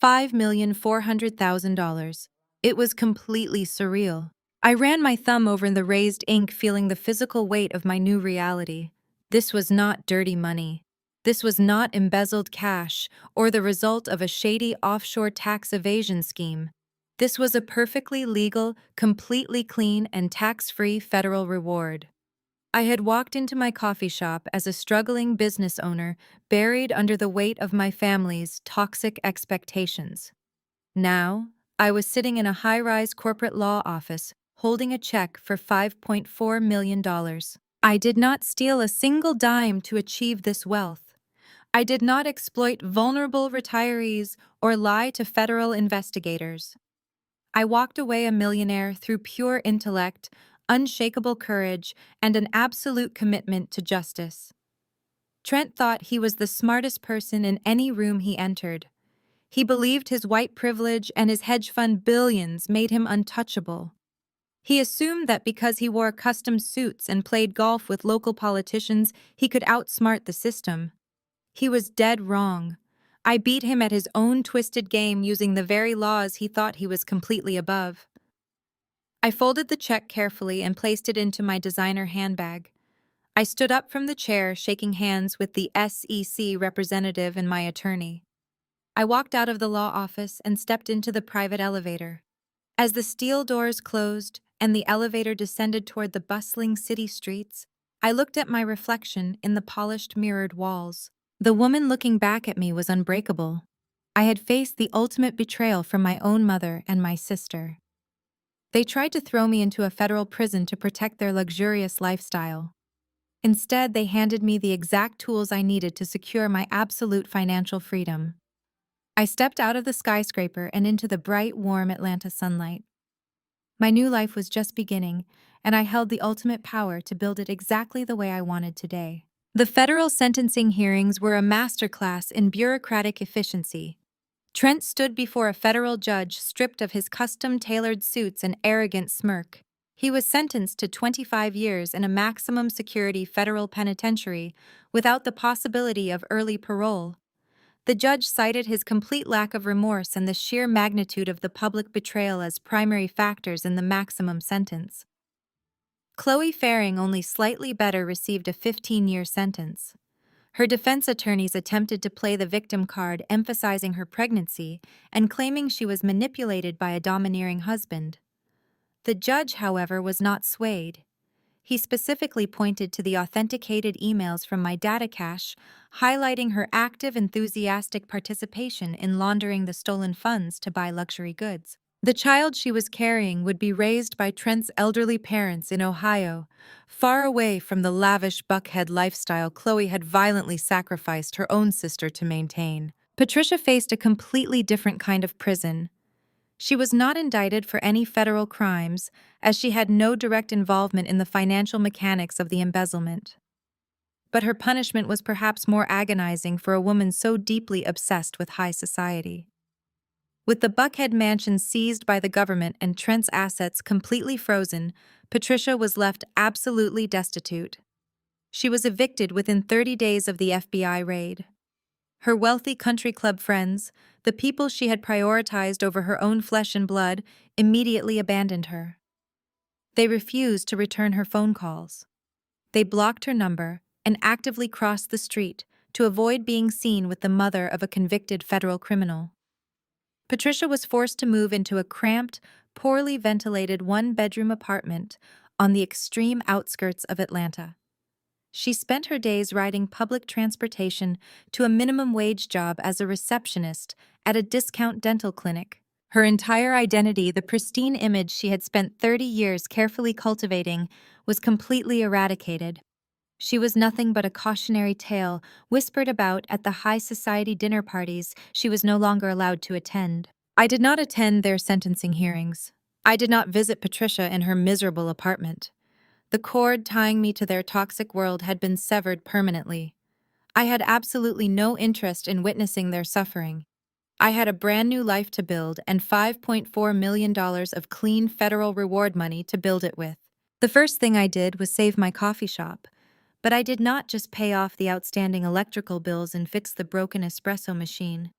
S1: $5,400,000. It was completely surreal. I ran my thumb over the raised ink, feeling the physical weight of my new reality. This was not dirty money. This was not embezzled cash or the result of a shady offshore tax evasion scheme. This was a perfectly legal, completely clean, and tax-free federal reward. I had walked into my coffee shop as a struggling business owner, buried under the weight of my family's toxic expectations. Now, I was sitting in a high-rise corporate law office, holding a check for $5.4 million. I did not steal a single dime to achieve this wealth. I did not exploit vulnerable retirees or lie to federal investigators. I walked away a millionaire through pure intellect, unshakable courage, and an absolute commitment to justice. Trent thought he was the smartest person in any room he entered. He believed his white privilege and his hedge fund billions made him untouchable. He assumed that because he wore custom suits and played golf with local politicians, he could outsmart the system. He was dead wrong. I beat him at his own twisted game using the very laws he thought he was completely above. I folded the check carefully and placed it into my designer handbag. I stood up from the chair, shaking hands with the SEC representative and my attorney. I walked out of the law office and stepped into the private elevator. As the steel doors closed and the elevator descended toward the bustling city streets, I looked at my reflection in the polished mirrored walls. The woman looking back at me was unbreakable. I had faced the ultimate betrayal from my own mother and my sister. They tried to throw me into a federal prison to protect their luxurious lifestyle. Instead, they handed me the exact tools I needed to secure my absolute financial freedom. I stepped out of the skyscraper and into the bright, warm Atlanta sunlight. My new life was just beginning, and I held the ultimate power to build it exactly the way I wanted today. The federal sentencing hearings were a masterclass in bureaucratic efficiency. Trent stood before a federal judge stripped of his custom-tailored suits and arrogant smirk. He was sentenced to 25 years in a maximum security federal penitentiary without the possibility of early parole. The judge cited his complete lack of remorse and the sheer magnitude of the public betrayal as primary factors in the maximum sentence. Chloe Faring, only slightly better, received a 15-year sentence. Her defense attorneys attempted to play the victim card, emphasizing her pregnancy and claiming she was manipulated by a domineering husband. The judge, however, was not swayed. He specifically pointed to the authenticated emails from my data cache, highlighting her active, enthusiastic participation in laundering the stolen funds to buy luxury goods. The child she was carrying would be raised by Trent's elderly parents in Ohio, far away from the lavish Buckhead lifestyle Chloe had violently sacrificed her own sister to maintain. Patricia faced a completely different kind of prison. She was not indicted for any federal crimes, as she had no direct involvement in the financial mechanics of the embezzlement. But her punishment was perhaps more agonizing for a woman so deeply obsessed with high society. With the Buckhead mansion seized by the government and Trent's assets completely frozen, Patricia was left absolutely destitute. She was evicted within 30 days of the FBI raid. Her wealthy country club friends, the people she had prioritized over her own flesh and blood, immediately abandoned her. They refused to return her phone calls. They blocked her number and actively crossed the street to avoid being seen with the mother of a convicted federal criminal. Patricia was forced to move into a cramped, poorly ventilated one-bedroom apartment on the extreme outskirts of Atlanta. She spent her days riding public transportation to a minimum wage job as a receptionist at a discount dental clinic. Her entire identity, the pristine image she had spent 30 years carefully cultivating, was completely eradicated. She was nothing but a cautionary tale whispered about at the high society dinner parties she was no longer allowed to attend. I did not attend their sentencing hearings. I did not visit Patricia in her miserable apartment. The cord tying me to their toxic world had been severed permanently. I had absolutely no interest in witnessing their suffering. I had a brand new life to build and $5.4 million of clean federal reward money to build it with. The first thing I did was save my coffee shop. But I did not just pay off the outstanding electrical bills and fix the broken espresso machine.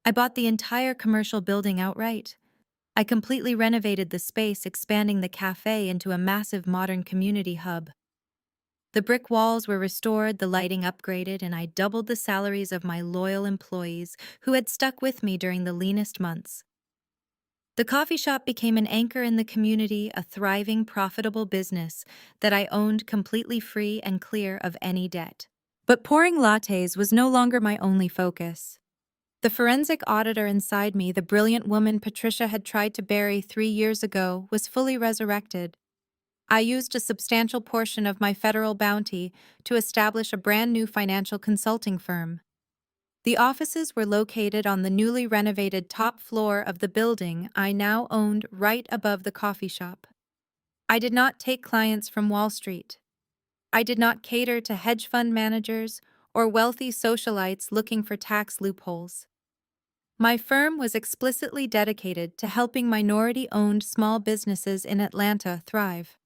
S1: I bought the entire commercial building outright. I completely renovated the space, expanding the cafe into a massive modern community hub. The brick walls were restored, the lighting upgraded, and I doubled the salaries of my loyal employees who had stuck with me during the leanest months. The coffee shop became an anchor in the community, a thriving, profitable business that I owned completely free and clear of any debt. But pouring lattes was no longer my only focus. The forensic auditor inside me, the brilliant woman Patricia had tried to bury 3 years ago, was fully resurrected. I used a substantial portion of my federal bounty to establish a brand new financial consulting firm. The offices were located on the newly renovated top floor of the building I now owned right above the coffee shop. I did not take clients from Wall Street. I did not cater to hedge fund managers or wealthy socialites looking for tax loopholes. My firm was explicitly dedicated to helping minority-owned small businesses in Atlanta thrive.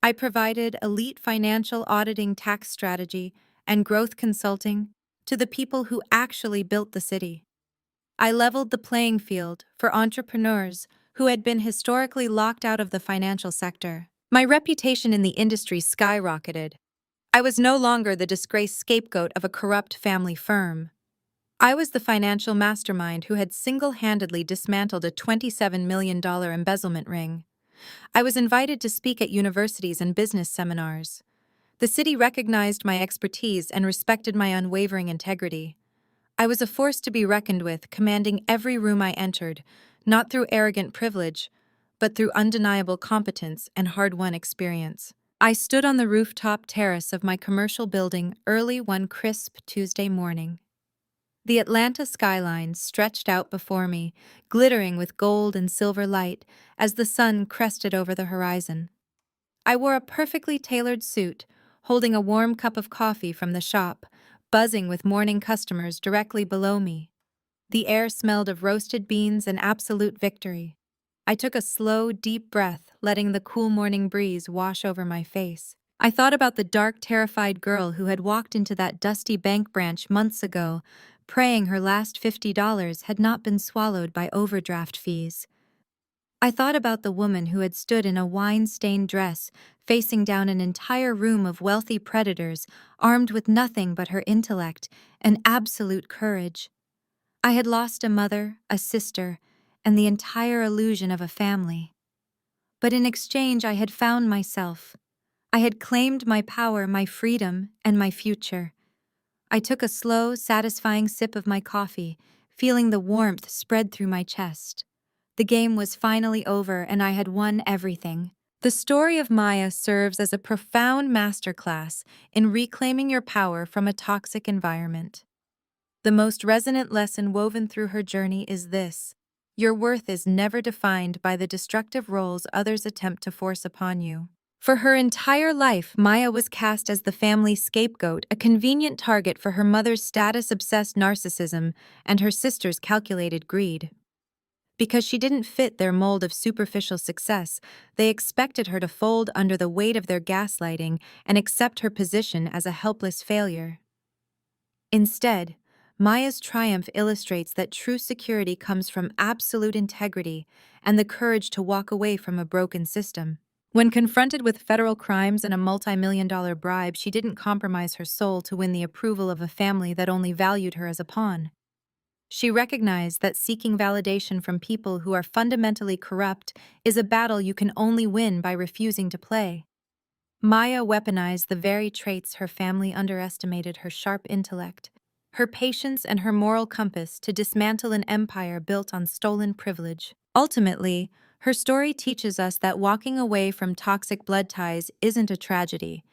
S1: I provided elite financial auditing, tax strategy, and growth consulting, to the people who actually built the city. I leveled the playing field for entrepreneurs who had been historically locked out of the financial sector. My reputation in the industry skyrocketed. I was no longer the disgraced scapegoat of a corrupt family firm. I was the financial mastermind who had single-handedly dismantled a $27 million embezzlement ring. I was invited to speak at universities and business seminars. The city recognized my expertise and respected my unwavering integrity. I was a force to be reckoned with, commanding every room I entered, not through arrogant privilege, but through undeniable competence and hard-won experience. I stood on the rooftop terrace of my commercial building early one crisp Tuesday morning. The Atlanta skyline stretched out before me, glittering with gold and silver light as the sun crested over the horizon. I wore a perfectly tailored suit, holding a warm cup of coffee from the shop, buzzing with morning customers directly below me. The air smelled of roasted beans and absolute victory. I took a slow, deep breath, letting the cool morning breeze wash over my face. I thought about the dark, terrified girl who had walked into that dusty bank branch months ago, praying her last $50 had not been swallowed by overdraft fees. I thought about the woman who had stood in a wine-stained dress, facing down an entire room of wealthy predators, armed with nothing but her intellect and absolute courage. I had lost a mother, a sister, and the entire illusion of a family. But in exchange, I had found myself. I had claimed my power, my freedom, and my future. I took a slow, satisfying sip of my coffee, feeling the warmth spread through my chest. The game was finally over, and I had won everything. The story of Maya serves as a profound masterclass in reclaiming your power from a toxic environment. The most resonant lesson woven through her journey is this: your worth is never defined by the destructive roles others attempt to force upon you. For her entire life, Maya was cast as the family scapegoat, a convenient target for her mother's status-obsessed narcissism and her sister's calculated greed. Because she didn't fit their mold of superficial success, they expected her to fold under the weight of their gaslighting and accept her position as a helpless failure. Instead, Maya's triumph illustrates that true security comes from absolute integrity and the courage to walk away from a broken system. When confronted with federal crimes and a multi-million-dollar bribe, she didn't compromise her soul to win the approval of a family that only valued her as a pawn. She recognized that seeking validation from people who are fundamentally corrupt is a battle you can only win by refusing to play. Maya weaponized the very traits her family underestimated: her sharp intellect, her patience, and her moral compass to dismantle an empire built on stolen privilege. Ultimately, her story teaches us that walking away from toxic blood ties isn't a tragedy.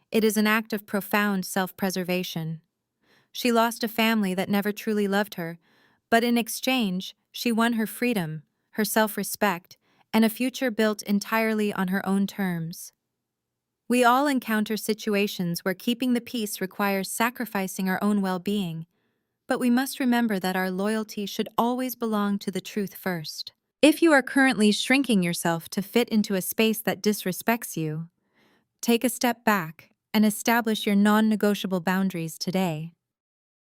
S1: It is an act of profound self-preservation. She lost a family that never truly loved her, but in exchange, she won her freedom, her self-respect, and a future built entirely on her own terms. We all encounter situations where keeping the peace requires sacrificing our own well-being, but we must remember that our loyalty should always belong to the truth first. If you are currently shrinking yourself to fit into a space that disrespects you, take a step back and establish your non-negotiable boundaries today.